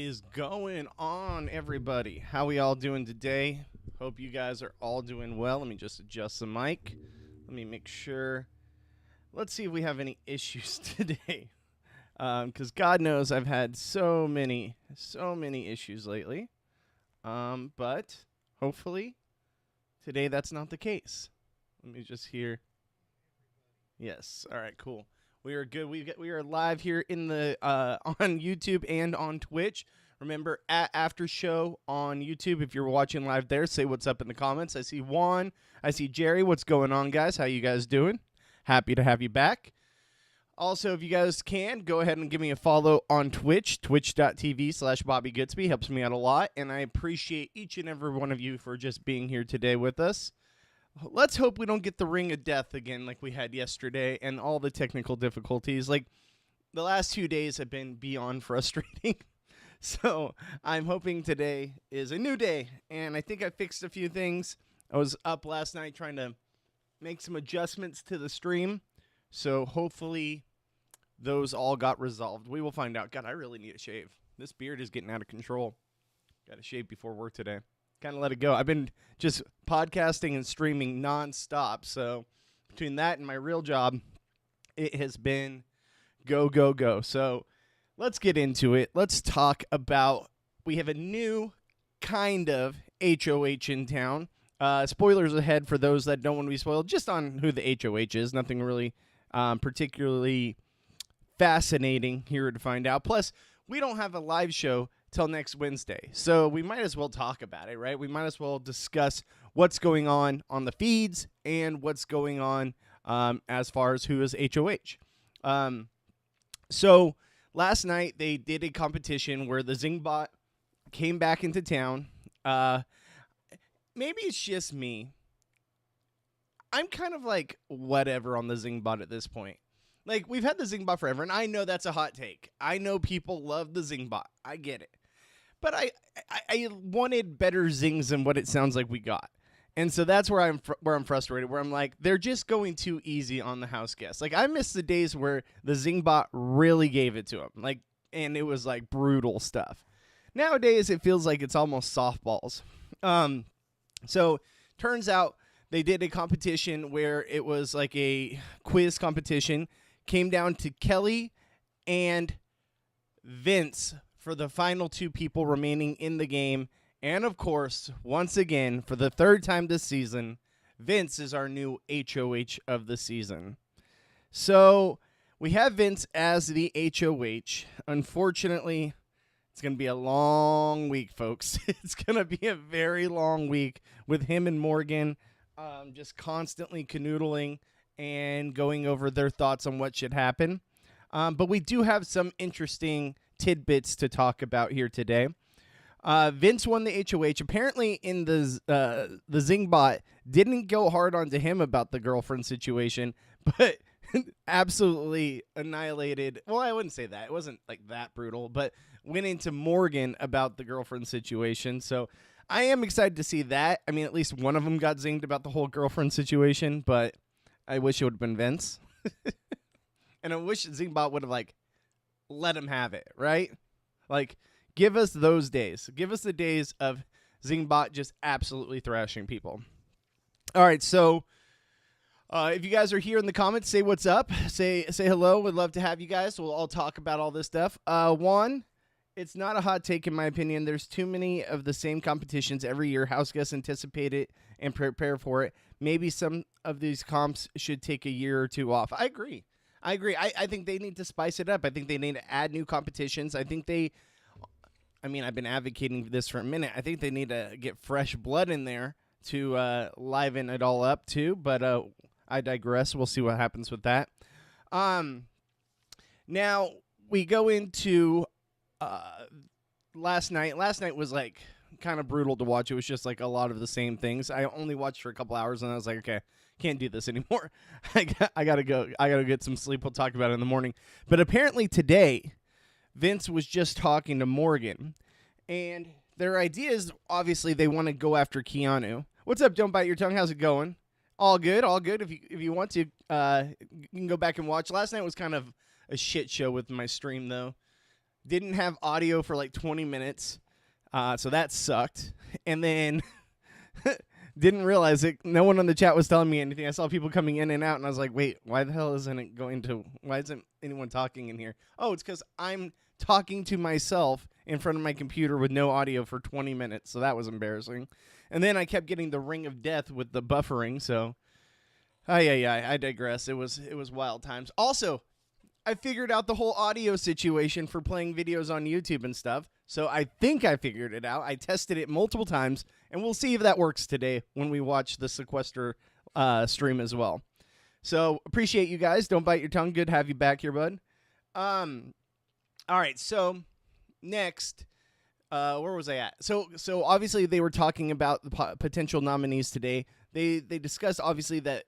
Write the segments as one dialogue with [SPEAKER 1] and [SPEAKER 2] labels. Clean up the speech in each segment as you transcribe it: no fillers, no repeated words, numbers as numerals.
[SPEAKER 1] is going on, everybody? How we all doing today? Hope you guys are all doing well. Let me just adjust the mic. Let me make sure. Let's see if we have any issues today. Because God knows I've had so many issues lately. But hopefully today that's not the case. Let me just hear. Yes. All right, cool. We are good. We are live here in the on YouTube and on Twitch. Remember, at After Show on YouTube, if you're watching live there, say what's up in the comments. I see Juan. I see Jerry. What's going on, guys? How you guys doing? Happy to have you back. Also, if you guys can, go ahead and give me a follow on Twitch, twitch.tv/Bobby Goodsby. Helps me out a lot, and I appreciate each and every one of you for just being here today with us. Let's hope we don't get the ring of death again like we had yesterday and all the technical difficulties. Like, the last 2 days have been beyond frustrating. So I'm hoping today is a new day, and I think I fixed a few things. I was up last night trying to make some adjustments to the stream, so hopefully those all got resolved. We will find out. God, I really need a shave. This beard is getting out of control. Got to shave before work today. Kind of let it go. I've been just podcasting and streaming nonstop, so between that and my real job, it has been go, go, go. So let's get into it. Let's talk about, we have a new kind of HOH in town. Spoilers ahead for those that don't want to be spoiled, just on who the HOH is. Nothing really particularly fascinating here to find out. Plus, we don't have a live show till next Wednesday, so we might as well talk about it, right? We might as well discuss what's going on the feeds and what's going on as far as who is HOH. So last night they did a competition where the Zingbot came back into town. Maybe it's just me. I'm kind of like whatever on the Zingbot at this point. Like, we've had the Zingbot forever, and I know that's a hot take. I know people love the Zingbot. I get it. But I wanted better zings than what it sounds like we got. And so that's where I'm frustrated, where I'm like, they're just going too easy on the house guests. Like, I miss the days where the Zingbot really gave it to them. Like, and it was like brutal stuff. Nowadays, it feels like it's almost softballs. So turns out they did a competition where it was like a quiz competition. Came down to Kelly and Vince for the final two people remaining in the game. And, of course, once again, for the third time this season, Vince is our new HOH of the season. So we have Vince as the HOH. Unfortunately, it's going to be a long week, folks. It's going to be a very long week with him and Morgan just constantly canoodling and going over their thoughts on what should happen. But we do have some interesting tidbits to talk about here today. Vince won the HOH. Apparently, in the Zingbot didn't go hard onto him about the girlfriend situation, but absolutely annihilated. Well, I wouldn't say that. It wasn't like that brutal, but went into Morgan about the girlfriend situation. So I am excited to see that. I mean, at least one of them got zinged about the whole girlfriend situation, but I wish it would have been Vince. And I wish Zingbot would have, like, let him have it, right? Like, give us those days. Give us the days of Zingbot just absolutely thrashing people. All right, so if you guys are here in the comments, say what's up. Say hello. We'd love to have you guys. We'll all talk about all this stuff. One, it's not a hot take in my opinion. There's too many of the same competitions every year. House guests anticipate it and prepare for it. Maybe some of these comps should take a year or two off. I agree. I think they need to spice it up. I think they need to add new competitions. I've been advocating for this for a minute. I think they need to get fresh blood in there to liven it all up too. But I digress. We'll see what happens with that. Now we go into last night. Last night was like kind of brutal to watch. It was just like a lot of the same things. I only watched for a couple hours and I was like, okay, can't do this anymore. I gotta go. I gotta get some sleep. We'll talk about it in the morning. But apparently today, Vince was just talking to Morgan, and their idea is obviously they want to go after Keanu. What's up? Don't bite your tongue. How's it going? All good. All good. If you want to, you can go back and watch. Last night was kind of a shit show with my stream though. Didn't have audio for like 20 minutes, so that sucked. And then didn't realize it. No one on the chat was telling me anything. I saw people coming in and out, and I was like, wait, why the hell isn't it going to, why isn't anyone talking in here? Oh, it's because I'm talking to myself in front of my computer with no audio for 20 minutes, so that was embarrassing. And then I kept getting the ring of death with the buffering, so I digress. It was wild times. Also, I figured out the whole audio situation for playing videos on YouTube and stuff, so I think I figured it out. I tested it multiple times, and we'll see if that works today when we watch the Sequester stream as well. So, appreciate you guys. Don't bite your tongue. Good to have you back here, bud. All right, so next, where was I at? So obviously they were talking about the potential nominees today. They discussed obviously that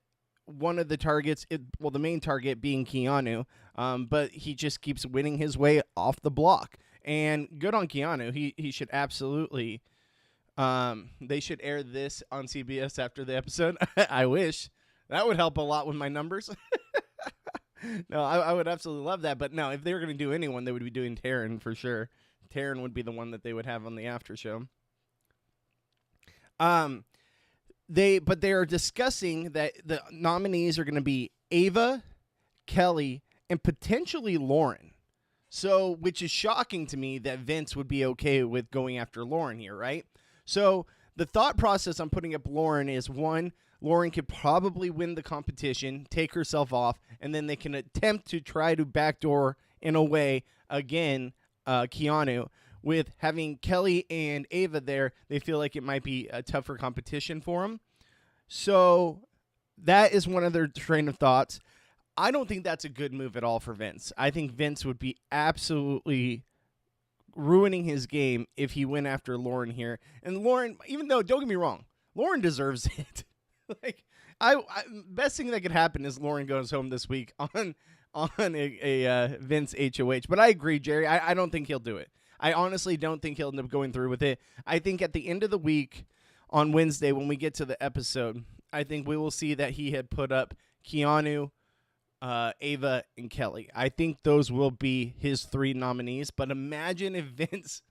[SPEAKER 1] one of the targets, the main target being Keanu, but he just keeps winning his way off the block. And good on Keanu. He should absolutely. They should air this on CBS after the episode. I wish. That would help a lot with my numbers. No, I would absolutely love that. But no, if they were going to do anyone, they would be doing Taryn for sure. Taryn would be the one that they would have on the after show. They are discussing that the nominees are going to be Ava, Kelly, and potentially Lauren. So, which is shocking to me that Vince would be okay with going after Lauren here, right? So, the thought process on putting up Lauren is, one, Lauren could probably win the competition, take herself off, and then they can attempt to try to backdoor, in a way, again, Keanu. With having Kelly and Ava there, they feel like it might be a tougher competition for them. So that is one of their train of thoughts. I don't think that's a good move at all for Vince. I think Vince would be absolutely ruining his game if he went after Lauren here. And Lauren, even though, don't get me wrong, Lauren deserves it. Like, best thing that could happen is Lauren goes home this week on a Vince HOH. But I agree, Jerry. I don't think he'll do it. I honestly don't think he'll end up going through with it. I think at the end of the week on Wednesday when we get to the episode, I think we will see that he had put up Keanu, Ava, and Kelly. I think those will be his 3 nominees. But imagine if Vince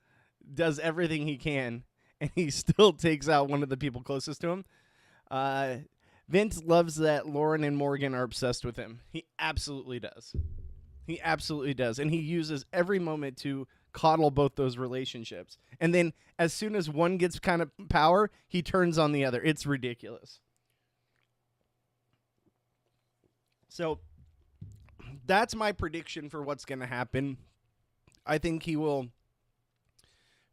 [SPEAKER 1] does everything he can and he still takes out one of the people closest to him. Vince loves that Lauren and Morgan are obsessed with him. He absolutely does. He absolutely does. And he uses every moment to coddle both those relationships. And then as soon as one gets kind of power, he turns on the other. It's ridiculous. So that's my prediction for what's going to happen. I think he will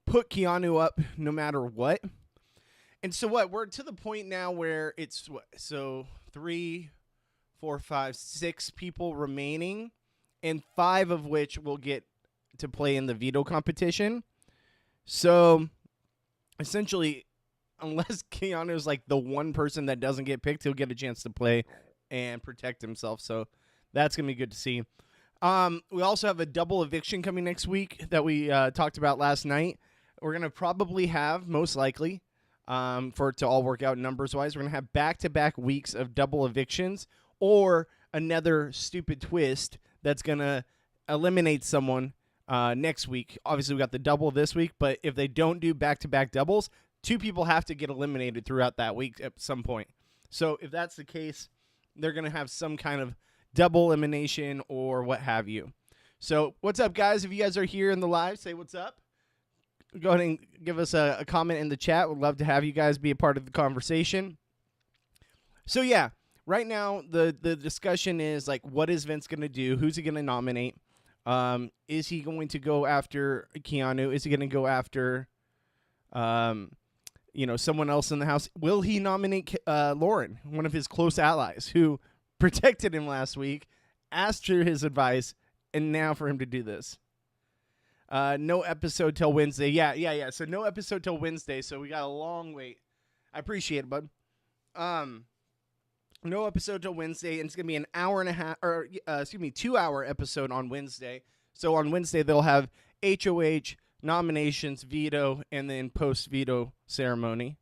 [SPEAKER 1] put Keanu up no matter what. And so what? We're to the point now where it's what? So 3, 4, 5, 6 people remaining, and 5 of which will get to play in the veto competition. So essentially, unless Keanu's like the one person that doesn't get picked, he'll get a chance to play and protect himself. So that's going to be good to see. We also have a double eviction coming next week that we talked about last night. We're going to probably have, most likely, for it to all work out numbers-wise, we're going to have back-to-back weeks of double evictions or another stupid twist that's going to eliminate someone next week. Obviously, we got the double this week, but if they don't do back-to-back doubles, 2 people have to get eliminated throughout that week at some point. So if that's the case, they're going to have some kind of double elimination or what have you. So what's up, guys? If you guys are here in the live, say what's up. Go ahead and give us a comment in the chat. We'd love to have you guys be a part of the conversation. So, yeah, right now the discussion is, like, what is Vince going to do? Who's he going to nominate? Is he going to go after Keanu? Is he going to go after, someone else in the house? Will he nominate Lauren, one of his close allies, who protected him last week, asked for his advice, and now for him to do this? No episode till Wednesday. Yeah. So no episode till Wednesday. So we got a long wait. I appreciate it, bud. No episode till Wednesday, and it's gonna be an hour and a half, 2-hour episode on Wednesday. So on Wednesday they'll have HOH, nominations, veto, and then post veto ceremony.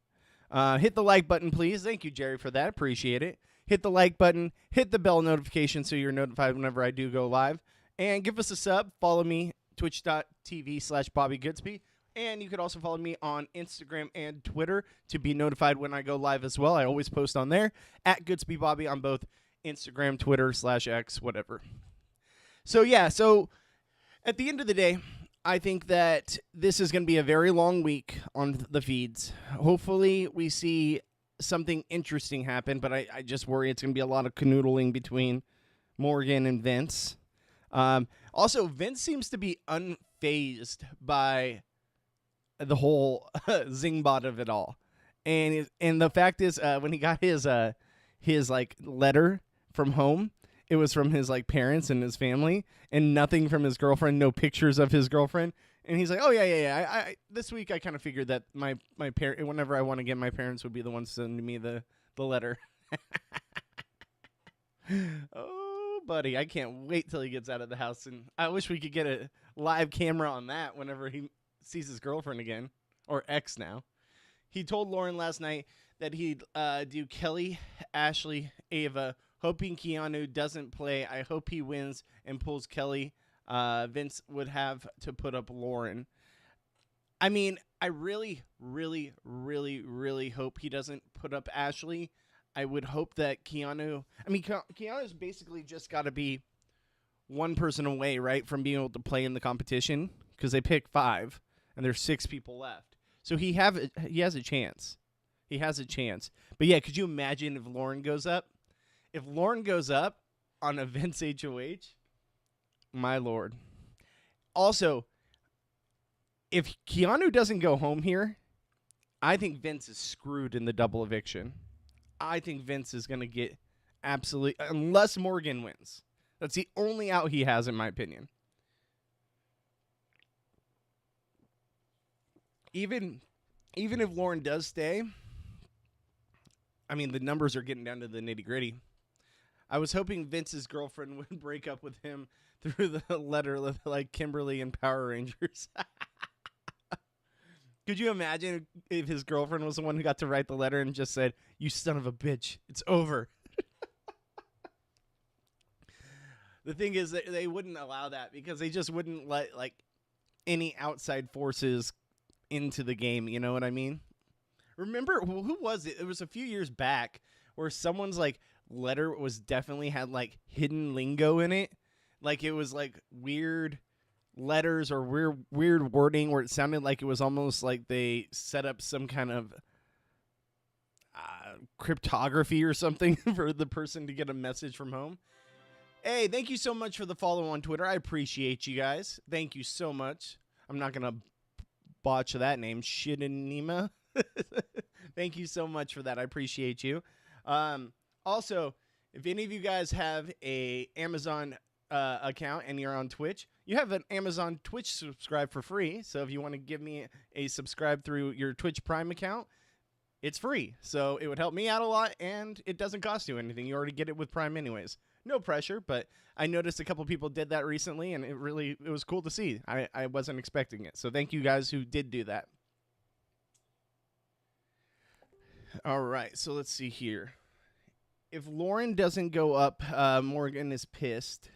[SPEAKER 1] Hit the like button, please. Thank you, Jerry, for that. Appreciate it. Hit the like button. Hit the bell notification so you're notified whenever I do go live, and give us a sub. Follow me. twitch.tv/Bobby Goodsby. And you could also follow me on Instagram and Twitter to be notified when I go live as well. I always post on there at Goodsby Bobby on both Instagram, Twitter, /X, whatever. So at the end of the day, I think that this is going to be a very long week on the feeds. Hopefully we see something interesting happen, but I just worry it's going to be a lot of canoodling between Morgan and Vince. Also, Vince seems to be unfazed by the whole Zingbot of it all. And the fact is, when he got his like letter from home, it was from his like parents and his family, and nothing from his girlfriend, no pictures of his girlfriend. And he's like, oh yeah. I this week I kind of figured that my parent, whenever I want to get, my parents would be the ones sending me the letter. Oh, buddy, I can't wait till he gets out of the house, and I wish we could get a live camera on that whenever he sees his girlfriend again, or ex now. He told Lauren last night that he'd do Kelly, Ashley, Ava, hoping Keanu doesn't play. I hope he wins and pulls Kelly. Vince would have to put up Lauren. I mean, I really, really, really, really hope he doesn't put up Ashley. I would hope that Keanu... I mean, Keanu's basically just got to be one person away, right, from being able to play in the competition, because they pick 5, and there's 6 people left. So he has a chance. He has a chance. But yeah, could you imagine if Lauren goes up? If Lauren goes up on a Vince HOH, my lord. Also, if Keanu doesn't go home here, I think Vince is screwed in the double eviction. I think Vince is going to get absolutely... Unless Morgan wins. That's the only out he has, in my opinion. Even if Lauren does stay, I mean, the numbers are getting down to the nitty-gritty. I was hoping Vince's girlfriend would break up with him through the letter like Kimberly and Power Rangers. Could you imagine if his girlfriend was the one who got to write the letter and just said, "You son of a bitch, it's over"? The thing is that they wouldn't allow that because they just wouldn't let like any outside forces into the game. You know what I mean? Remember, who was it? It was a few years back where someone's like letter was definitely had like hidden lingo in it. Like it was like weird letters or weird wording where it sounded like it was almost like they set up some kind of cryptography or something for the person to get a message from home. Hey, thank you so much for the follow on Twitter. I appreciate you guys. Thank you so much. I'm not going to botch that name. Shidanima. Thank you so much for that. I appreciate you. Also, if any of you guys have a Amazon account and you're on Twitch, you have an Amazon Twitch subscribe for free. So if you want to give me a subscribe through your Twitch Prime account, it's free. So it would help me out a lot, and it doesn't cost you anything. You already get it with Prime anyways. No pressure, but I noticed a couple people did that recently, and it was cool to see. I wasn't expecting it. So thank you guys who did do that. All right, so let's see here. If Lauren doesn't go up, Morgan is pissed.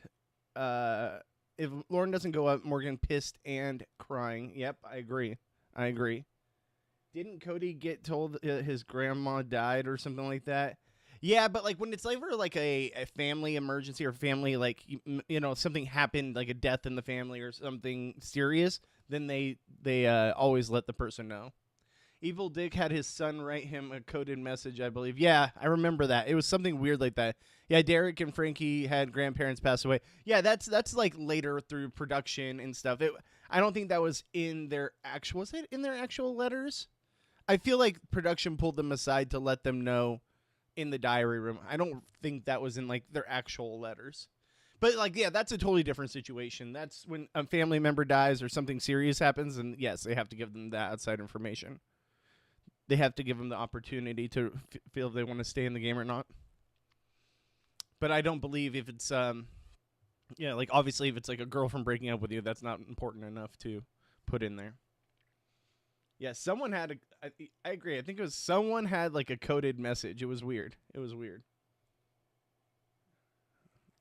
[SPEAKER 1] If Lauren doesn't go up, Morgan pissed and crying. Yep, I agree. Didn't Cody get told his grandma died or something like that? Yeah, but like when it's ever like a family emergency or family, like, you know, something happened, like a death in the family or something serious, then they always let the person know. Evil Dick had his son write him a coded message, I believe. Yeah, I remember that. It was something weird like that. Yeah, Derek and Frankie had grandparents pass away. Yeah, that's like later through production and stuff. I don't think that was in their actual... Was it in their actual letters? I feel like production pulled them aside to let them know in the diary room. I don't think that was in like their actual letters. But like, yeah, that's a totally different situation. That's when a family member dies or something serious happens, and yes, they have to give them that outside information. They have to give them the opportunity to feel if they want to stay in the game or not. But I don't believe if it's, like obviously if it's like a girlfriend breaking up with you, that's not important enough to put in there. Yeah, someone had I agree. I think it was someone had like a coded message. It was weird.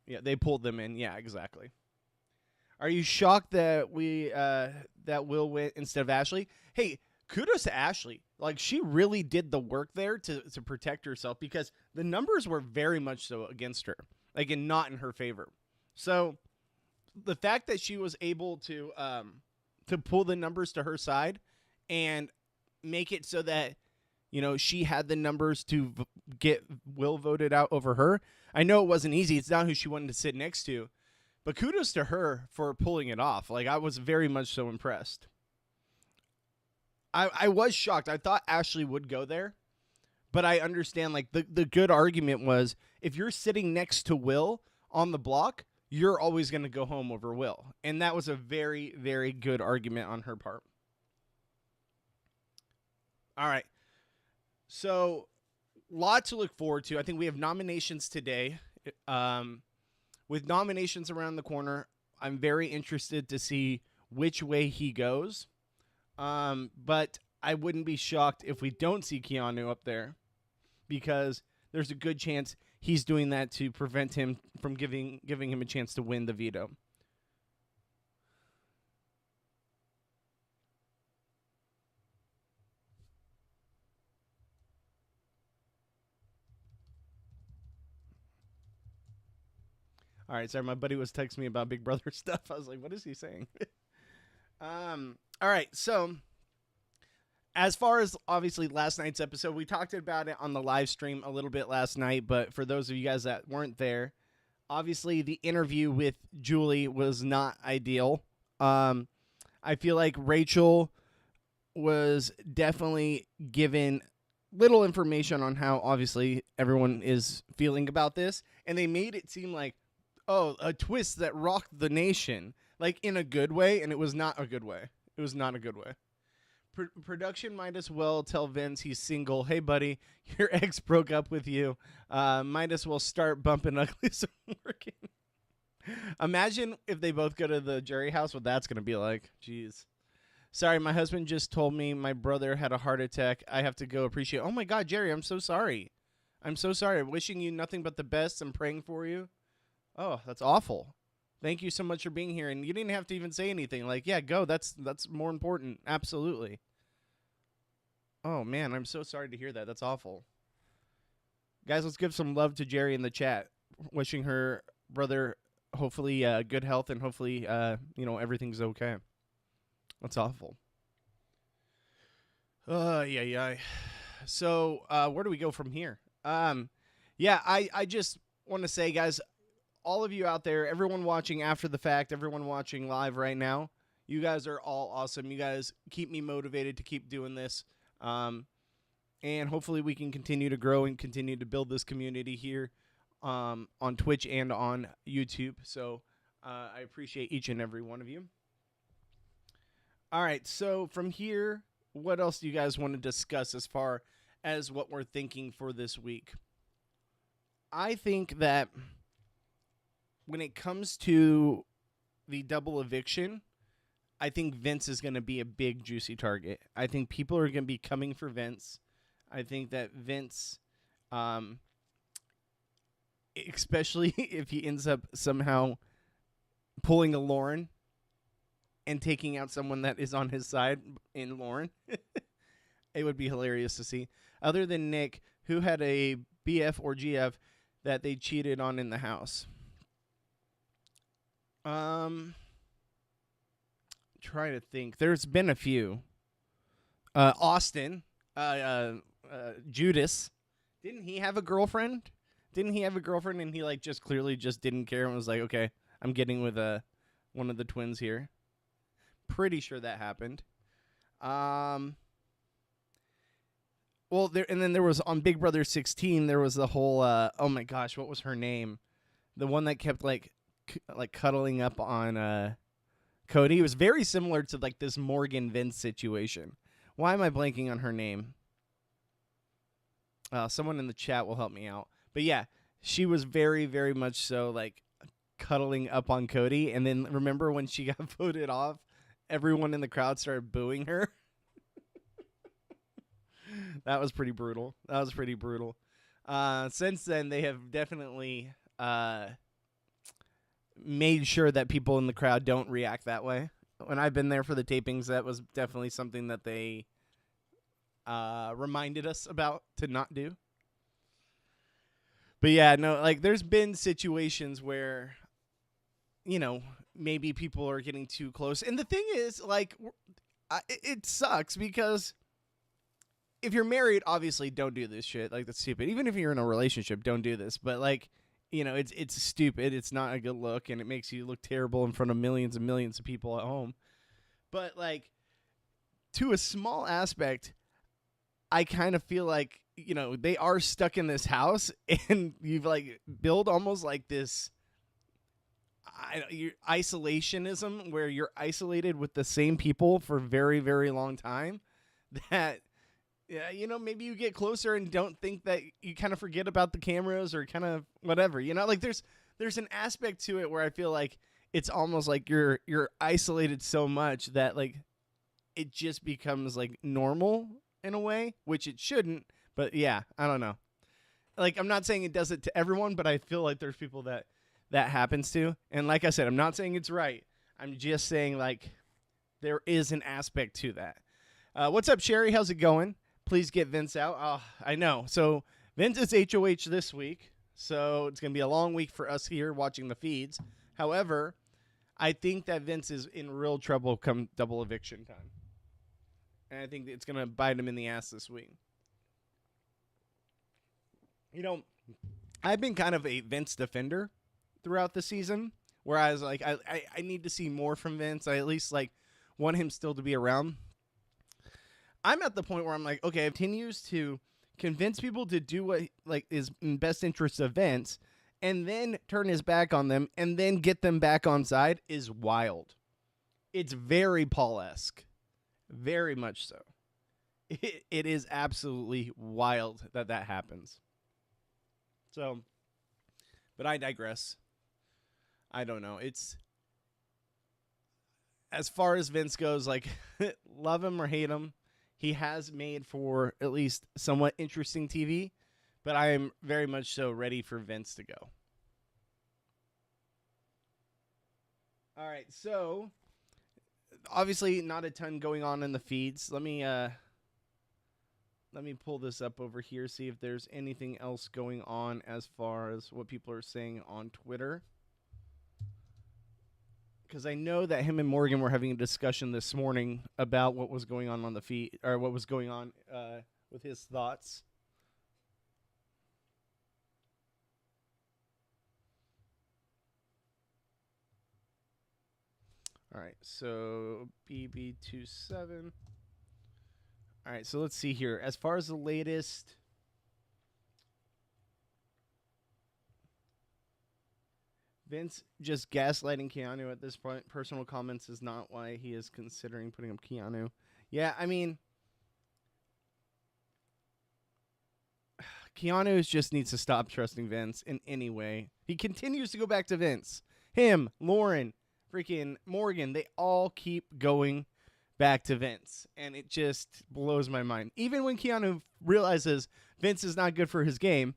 [SPEAKER 1] Yeah, they pulled them in. Yeah, exactly. Are you shocked that that Will went instead of Ashley? Hey, kudos to Ashley. Like, she really did the work there to protect herself, because the numbers were very much so against her, like, and not in her favor. So the fact that she was able to pull the numbers to her side and make it so that, you know, she had the numbers to get Will voted out over her. I know it wasn't easy. It's not who she wanted to sit next to, but kudos to her for pulling it off. Like, I was very much so impressed. I was shocked. I thought Ashley would go there, but I understand, like, the good argument was, if you're sitting next to Will on the block, you're always going to go home over Will. And that was a very, very good argument on her part. All right. So, lot to look forward to. I think we have nominations today. With nominations around the corner, I'm very interested to see which way he goes. But I wouldn't be shocked if we don't see Keanu up there, because there's a good chance he's doing that to prevent him from giving him a chance to win the veto. All right, sorry, my buddy was texting me about Big Brother stuff. I was like, what is he saying? All right, so as far as obviously last night's episode, we talked about it on the live stream a little bit last night, but for those of you guys that weren't there, obviously the interview with Julie was not ideal. I feel like Rachel was definitely given little information on how obviously everyone is feeling about this, and they made it seem like, oh, a twist that rocked the nation, like in a good way, and it was not a good way. It was not a good way. Production might as well tell Vince he's single. Hey, buddy, your ex broke up with you. Might as well start bumping uglies working. Imagine if they both go to the jury house, what that's going to be like. Jeez. Sorry, my husband just told me my brother had a heart attack. I have to go appreciate. Oh, my God, Jerry, I'm so sorry. I'm so sorry. Wishing you nothing but the best. I'm praying for you. Oh, that's awful. Thank you so much for being here. And you didn't have to even say anything. Like, yeah, go. That's more important. Absolutely. Oh, man, I'm so sorry to hear that. That's awful. Guys, let's give some love to Jerry in the chat. Wishing her brother hopefully good health, and hopefully, everything's okay. That's awful. Yeah. So, where do we go from here? I just want to say, guys, all of you out there, everyone watching after the fact, everyone watching live right now, you guys are all awesome. You guys keep me motivated to keep doing this. And hopefully we can continue to grow and continue to build this community here on Twitch and on YouTube. So I appreciate each and every one of you. All right, so from here, what else do you guys want to discuss as far as what we're thinking for this week? I think that when it comes to the double eviction, I think Vince is going to be a big, juicy target. I think people are going to be coming for Vince. I think that Vince, especially if he ends up somehow pulling a Lauren and taking out someone that is on his side in Lauren, it would be hilarious to see. Other than Nick, who had a BF or GF that they cheated on in the house. Try to think. There's been a few. Austin, Judas. Didn't he have a girlfriend? And he like just clearly just didn't care and was like, okay, I'm getting with one of the twins here. Pretty sure that happened. Well, there was on Big Brother 16. There was the whole. Oh my gosh, what was her name? The one that kept like cuddling up on Cody. It was very similar to like this Morgan Vince situation. Why am I blanking on her name? Someone in the chat will help me out. But yeah, she was very, very much so like cuddling up on Cody. And then remember when she got voted off, everyone in the crowd started booing her. That was pretty brutal. Since then, they have definitely made sure that people in the crowd don't react that way. When I've been there for the tapings, that was definitely something that they reminded us about to not do. But yeah, no, like there's been situations where, you know, maybe people are getting too close. And the thing is, like, it sucks because if you're married, obviously don't do this shit. Like, that's stupid. Even if you're in a relationship, don't do this. But, like, you know, it's stupid. It's not a good look, and it makes you look terrible in front of millions and millions of people at home. But, like, to a small aspect, I kind of feel like, you know, they are stuck in this house, and you've, like, built almost like this isolationism where you're isolated with the same people for a very, very long time that, yeah, you know, maybe you get closer and don't think that you kind of forget about the cameras or kind of whatever, you know, like there's an aspect to it where I feel like it's almost like you're isolated so much that like it just becomes like normal in a way, which it shouldn't. But yeah, I don't know. Like, I'm not saying it does it to everyone, but I feel like there's people that happens to. And like I said, I'm not saying it's right. I'm just saying, like, there is an aspect to that. What's up, Sherry? How's it going? Please get Vince out. Oh, I know. So Vince is HOH this week, so it's going to be a long week for us here watching the feeds. However, I think that Vince is in real trouble come double eviction time. And I think it's going to bite him in the ass this week. You know, I've been kind of a Vince defender throughout the season, where I was like, I need to see more from Vince. I at least like want him still to be around. I'm at the point where I'm like, okay, continues to convince people to do what like is in best interest of Vince, and then turn his back on them, and then get them back on side is wild. It's very Paul-esque, very much so. It is absolutely wild that happens. So, but I digress. I don't know. It's, as far as Vince goes, like, love him or hate him, he has made for at least somewhat interesting TV, but I am very much so ready for Vince to go. All right, so obviously not a ton going on in the feeds. Let me pull this up over here, see if there's anything else going on as far as what people are saying on Twitter. Because I know that him and Morgan were having a discussion this morning about what was going on the feed, or what was going on with his thoughts. All right, so BB27. All right, so let's see here. As far as the latest, Vince just gaslighting Keanu at this point. Personal comments is not why he is considering putting up Keanu. Yeah, I mean, Keanu just needs to stop trusting Vince in any way. He continues to go back to Vince. Him, Lauren, freaking Morgan, they all keep going back to Vince, and it just blows my mind. Even when Keanu realizes Vince is not good for his game,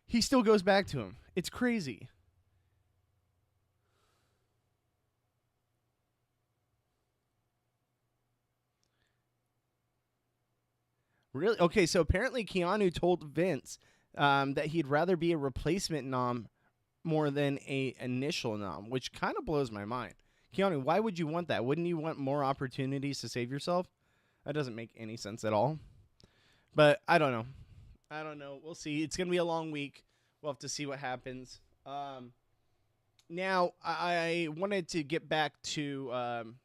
[SPEAKER 1] he still goes back to him. It's crazy. Really? Okay, so apparently Keanu told Vince that he'd rather be a replacement nom more than a initial nom, which kind of blows my mind. Keanu, why would you want that? Wouldn't you want more opportunities to save yourself? That doesn't make any sense at all. But I don't know. I don't know. We'll see. It's going to be a long week. We'll have to see what happens. Now, I wanted to get back to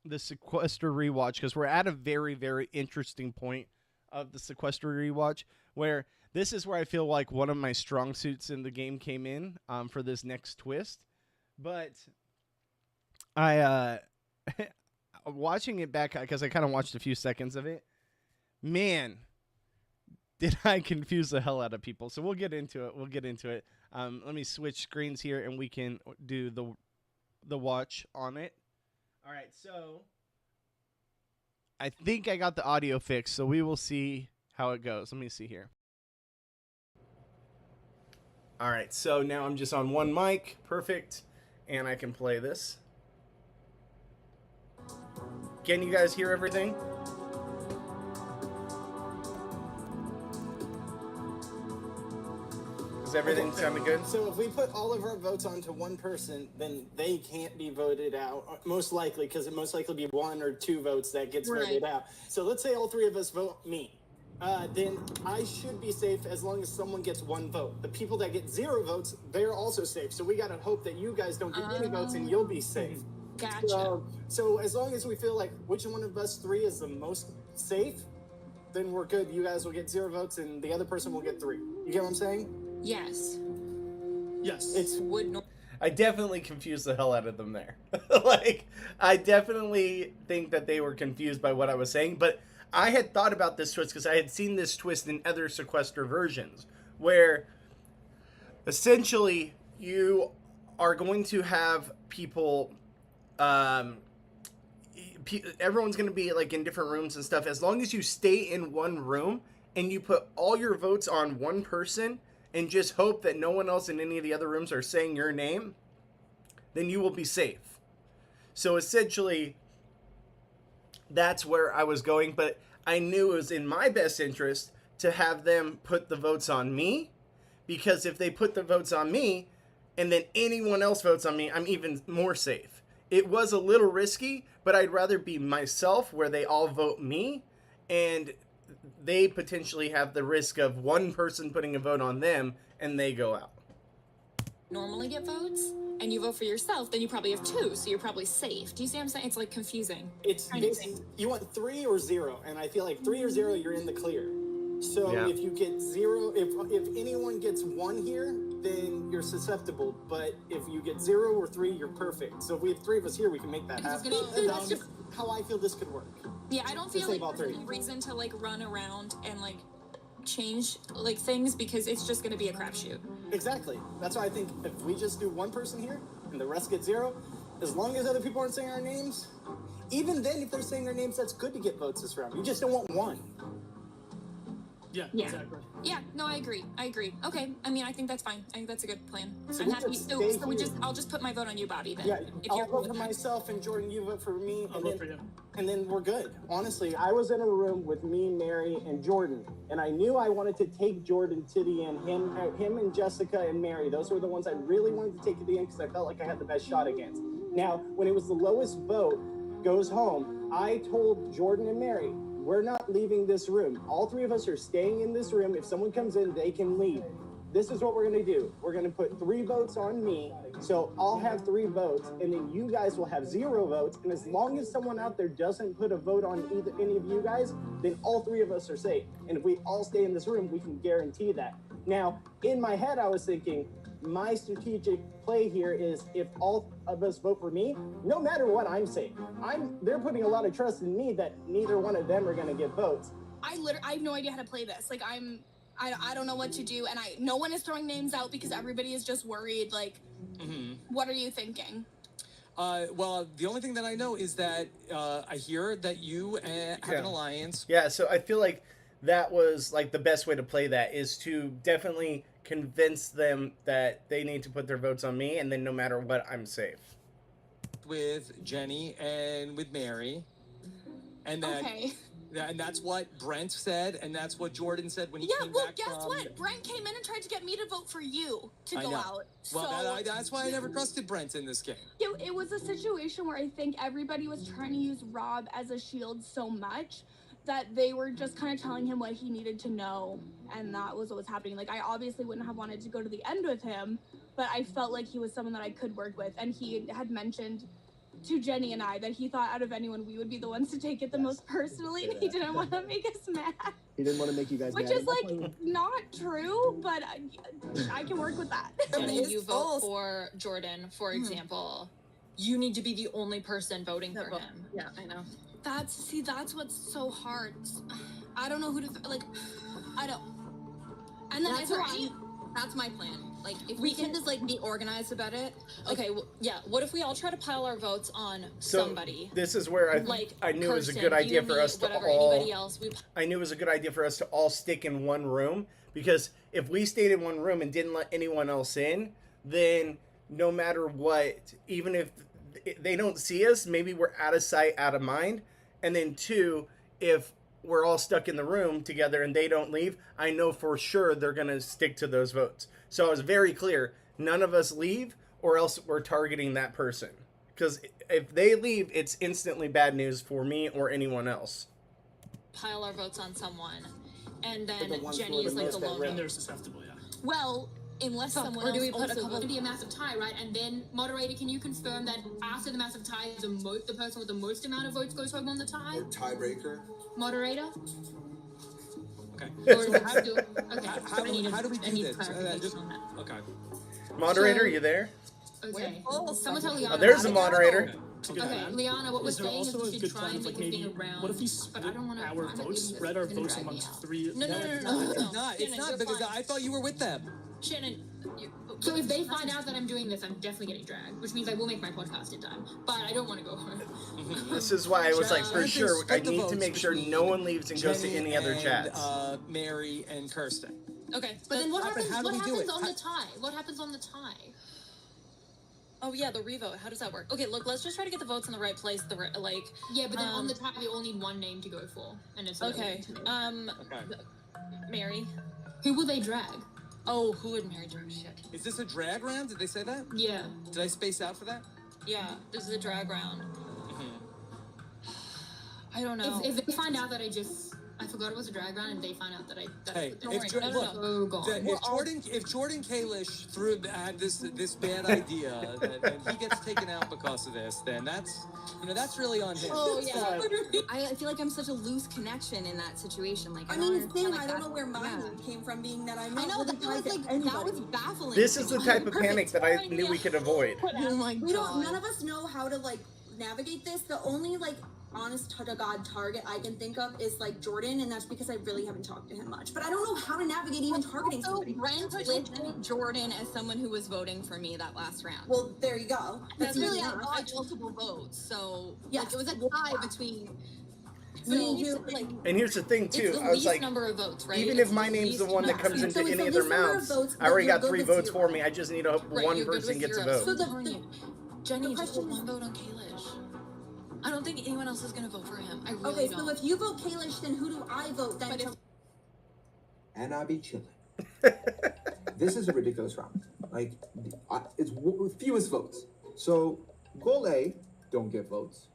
[SPEAKER 1] the Sequester rewatch, because we're at a very, very interesting point of the Sequester rewatch, where this is where I feel like one of my strong suits in the game came in for this next twist. But I watching it back, because I kind of watched a few seconds of it, man, did I confuse the hell out of people. So we'll get into it. Let me switch screens here, and we can do the watch on it. All right, so I think I got the audio fixed, so we will see how it goes. Let me see here. All right, so now I'm just on one mic. Perfect. and I can play this. Can you guys hear everything? Is everything sounding good?
[SPEAKER 2] So if we put all of our votes onto one person, then they can't be voted out, most likely, because it most likely be 1 or 2 votes that gets voted out. So let's say all 3 of us vote me. Then I should be safe as long as someone gets 1 vote. The people that get 0 votes, they're also safe. So we got to hope that you guys don't get any votes and you'll be safe.
[SPEAKER 3] Gotcha.
[SPEAKER 2] So as long as we feel like which one of us 3 is the most safe, then we're good. You guys will get 0 votes and the other person will get 3. You get what I'm saying?
[SPEAKER 3] Yes.
[SPEAKER 2] Yes.
[SPEAKER 1] I definitely confused the hell out of them there. Like, I definitely think that they were confused by what I was saying, but I had thought about this twist because I had seen this twist in other Sequester versions, where essentially you are going to have people, everyone's going to be like in different rooms and stuff. As long as you stay in one room and you put all your votes on one person and just hope that no one else in any of the other rooms are saying your name, then you will be safe. So essentially, that's where I was going, but I knew it was in my best interest to have them put the votes on me, because if they put the votes on me and then anyone else votes on me, I'm even more safe. It was a little risky, but I'd rather be myself where they all vote me and they potentially have the risk of one person putting a vote on them and they go out.
[SPEAKER 3] Normally get votes and you vote for yourself, then you probably have 2, so you're probably safe. Do you see what I'm saying? It's like confusing.
[SPEAKER 2] It's you want 3 or 0, and I feel like 3 or 0, you're in the clear. So if you get 0, if anyone gets 1 here, then you're susceptible. But if you get 0 or 3, you're perfect. So if we have 3 of us here, we can make that happen. That's just how I feel this could work.
[SPEAKER 3] Yeah, I don't feel like there's any reason to like run around and like change like things, because it's just gonna be a crapshoot.
[SPEAKER 2] Exactly. That's why I think if we just do 1 person here and the rest get 0, as long as other people aren't saying our names, even then if they're saying their names, that's good to get votes this round. You just don't want 1.
[SPEAKER 4] Yeah, exactly.
[SPEAKER 3] Yeah, no, I agree. Okay, I mean, I think that's fine. I think that's a good plan.
[SPEAKER 2] So
[SPEAKER 3] I'm happy. I'll just put my vote on you, Bobby. Then.
[SPEAKER 2] Yeah, I'll vote for myself, and Jordan, you vote for me, and then we're good. Honestly, I was in a room with me, Mary, and Jordan, and I knew I wanted to take Jordan to the end. Him and Jessica and Mary, those were the ones I really wanted to take to the end because I felt like I had the best shot against. Now, when it was the lowest vote goes home, I told Jordan and Mary, we're not leaving this room. All 3 of us are staying in this room. If someone comes in, they can leave. This is what we're going to do. We're going to put 3 votes on me. So I'll have 3 votes, and then you guys will have 0 votes. And as long as someone out there doesn't put a vote on any of you guys, then all 3 of us are safe. And if we all stay in this room, we can guarantee that. Now, in my head, I was thinking, my strategic play here is if all of us vote for me, no matter what, I'm safe. They're putting a lot of trust in me that neither one of them are going to get votes.
[SPEAKER 5] I have no idea how to play this. Like I don't know what to do, and no one is throwing names out because everybody is just worried. Like, what are you thinking?
[SPEAKER 4] Well, the only thing that I know is that I hear that you have an alliance.
[SPEAKER 1] Yeah, so I feel like that was like the best way to play that, is to definitely convince them that they need to put their votes on me, and then no matter what, I'm safe.
[SPEAKER 4] With Jenny and with Mary, and that's what Brent said, and that's what Jordan said when he came back.
[SPEAKER 5] Yeah, well, guess what? Brent came in and tried to get me to vote for you to go out.
[SPEAKER 4] Well, that's why I never trusted Brent in this game.
[SPEAKER 5] It was a situation where I think everybody was trying to use Rob as a shield so much that they were just kind of telling him what he needed to know, and that was what was happening. Like, I obviously wouldn't have wanted to go to the end with him, but I felt like he was someone that I could work with, and he had mentioned to Jenny and I that he thought out of anyone, we would be the ones to take it the most personally, and he didn't want to make us mad.
[SPEAKER 2] He didn't want to make you guys
[SPEAKER 5] mad. Which is, like, not true, but I can work with that.
[SPEAKER 3] When you vote for Jordan, for example, you need to be the only person voting for him.
[SPEAKER 5] Yeah, I know. That's what's so hard. I don't know who to, like, I don't. And then that's my plan. Like, if we can just, like, be organized about it.
[SPEAKER 3] Okay, well, yeah. What if we all try to pile our votes on somebody?
[SPEAKER 1] This is where I knew it was a good idea for us to all. I knew it was a good idea for us to all stick in one room, because if we stayed in one room and didn't let anyone else in, then no matter what, even if they don't see us, maybe we're out of sight, out of mind. And then 2, if we're all stuck in the room together and they don't leave, I know for sure they're going to stick to those votes. So I was very clear, none of us leave or else we're targeting that person. Because if they leave, it's instantly bad news for me or anyone else.
[SPEAKER 3] Pile our votes on someone, and then
[SPEAKER 2] the ones
[SPEAKER 3] Jenny
[SPEAKER 2] who are
[SPEAKER 3] is
[SPEAKER 2] the
[SPEAKER 3] like
[SPEAKER 2] most
[SPEAKER 3] the
[SPEAKER 2] at
[SPEAKER 3] lone.
[SPEAKER 2] risk.
[SPEAKER 6] And they're susceptible, yeah.
[SPEAKER 3] Well, unless someone
[SPEAKER 7] Or do
[SPEAKER 3] else
[SPEAKER 7] we put a
[SPEAKER 3] also
[SPEAKER 7] couple?
[SPEAKER 3] voted. Be a massive tie, right? And then moderator, can you confirm that after the massive tie, the person with the most amount of votes goes home on the tie?
[SPEAKER 8] Or tiebreaker.
[SPEAKER 3] Moderator.
[SPEAKER 4] Okay.
[SPEAKER 3] Or is it still okay?
[SPEAKER 4] How do we
[SPEAKER 3] I
[SPEAKER 4] do
[SPEAKER 3] need
[SPEAKER 4] this?
[SPEAKER 3] clarification on that.
[SPEAKER 4] Okay.
[SPEAKER 1] Moderator,
[SPEAKER 3] So-
[SPEAKER 1] you there?
[SPEAKER 3] Okay. Someone tell Liana.
[SPEAKER 1] Oh, there's a
[SPEAKER 3] how to go.
[SPEAKER 1] moderator.
[SPEAKER 3] Okay, Liana, what we're
[SPEAKER 6] Is there
[SPEAKER 3] saying is
[SPEAKER 6] also
[SPEAKER 3] we
[SPEAKER 6] a
[SPEAKER 3] should
[SPEAKER 6] good
[SPEAKER 3] try
[SPEAKER 6] plan
[SPEAKER 3] and
[SPEAKER 6] of like
[SPEAKER 3] make it
[SPEAKER 6] maybe
[SPEAKER 3] being around.
[SPEAKER 6] what if we
[SPEAKER 3] But I don't want to.
[SPEAKER 6] our votes, spread our votes amongst 3?
[SPEAKER 3] No.
[SPEAKER 4] It's not. It's not because I thought you were with them.
[SPEAKER 3] Shannon. So if they find out that I'm doing this, I'm definitely getting dragged, which means I will make my podcast in time. But I don't want to go home.
[SPEAKER 1] This is why I was like, for sure, I
[SPEAKER 4] Split the
[SPEAKER 1] need to
[SPEAKER 4] votes
[SPEAKER 1] make sure
[SPEAKER 4] between
[SPEAKER 1] no one leaves and goes to
[SPEAKER 4] Jenny
[SPEAKER 1] any other
[SPEAKER 4] and,
[SPEAKER 1] chats.
[SPEAKER 4] Mary and Kirsten.
[SPEAKER 3] Okay, but then what happens?
[SPEAKER 4] how do
[SPEAKER 3] What
[SPEAKER 4] we do
[SPEAKER 3] happens
[SPEAKER 4] it?
[SPEAKER 3] on the tie? What happens on the tie?
[SPEAKER 7] Oh yeah, the revote. How does that work? Okay, look, let's just try to get the votes in the right place. Like.
[SPEAKER 3] Yeah, but then on the tie we all need one name to go for, and it's
[SPEAKER 7] Okay.
[SPEAKER 4] Okay.
[SPEAKER 7] Mary.
[SPEAKER 3] Who will they drag?
[SPEAKER 7] Oh, who would Mary drag? Shit.
[SPEAKER 4] Is this a drag round? Did they say that?
[SPEAKER 3] Yeah.
[SPEAKER 4] Did I space out for that?
[SPEAKER 7] Yeah, this is a drag round. I don't know.
[SPEAKER 3] If they find out that I forgot it was a drag round, and they find out that
[SPEAKER 4] Hey,
[SPEAKER 3] don't
[SPEAKER 4] if
[SPEAKER 3] worry,
[SPEAKER 4] Jordan,
[SPEAKER 3] no,
[SPEAKER 4] look,
[SPEAKER 3] gone.
[SPEAKER 4] if Jordan Kalish had this bad idea and he gets taken out because of this, then that's really on him.
[SPEAKER 7] Oh yeah. I feel like I'm such a loose connection in that situation. Like
[SPEAKER 9] I
[SPEAKER 7] don't
[SPEAKER 9] mean,
[SPEAKER 7] understand,
[SPEAKER 9] same.
[SPEAKER 7] like,
[SPEAKER 9] I don't
[SPEAKER 7] that-
[SPEAKER 9] know where mine
[SPEAKER 7] yeah.
[SPEAKER 9] came from, being that I'm
[SPEAKER 7] I
[SPEAKER 9] not
[SPEAKER 7] know
[SPEAKER 9] really
[SPEAKER 7] that was
[SPEAKER 9] tied to
[SPEAKER 7] like
[SPEAKER 9] anybody.
[SPEAKER 7] that was baffling.
[SPEAKER 1] This is the type of panic that I knew we could avoid.
[SPEAKER 7] Oh my
[SPEAKER 9] We don't.
[SPEAKER 7] God.
[SPEAKER 9] None of us know how to like navigate this. The only like honest to God target I can think of is like Jordan, and that's because I really haven't talked to him much. But I don't know how to navigate even targeting
[SPEAKER 7] So
[SPEAKER 9] somebody.
[SPEAKER 7] Brent listed Jordan as someone who was voting for me that last round.
[SPEAKER 9] Well, there you go.
[SPEAKER 7] That's
[SPEAKER 9] easy
[SPEAKER 7] really I
[SPEAKER 9] enough.
[SPEAKER 7] got multiple votes, so
[SPEAKER 9] Yes.
[SPEAKER 7] like, it was a tie between.
[SPEAKER 9] Me,
[SPEAKER 7] So,
[SPEAKER 9] you,
[SPEAKER 7] like,
[SPEAKER 1] And here's the thing,
[SPEAKER 7] it's
[SPEAKER 1] too.
[SPEAKER 7] the
[SPEAKER 1] I was
[SPEAKER 7] least
[SPEAKER 1] like,
[SPEAKER 7] number of votes, right?
[SPEAKER 1] even
[SPEAKER 7] It's
[SPEAKER 1] if my
[SPEAKER 7] the
[SPEAKER 1] name's the
[SPEAKER 7] least
[SPEAKER 1] one that
[SPEAKER 7] number.
[SPEAKER 1] comes
[SPEAKER 9] So
[SPEAKER 1] into
[SPEAKER 9] it's the
[SPEAKER 1] any
[SPEAKER 9] least
[SPEAKER 1] other
[SPEAKER 9] number of
[SPEAKER 1] mouths,
[SPEAKER 9] votes,
[SPEAKER 1] I already
[SPEAKER 9] but
[SPEAKER 1] got
[SPEAKER 9] you're
[SPEAKER 1] 3
[SPEAKER 9] good
[SPEAKER 1] votes
[SPEAKER 9] with
[SPEAKER 1] for
[SPEAKER 9] zero.
[SPEAKER 1] me. I just need
[SPEAKER 7] Right,
[SPEAKER 1] one
[SPEAKER 7] you're good
[SPEAKER 1] person
[SPEAKER 7] with
[SPEAKER 1] gets a
[SPEAKER 7] zero.
[SPEAKER 1] vote.
[SPEAKER 9] So the
[SPEAKER 7] Jenny,
[SPEAKER 9] the
[SPEAKER 7] just
[SPEAKER 9] question
[SPEAKER 7] put
[SPEAKER 9] is-
[SPEAKER 7] one vote on Kalish. I don't think anyone else is gonna vote for him. I really
[SPEAKER 9] okay.
[SPEAKER 7] don't.
[SPEAKER 9] So if you vote Kalish, then who do I vote? Then
[SPEAKER 7] But if-
[SPEAKER 8] And I'll be chilling. This is a ridiculous round. Like, it's fewest votes. So, goal A, don't get votes.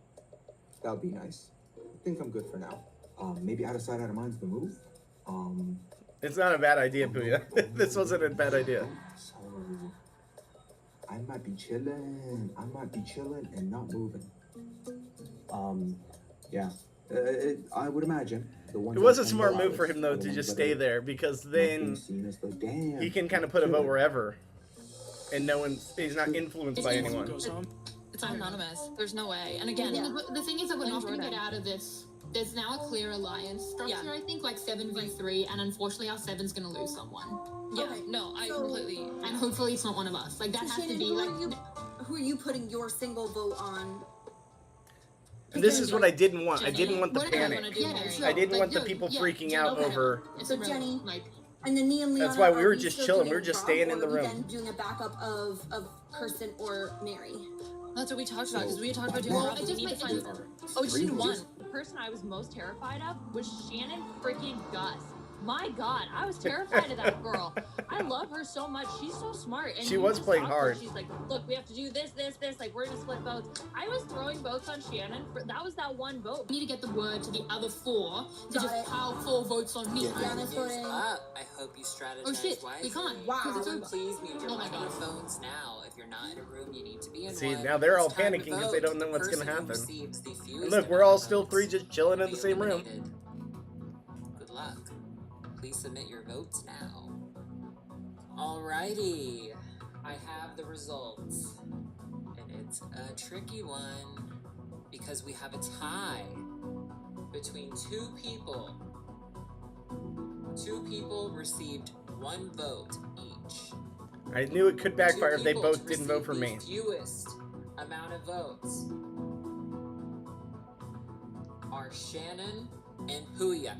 [SPEAKER 8] That would be nice. I think I'm good for now. Maybe out of sight, out of mind's the move.
[SPEAKER 1] It's not a bad idea, Puya. This wasn't a bad idea.
[SPEAKER 8] So, I might be chilling. And not moving. Yeah. I would imagine.
[SPEAKER 1] It was a smart move for him, though, to just stay there, because then he can kind of put a vote wherever. And he's not influenced by anyone.
[SPEAKER 6] Goes home.
[SPEAKER 7] It's anonymous. There's no way. And again,
[SPEAKER 3] The thing is that we're
[SPEAKER 7] And
[SPEAKER 3] not going to
[SPEAKER 7] Jordan.
[SPEAKER 3] get out of this. There's now a clear alliance structure,
[SPEAKER 7] Yeah.
[SPEAKER 3] I think, like 7v3, and unfortunately our 7's going to lose someone.
[SPEAKER 7] yeah,
[SPEAKER 9] Okay,
[SPEAKER 7] no, I
[SPEAKER 9] so-
[SPEAKER 7] completely.
[SPEAKER 3] And hopefully it's not one of us. Like, that
[SPEAKER 9] So
[SPEAKER 3] has to
[SPEAKER 9] Shannon,
[SPEAKER 3] be, like...
[SPEAKER 9] who are you putting your single vote on?
[SPEAKER 1] And this is what I didn't want. I
[SPEAKER 3] Jenny.
[SPEAKER 1] didn't want the
[SPEAKER 3] What do I
[SPEAKER 1] panic.
[SPEAKER 7] wanna do,
[SPEAKER 3] Yeah,
[SPEAKER 7] Mary?
[SPEAKER 3] sure.
[SPEAKER 1] I didn't
[SPEAKER 3] Like,
[SPEAKER 1] want the
[SPEAKER 3] no,
[SPEAKER 1] people
[SPEAKER 3] yeah,
[SPEAKER 1] freaking
[SPEAKER 3] Jenny,
[SPEAKER 1] out
[SPEAKER 3] okay.
[SPEAKER 1] over...
[SPEAKER 3] It's
[SPEAKER 9] So
[SPEAKER 3] a real,
[SPEAKER 9] Jenny-
[SPEAKER 3] like...
[SPEAKER 9] And then me and Liana,
[SPEAKER 1] That's why we
[SPEAKER 9] are
[SPEAKER 1] were just
[SPEAKER 9] still
[SPEAKER 1] chilling.
[SPEAKER 9] doing
[SPEAKER 1] We were
[SPEAKER 9] a
[SPEAKER 1] just
[SPEAKER 9] job,
[SPEAKER 1] staying in
[SPEAKER 9] or
[SPEAKER 1] the
[SPEAKER 9] are we
[SPEAKER 1] room.
[SPEAKER 9] then doing a backup of Kirsten or Mary?
[SPEAKER 7] That's what we talked about because we had talked about doing.
[SPEAKER 3] Well,
[SPEAKER 7] Rob,
[SPEAKER 3] I
[SPEAKER 7] we
[SPEAKER 3] just
[SPEAKER 7] need to
[SPEAKER 3] might-
[SPEAKER 7] find.
[SPEAKER 8] Oh,
[SPEAKER 7] just need one.
[SPEAKER 10] The person I was most terrified of was Shannon freaking Gus. My God, I was terrified of that girl. I love her so much. She's so smart. And
[SPEAKER 1] She
[SPEAKER 10] you
[SPEAKER 1] was
[SPEAKER 10] just
[SPEAKER 1] playing
[SPEAKER 10] talk to her,
[SPEAKER 1] hard.
[SPEAKER 10] She's like, look, we have to do this. Like, we're gonna split votes. I was throwing votes on Shannon. That was that one vote.
[SPEAKER 3] We need to get the word to the other 4 to
[SPEAKER 9] Got
[SPEAKER 3] just
[SPEAKER 9] it.
[SPEAKER 3] pile 4 votes on me.
[SPEAKER 9] Liana's voting.
[SPEAKER 11] I hope you strategize
[SPEAKER 3] Oh shit,
[SPEAKER 11] wisely.
[SPEAKER 3] we can't.
[SPEAKER 9] Wow.
[SPEAKER 3] 'cause it's over.
[SPEAKER 11] Please mute your
[SPEAKER 3] Oh my God.
[SPEAKER 11] microphones now. If you're not in a room, you need to be in
[SPEAKER 1] See,
[SPEAKER 11] one.
[SPEAKER 1] now they're all
[SPEAKER 11] It's time to
[SPEAKER 1] panicking 'cause they
[SPEAKER 11] vote.
[SPEAKER 1] don't know what's
[SPEAKER 11] The
[SPEAKER 1] gonna
[SPEAKER 11] person who
[SPEAKER 1] happen.
[SPEAKER 11] receives the fewest
[SPEAKER 1] And look, we're
[SPEAKER 11] amount
[SPEAKER 1] all
[SPEAKER 11] of
[SPEAKER 1] still
[SPEAKER 11] votes
[SPEAKER 1] 3 just chilling in
[SPEAKER 11] will
[SPEAKER 1] the
[SPEAKER 11] be
[SPEAKER 1] same room.
[SPEAKER 11] eliminated. Good luck. Please submit your votes now. Alrighty, I have the results. And it's a tricky one because we have a tie between 2 people. 2 people received 1 vote each.
[SPEAKER 1] I knew it could backfire if they
[SPEAKER 11] 2
[SPEAKER 1] both
[SPEAKER 11] people
[SPEAKER 1] didn't vote for me.
[SPEAKER 11] received the fewest amount of votes are Shannon and Puya.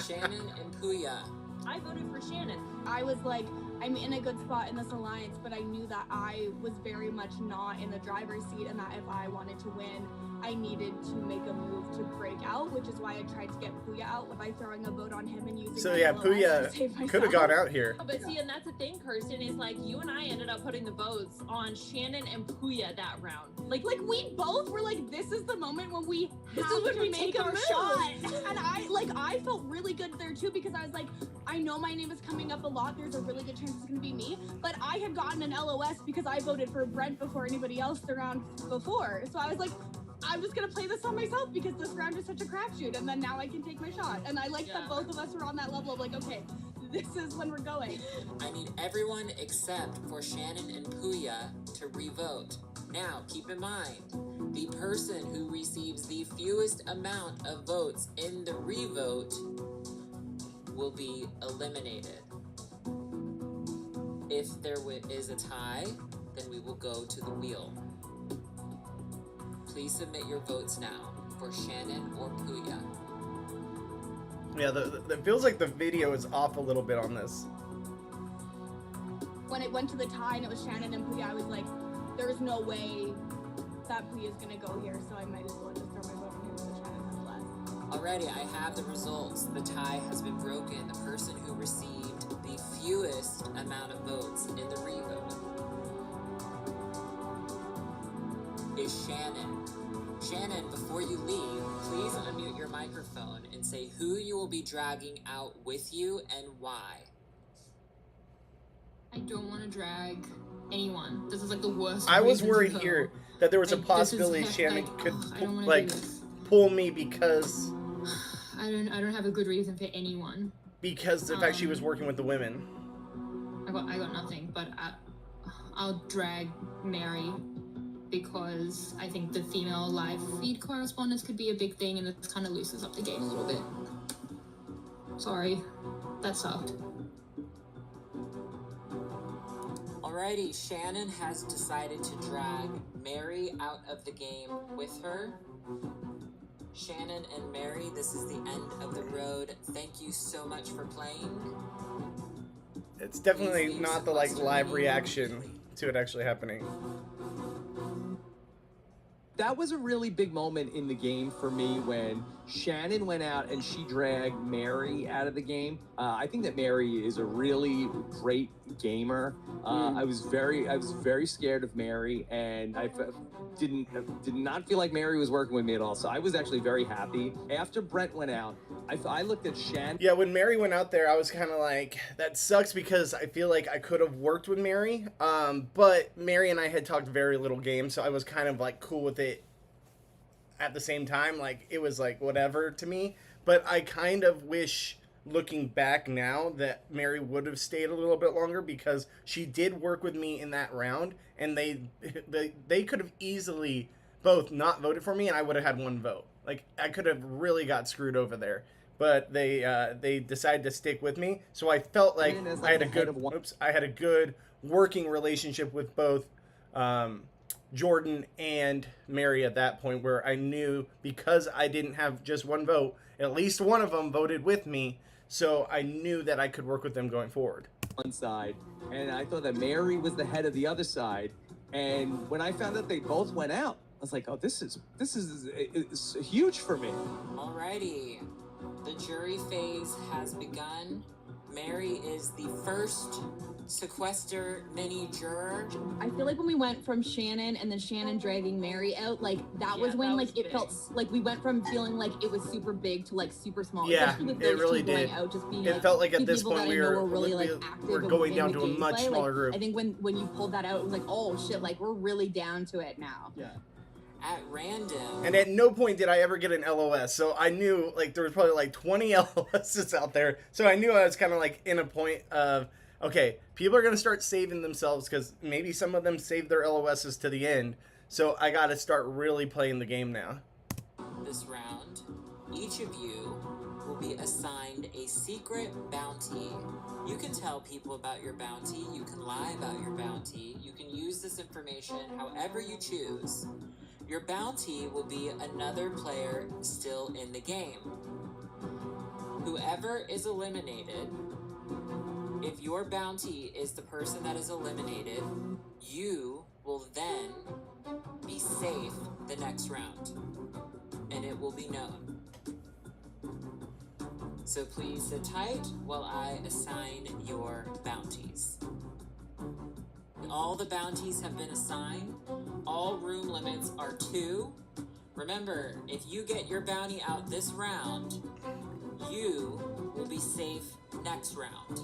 [SPEAKER 11] Shannon and Puya.
[SPEAKER 10] I voted for Shannon.
[SPEAKER 5] I was like, I'm in a good spot in this alliance, but I knew that I was very much not in the driver's seat, and that if I wanted to win, I needed to make a move to break out, which is why I tried to get Puya out by throwing a vote on him and using
[SPEAKER 1] So
[SPEAKER 5] my
[SPEAKER 1] yeah,
[SPEAKER 5] LOS
[SPEAKER 1] Puya
[SPEAKER 5] to save myself.
[SPEAKER 1] could have gone out here.
[SPEAKER 10] But see, and that's the thing, Kirsten, is like you and I ended up putting the votes on Shannon and Puya that round.
[SPEAKER 5] Like we both were like, this is the moment when we
[SPEAKER 10] This
[SPEAKER 5] have
[SPEAKER 10] is when
[SPEAKER 5] to
[SPEAKER 10] we
[SPEAKER 5] make
[SPEAKER 10] take
[SPEAKER 5] our
[SPEAKER 10] a move.
[SPEAKER 5] shot. And I felt really good there too, because I was like, I know my name is coming up a lot. There's a really good chance it's gonna be me. But I had gotten an LOS because I voted for Brent before anybody else the round before. So I was like, I'm just gonna play this on myself because this round is such a crapshoot, and then now I can take my shot. And I like that both of us were on that level of like, okay, this is when we're going.
[SPEAKER 11] I need everyone except for Shannon and Puya to revote. Now, keep in mind, the person who receives the fewest amount of votes in the revote will be eliminated. If there is a tie, then we will go to the wheel. Please submit your votes now for Shannon or Puya.
[SPEAKER 1] Yeah, it feels like the video is off a little bit on this.
[SPEAKER 5] When it went to the tie and it was Shannon and Puya, I was like, there is no way that Puya's gonna go here, so I might as well just throw my vote on him so Shannon has less.
[SPEAKER 11] Alrighty, I have the results. The tie has been broken. The person who received the fewest amount of votes in the revote is Shannon. Shannon, before you leave, please unmute your microphone and say who you will be dragging out with you and why.
[SPEAKER 3] I don't want to drag anyone. This is like the worst.
[SPEAKER 1] I was
[SPEAKER 3] reason to
[SPEAKER 1] worried
[SPEAKER 3] go.
[SPEAKER 1] here that there was a
[SPEAKER 3] Like,
[SPEAKER 1] possibility
[SPEAKER 3] this is
[SPEAKER 1] Shannon
[SPEAKER 3] like,
[SPEAKER 1] could
[SPEAKER 3] I don't wanna
[SPEAKER 1] like
[SPEAKER 3] do this.
[SPEAKER 1] pull me because
[SPEAKER 3] I don't have a good reason for anyone.
[SPEAKER 1] the fact she was working with the women.
[SPEAKER 3] I got nothing, but I'll drag Mary because I think the female live feed correspondence could be a big thing, and it kind of loosens up the game a little bit. Sorry, that sucked.
[SPEAKER 11] Alrighty, Shannon has decided to drag Mary out of the game with her. Shannon and Mary, this is the end of the road. Thank you so much for playing.
[SPEAKER 1] It's definitely not the like live reaction to it actually happening.
[SPEAKER 4] That was a really big moment in the game for me when Shannon went out and she dragged Mary out of the game. I think that Mary is a really great gamer. I was very scared of Mary, and I did not feel like Mary was working with me at all. So I was actually very happy. After Brent went out, I looked at Shannon.
[SPEAKER 1] Yeah, when Mary went out there, I was kind of like, that sucks because I feel like I could have worked with Mary. But Mary and I had talked very little game, so I was kind of like cool with it at the same time. Like, it was like whatever to me. But I kind of wish, looking back now, that Mary would have stayed a little bit longer because she did work with me in that round, and they could have easily both not voted for me, and I would have had one vote. Like, I could have really got screwed over there. But they decided to stick with me, so I felt like I had a good working relationship with both Jordan and Mary at that point, where I knew because I didn't have just one vote, at least one of them voted with me, so I knew that I could work with them going forward.
[SPEAKER 4] One side, and I thought that Mary was the head of the other side. And when I found out they both went out, I was like, oh, this is it's huge for me.
[SPEAKER 11] Alrighty, the jury phase has begun. Mary is the first Sequester mini juror.
[SPEAKER 10] I feel like when we went from Shannon and then Shannon dragging Mary out, like that was when like it felt like we went from feeling like it was super big to like super small.
[SPEAKER 1] Yeah,
[SPEAKER 10] especially with
[SPEAKER 1] it
[SPEAKER 10] those
[SPEAKER 1] really
[SPEAKER 10] two going
[SPEAKER 1] did.
[SPEAKER 10] out, just being,
[SPEAKER 1] It
[SPEAKER 10] like,
[SPEAKER 1] felt like at
[SPEAKER 10] two
[SPEAKER 1] this
[SPEAKER 10] people
[SPEAKER 1] point
[SPEAKER 10] that
[SPEAKER 1] we
[SPEAKER 10] I know
[SPEAKER 1] were
[SPEAKER 10] really like active
[SPEAKER 1] we're going
[SPEAKER 10] in
[SPEAKER 1] down
[SPEAKER 10] the
[SPEAKER 1] to a much
[SPEAKER 10] gameplay.
[SPEAKER 1] smaller
[SPEAKER 10] Like,
[SPEAKER 1] group.
[SPEAKER 10] I think when you pulled that out, it was like, oh shit, like we're really down to it now.
[SPEAKER 4] Yeah.
[SPEAKER 11] At random.
[SPEAKER 1] And at no point did I ever get an LOS, so I knew like there was probably like 20 LOSs out there. So I knew I was kind of like in a point of, okay, people are going to start saving themselves because maybe some of them saved their LOSs to the end. So I got to start really playing the game now.
[SPEAKER 11] This round, each of you will be assigned a secret bounty. You can tell people about your bounty, you can lie about your bounty, you can use this information however you choose. Your bounty will be another player still in the game. Whoever is eliminated If your bounty is the person that is eliminated, you will then be safe the next round, and it will be known. So please sit tight while I assign your bounties. All the bounties have been assigned. All room limits are 2. Remember, if you get your bounty out this round, you will be safe next round.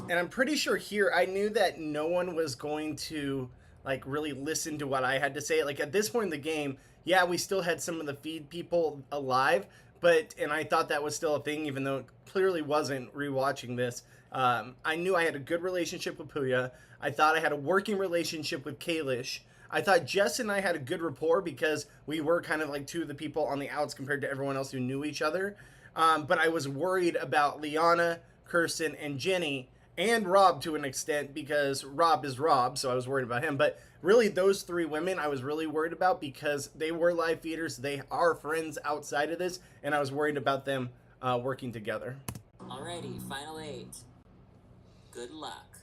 [SPEAKER 1] And I'm pretty sure here I knew that no one was going to like really listen to what I had to say. Like at this point in the game, yeah, we still had some of the feed people alive, and I thought that was still a thing, even though it clearly wasn't rewatching this. I knew I had a good relationship with Puya. I thought I had a working relationship with Kalish. I thought Jess and I had a good rapport because we were kind of like two of the people on the outs compared to everyone else who knew each other. But I was worried about Liana, Kirsten, and Jenny, and Rob to an extent, because Rob is Rob, so I was worried about him. But really, those 3 women I was really worried about because they were live feeders. They are friends outside of this, and I was worried about them working together.
[SPEAKER 11] Alrighty, final 8. Good luck.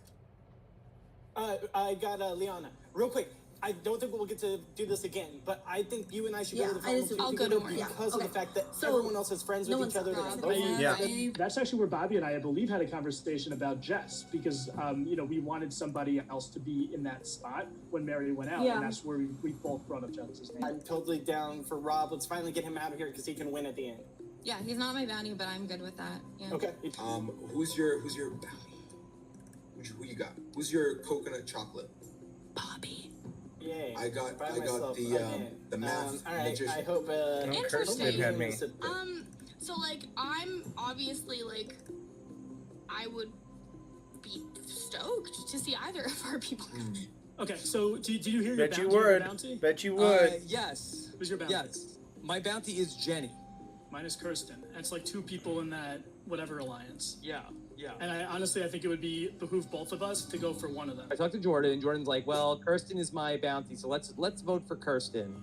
[SPEAKER 2] I got Liana. Real quick, I don't think we'll get to do this again, but I think you and I should go to the final 2
[SPEAKER 9] I'll
[SPEAKER 2] because
[SPEAKER 9] go to
[SPEAKER 2] of the fact that everyone else is friends with each other.
[SPEAKER 6] That's actually where Bobby and I believe, had a conversation about Jess, because we wanted somebody else to be in that spot when Mary went out, and that's where we both brought up Jess's name.
[SPEAKER 2] I'm totally down for Rob. Let's finally get him out of here because he can win at the end.
[SPEAKER 3] Yeah, he's not my bounty, but I'm good with that. Yeah.
[SPEAKER 2] Okay.
[SPEAKER 8] Who's your bounty? Who you got? Who's your coconut chocolate?
[SPEAKER 3] Bobby.
[SPEAKER 2] Yay.
[SPEAKER 8] I got
[SPEAKER 2] myself
[SPEAKER 8] the math
[SPEAKER 2] all right.
[SPEAKER 8] magician.
[SPEAKER 2] I hope
[SPEAKER 1] Kirsten had me.
[SPEAKER 5] So like I'm obviously like I would be stoked to see either of our people.
[SPEAKER 6] Okay, so do you hear
[SPEAKER 1] Bet
[SPEAKER 6] your
[SPEAKER 1] you would.
[SPEAKER 6] bounty?
[SPEAKER 1] Bet you would.
[SPEAKER 4] Yes.
[SPEAKER 6] Who's your bounty?
[SPEAKER 4] Yes. My bounty is Jenny.
[SPEAKER 6] Mine is Kirsten. It's like 2 people in that whatever alliance.
[SPEAKER 4] Yeah.
[SPEAKER 6] And I think it would behoove both of us to go for one of them.
[SPEAKER 4] I talked to Jordan, and Jordan's like, "Well, Kirsten is my bounty, so let's vote for Kirsten."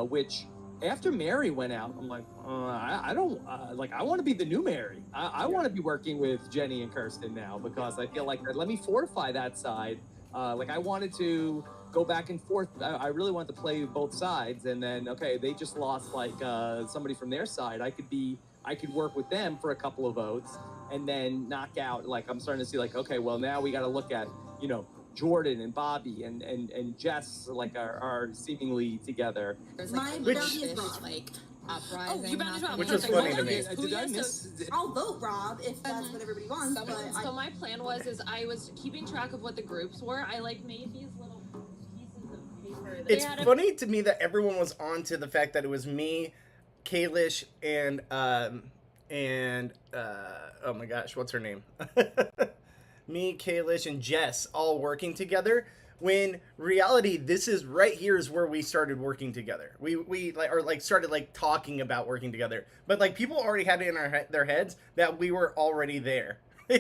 [SPEAKER 4] Which, after Mary went out, I'm like, I don't I want to be the new Mary. I want to be working with Jenny and Kirsten now, because I feel like let me fortify that side. I wanted to go back and forth. I really wanted to play both sides, and then they just lost somebody from their side. I could work with them for a couple of votes, and then knock out. I'm starting to see now we got to look at Jordan and Bobby and Jess are seemingly together.
[SPEAKER 9] My bounty is Rob.
[SPEAKER 1] Which was funny to me.
[SPEAKER 4] Did I miss?
[SPEAKER 9] I'll vote Rob if that's what everybody wants.
[SPEAKER 10] So my plan was I was keeping track of what the groups were. I made these little pieces of paper.
[SPEAKER 1] It's funny to me that everyone was on to the fact that it was me, Kalish, and oh my gosh, what's her name? Me, Kalish, and Jess all working together. When reality, this is right here is where we started working together. We started talking about working together. But people already had it in their heads that we were already there,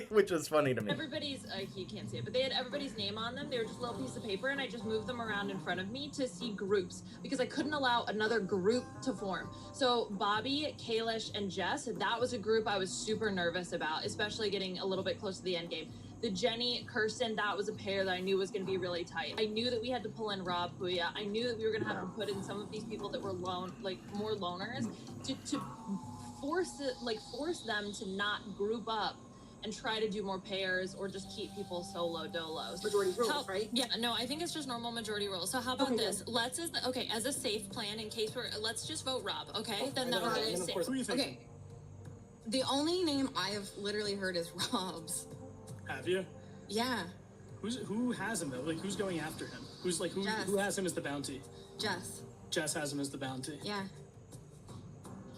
[SPEAKER 1] which was funny to me.
[SPEAKER 10] Everybody's you can't see it, but they had everybody's name on them. They were just little pieces of paper, and I just moved them around in front of me to see groups because I couldn't allow another group to form. So Bobby, Kalish, and Jess, that was a group I was super nervous about, especially getting a little bit close to the end game. The Jenny, Kirsten, that was a pair that I knew was going to be really tight. I knew that we had to pull in Rob, Puya. I knew that we were going to have to put in some of these people that were more loners to force them to not group up and try to do more pairs or just keep people solo dolos.
[SPEAKER 9] Majority rules, right?
[SPEAKER 7] Yeah, no, I think it's just normal majority rules. So how about this? Let's as a safe plan in case let's just vote Rob, okay? Then that'll be safe.
[SPEAKER 6] Who are you thinking?
[SPEAKER 12] Okay. The only name I have literally heard is Rob's.
[SPEAKER 6] Have you?
[SPEAKER 12] Yeah.
[SPEAKER 6] Who has him though? Who's going after him? Who has him as the bounty?
[SPEAKER 12] Jess.
[SPEAKER 6] Jess has him as the bounty.
[SPEAKER 12] Yeah.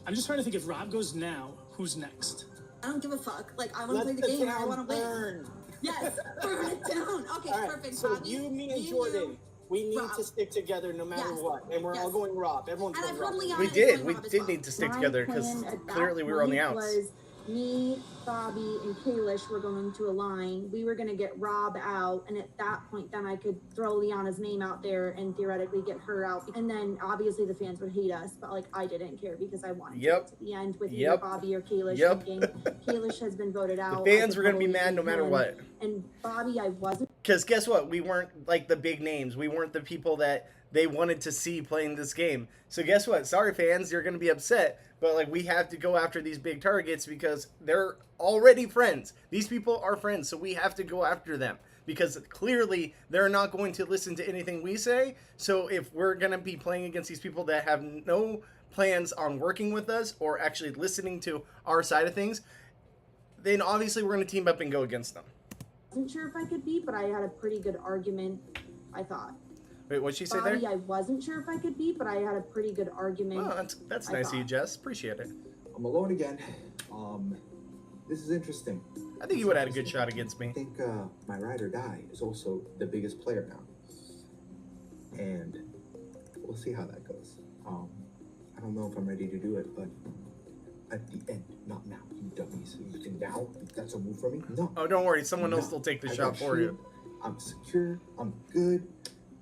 [SPEAKER 6] I'm just trying to think, if Rob goes now, who's next?
[SPEAKER 9] I don't give a fuck. I want to play the game. I want to win. Yes, burn it down. Okay,
[SPEAKER 2] all right,
[SPEAKER 9] perfect.
[SPEAKER 2] So
[SPEAKER 9] Bobby,
[SPEAKER 2] me and Jordan, we need to stick together no matter what, and we're all going Rob. Everyone's going Rob.
[SPEAKER 1] We did need to stick together because clearly we were on the outs.
[SPEAKER 9] me, Bobby, and Kalish were going to align. We were going to get Rob out, and at that point, then I could throw Liana's name out there and theoretically get her out. And then obviously the fans would hate us, but like I didn't care because I wanted to get to the end with either Bobby or Kalish. Thinking Kalish has been voted out.
[SPEAKER 1] The fans were going to be mad no matter what.
[SPEAKER 9] And Bobby, I wasn't.
[SPEAKER 1] Because guess what? We weren't like the big names. We weren't the people that they wanted to see playing this game. So guess what? Sorry, fans, you're going to be upset. But like we have to go after these big targets because they're already friends. These people are friends, so we have to go after them. Because clearly they're not going to listen to anything we say. So if we're going to be playing against these people that have no plans on working with us or actually listening to our side of things, then obviously we're going to team up and go against them.
[SPEAKER 9] Wasn't sure if I could beat, but I had a pretty good argument, I thought.
[SPEAKER 1] Wait, what'd she say
[SPEAKER 9] Bobby,
[SPEAKER 1] there?
[SPEAKER 9] I wasn't sure if I could beat, but I had a pretty good argument.
[SPEAKER 1] Oh, that's nice of you, Jess. Appreciate it.
[SPEAKER 8] I'm alone again. This is interesting.
[SPEAKER 1] I think you would have had a good shot against me.
[SPEAKER 8] I think my ride or die is also the biggest player now. And we'll see how that goes. I don't know if I'm ready to do it, but at the end, not now, you dummies. You think now that's a move for me? No.
[SPEAKER 1] Oh, don't worry. Someone else will take the shot for you.
[SPEAKER 8] I'm secure. I'm good.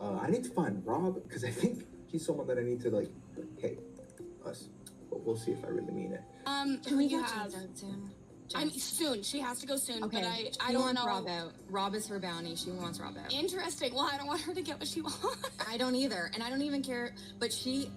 [SPEAKER 8] I need to find Rob because I think he's someone that I need to like. Hey, us. But we'll see if I really mean it.
[SPEAKER 5] Can we go soon? Soon. She has to go soon.
[SPEAKER 12] Okay.
[SPEAKER 5] But I don't know.
[SPEAKER 12] Rob out. Rob is her bounty. She wants Rob out.
[SPEAKER 5] Interesting. Well, I don't want her to get what she wants.
[SPEAKER 12] I don't either, and I don't even care. But she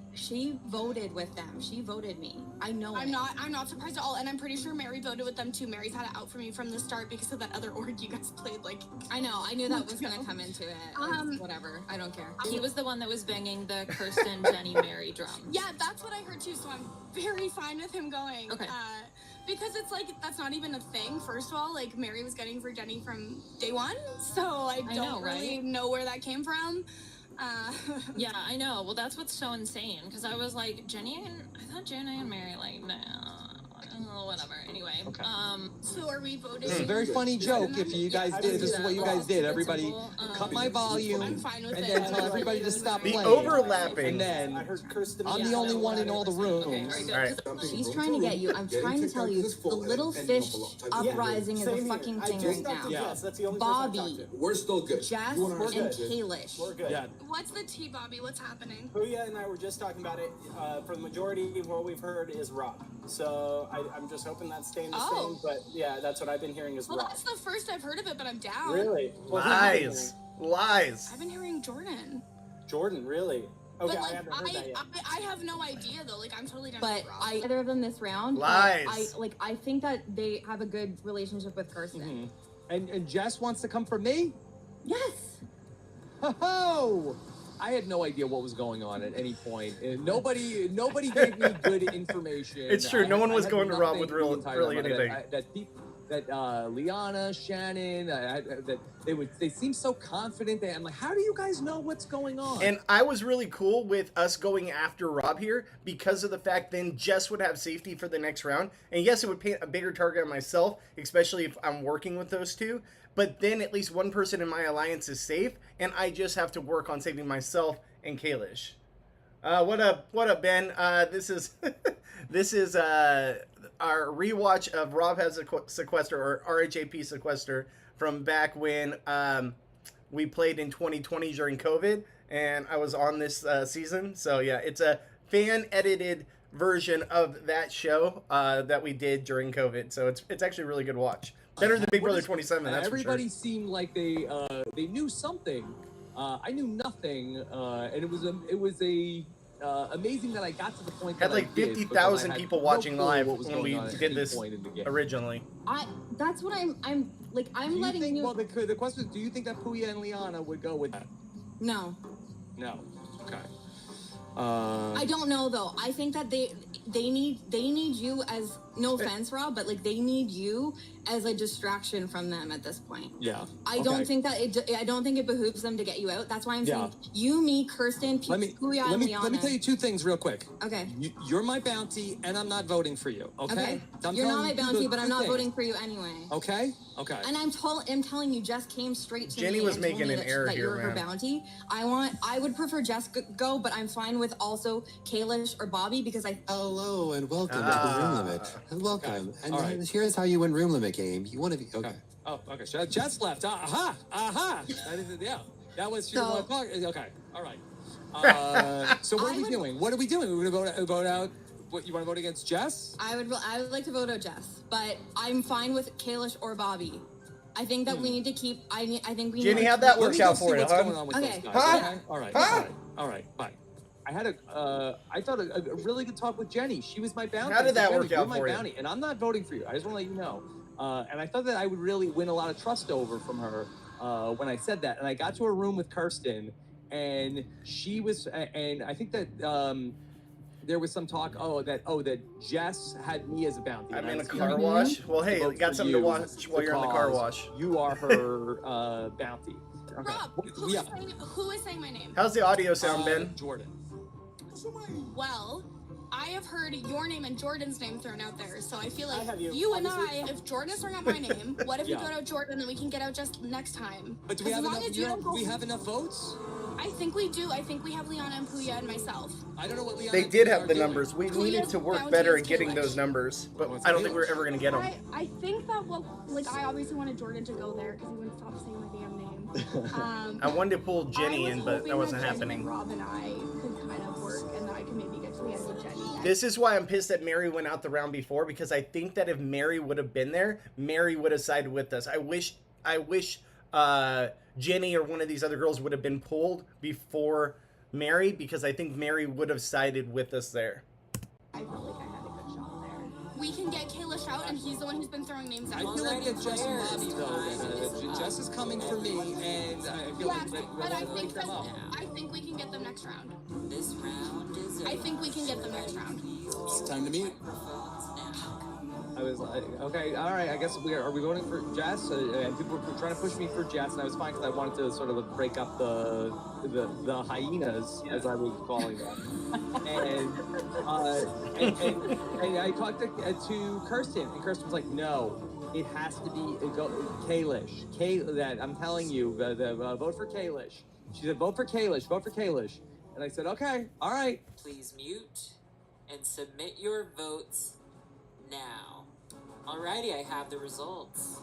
[SPEAKER 12] voted with them. She voted me. I know.
[SPEAKER 5] I'm not surprised at all, and I'm pretty sure Mary voted with them too. Mary's had it out for me from the start because of that other org you guys played. Like,
[SPEAKER 12] I know. I knew that was gonna come into it. Like, whatever. I don't care.
[SPEAKER 7] He was the one that was banging the Kirsten, Jenny, Mary drum.
[SPEAKER 5] Yeah, that's what I heard too. So I'm very fine with him going.
[SPEAKER 7] Okay.
[SPEAKER 5] Because it's like that's not even a thing. First of all, like Mary was getting for Jenny from day one, so I don't really know where that came from.
[SPEAKER 7] Yeah, I know. Well, that's what's so insane because I was like, I thought Jenny and Mary like, nah, whatever. Anyway,
[SPEAKER 5] so are we voting?
[SPEAKER 4] It's a very funny joke. If you guys did, this is what you guys did. Everybody, cut my volume,
[SPEAKER 5] I'm fine with
[SPEAKER 4] and
[SPEAKER 5] it.
[SPEAKER 4] then tell everybody to stop playing.
[SPEAKER 1] The overlapping.
[SPEAKER 4] And then I'm the only one in all the rooms.
[SPEAKER 12] She's trying to get you. I'm trying to tell you, the little fish uprising is a fucking thing right now. Bobby,
[SPEAKER 8] we're still good.
[SPEAKER 12] Jess, and Kalish.
[SPEAKER 2] We're good.
[SPEAKER 4] Yeah.
[SPEAKER 5] What's the tea, Bobby? What's happening?
[SPEAKER 2] Huya and I were just talking about it. For the majority of what we've heard is Rob. So I'm just hoping that's staying the same. But yeah, that's what I've been hearing is
[SPEAKER 5] Well,
[SPEAKER 2] Rob.
[SPEAKER 5] that's the first I've heard of it, but I'm down.
[SPEAKER 2] Really? Well,
[SPEAKER 1] Lies.
[SPEAKER 5] I've been hearing Jordan.
[SPEAKER 2] Jordan, really? Okay,
[SPEAKER 5] But like,
[SPEAKER 2] I haven't heard that yet.
[SPEAKER 5] I have no idea though. Like I'm totally down
[SPEAKER 12] But
[SPEAKER 5] with Rob.
[SPEAKER 12] either of them this round.
[SPEAKER 1] Lies.
[SPEAKER 12] I think that they have a good relationship with Kirsten.
[SPEAKER 4] And Jess wants to come for me?
[SPEAKER 12] Yes.
[SPEAKER 4] Ho! I had no idea what was going on at any point. And nobody gave me good information.
[SPEAKER 1] It's true. No one was
[SPEAKER 4] had
[SPEAKER 1] going to Rob with
[SPEAKER 4] nothing the entire
[SPEAKER 1] really
[SPEAKER 4] time.
[SPEAKER 1] anything.
[SPEAKER 4] That Liana, Shannon, that they seem so confident. I'm like, how do you guys know what's going on?
[SPEAKER 1] And I was really cool with us going after Rob here because of the fact then Jess would have safety for the next round. And yes, it would paint a bigger target on myself, especially if I'm working with those two. But then at least one person in my alliance is safe, and I just have to work on saving myself and Kalish. What up, Ben? This is our rewatch of Rob Has a Sequester, or RHAP Sequester, from back when we played in 2020 during COVID, and I was on this season. So yeah, it's a fan-edited version of that show that we did during COVID. So it's actually a really good watch. Better than Big Brother 27, that's
[SPEAKER 4] everybody
[SPEAKER 1] for sure.
[SPEAKER 4] seemed like they knew something. I knew nothing, and it was amazing that I got to the point that
[SPEAKER 1] had like 50,000 people watching live when we did this originally.
[SPEAKER 12] That's what I'm letting you.
[SPEAKER 4] Well, the question is, do you think that Puya and Liana would go with that?
[SPEAKER 12] No.
[SPEAKER 4] No. Okay.
[SPEAKER 12] I don't know though. I think that they need you as, no offense, Rob, but like they need you as a distraction from them at this point.
[SPEAKER 4] Yeah.
[SPEAKER 12] I don't think it behooves them to get you out. That's why I'm saying you, me, Kirsten, Puya, and Liana.
[SPEAKER 4] Let me tell you two things real quick.
[SPEAKER 12] Okay.
[SPEAKER 4] You're my bounty, and I'm not voting for you. Okay.
[SPEAKER 12] You're not my bounty, but I'm not voting for you anyway.
[SPEAKER 4] Okay. Okay.
[SPEAKER 12] And I'm telling you, Jess came straight to
[SPEAKER 1] Jenny
[SPEAKER 12] me
[SPEAKER 1] was
[SPEAKER 12] and told
[SPEAKER 1] making
[SPEAKER 12] me
[SPEAKER 1] an error
[SPEAKER 12] that
[SPEAKER 1] here,
[SPEAKER 12] you're her
[SPEAKER 1] man.
[SPEAKER 12] bounty. I would prefer Jess go, but I'm fine with also Kalish or Bobby because
[SPEAKER 13] Hello and welcome to the Ring Limit. Welcome.
[SPEAKER 4] Okay.
[SPEAKER 13] And
[SPEAKER 4] All right.
[SPEAKER 13] here's how you win room limit game. You want to be
[SPEAKER 4] Okay. Oh, okay. So Jess left. Aha! That is, yeah. That was she
[SPEAKER 12] So-
[SPEAKER 4] Okay. All right. So what are we doing? What are we doing? We're gonna vote out. What, you want to vote against Jess?
[SPEAKER 12] I would like to vote out Jess, but I'm fine with Kalish or Bobby. I think that we need to keep. I think we.
[SPEAKER 1] Jenny,
[SPEAKER 12] need
[SPEAKER 1] how'd
[SPEAKER 12] to
[SPEAKER 1] that
[SPEAKER 12] keep-
[SPEAKER 1] work out for you,
[SPEAKER 4] What's
[SPEAKER 1] huh?
[SPEAKER 4] going on with
[SPEAKER 12] Okay.
[SPEAKER 4] those guys?
[SPEAKER 1] Huh?
[SPEAKER 4] Okay. All right.
[SPEAKER 1] Huh?
[SPEAKER 4] All right. Fine. I had I thought a really good talk with Jenny. She was my bounty.
[SPEAKER 1] How did that
[SPEAKER 4] Jenny,
[SPEAKER 1] work out
[SPEAKER 4] you're my
[SPEAKER 1] for you?
[SPEAKER 4] bounty, and I'm not voting for you. I just want to let you know. And I thought that I would really win a lot of trust over from her when I said that. And I got to her room with Kirsten, and she was, and I think that there was some talk. That Jess had me as a bounty.
[SPEAKER 1] I'm
[SPEAKER 4] and
[SPEAKER 1] in a
[SPEAKER 4] I was
[SPEAKER 1] car
[SPEAKER 4] gonna
[SPEAKER 1] wash. Well, hey,
[SPEAKER 4] vote
[SPEAKER 1] got
[SPEAKER 4] for
[SPEAKER 1] something to
[SPEAKER 4] you
[SPEAKER 1] watch while you're in the car
[SPEAKER 4] because
[SPEAKER 1] wash.
[SPEAKER 4] You are her bounty. Okay.
[SPEAKER 5] Rob, who is saying my name?
[SPEAKER 1] How's the audio sound, Ben?
[SPEAKER 4] Jordan.
[SPEAKER 5] Well, I have heard your name and Jordan's name thrown out there, so I feel like
[SPEAKER 2] I have you.
[SPEAKER 5] you and
[SPEAKER 2] Obviously.
[SPEAKER 5] I, if Jordan is throwing out my name, what if
[SPEAKER 4] Yeah.
[SPEAKER 5] you go out Jordan and we can get out just next time?
[SPEAKER 4] But do we
[SPEAKER 5] As
[SPEAKER 4] have
[SPEAKER 5] long
[SPEAKER 4] enough?
[SPEAKER 5] as you don't
[SPEAKER 4] Do
[SPEAKER 5] go-
[SPEAKER 4] we have enough votes?
[SPEAKER 5] I think we do. I think we have Liana and Puya and myself.
[SPEAKER 4] I don't know what Leon.
[SPEAKER 1] They did have the numbers. We needed to work
[SPEAKER 5] Bounty
[SPEAKER 1] better
[SPEAKER 5] is
[SPEAKER 1] at getting
[SPEAKER 5] Kalish.
[SPEAKER 1] those numbers, but I don't think we're ever going to get them.
[SPEAKER 5] I think that I obviously wanted Jordan to go there because he wouldn't stop saying my damn name.
[SPEAKER 1] I wanted to pull Jenny in, but that
[SPEAKER 5] hoping
[SPEAKER 1] wasn't
[SPEAKER 5] Jenny
[SPEAKER 1] happening.
[SPEAKER 5] and Rob and I could kind of work, and that I could maybe get to the end with Jenny.
[SPEAKER 1] This is why I'm pissed that Mary went out the round before, because I think that if Mary would have been there, Mary would have sided with us. I wish Jenny or one of these other girls would have been pulled before Mary, because I think Mary would have sided with us there.
[SPEAKER 5] I felt like I had a good shot there. We can get Kalish out, and he's the one who's been throwing names out.
[SPEAKER 4] I feel like that Jess and Bobby though. Jess is coming for me, and I feel
[SPEAKER 5] Yes,
[SPEAKER 4] like
[SPEAKER 5] but I
[SPEAKER 4] we'll
[SPEAKER 5] think
[SPEAKER 4] them up.
[SPEAKER 5] I think we can get them next round.
[SPEAKER 11] This round is
[SPEAKER 5] I think we can get them next round.
[SPEAKER 13] It's time to meet.
[SPEAKER 4] I was like, okay, all right. I guess are we voting for Jess? And people were trying to push me for Jess, and I was fine because I wanted to sort of break up the hyenas, as I was calling them. and I talked to Kirsten, and Kirsten was like, no, it has to be Kalish. That I'm telling you, vote for Kalish. She said, vote for Kalish. Vote for Kalish. And I said, okay, all right.
[SPEAKER 11] Please mute and submit your votes now. Alrighty, I have the results.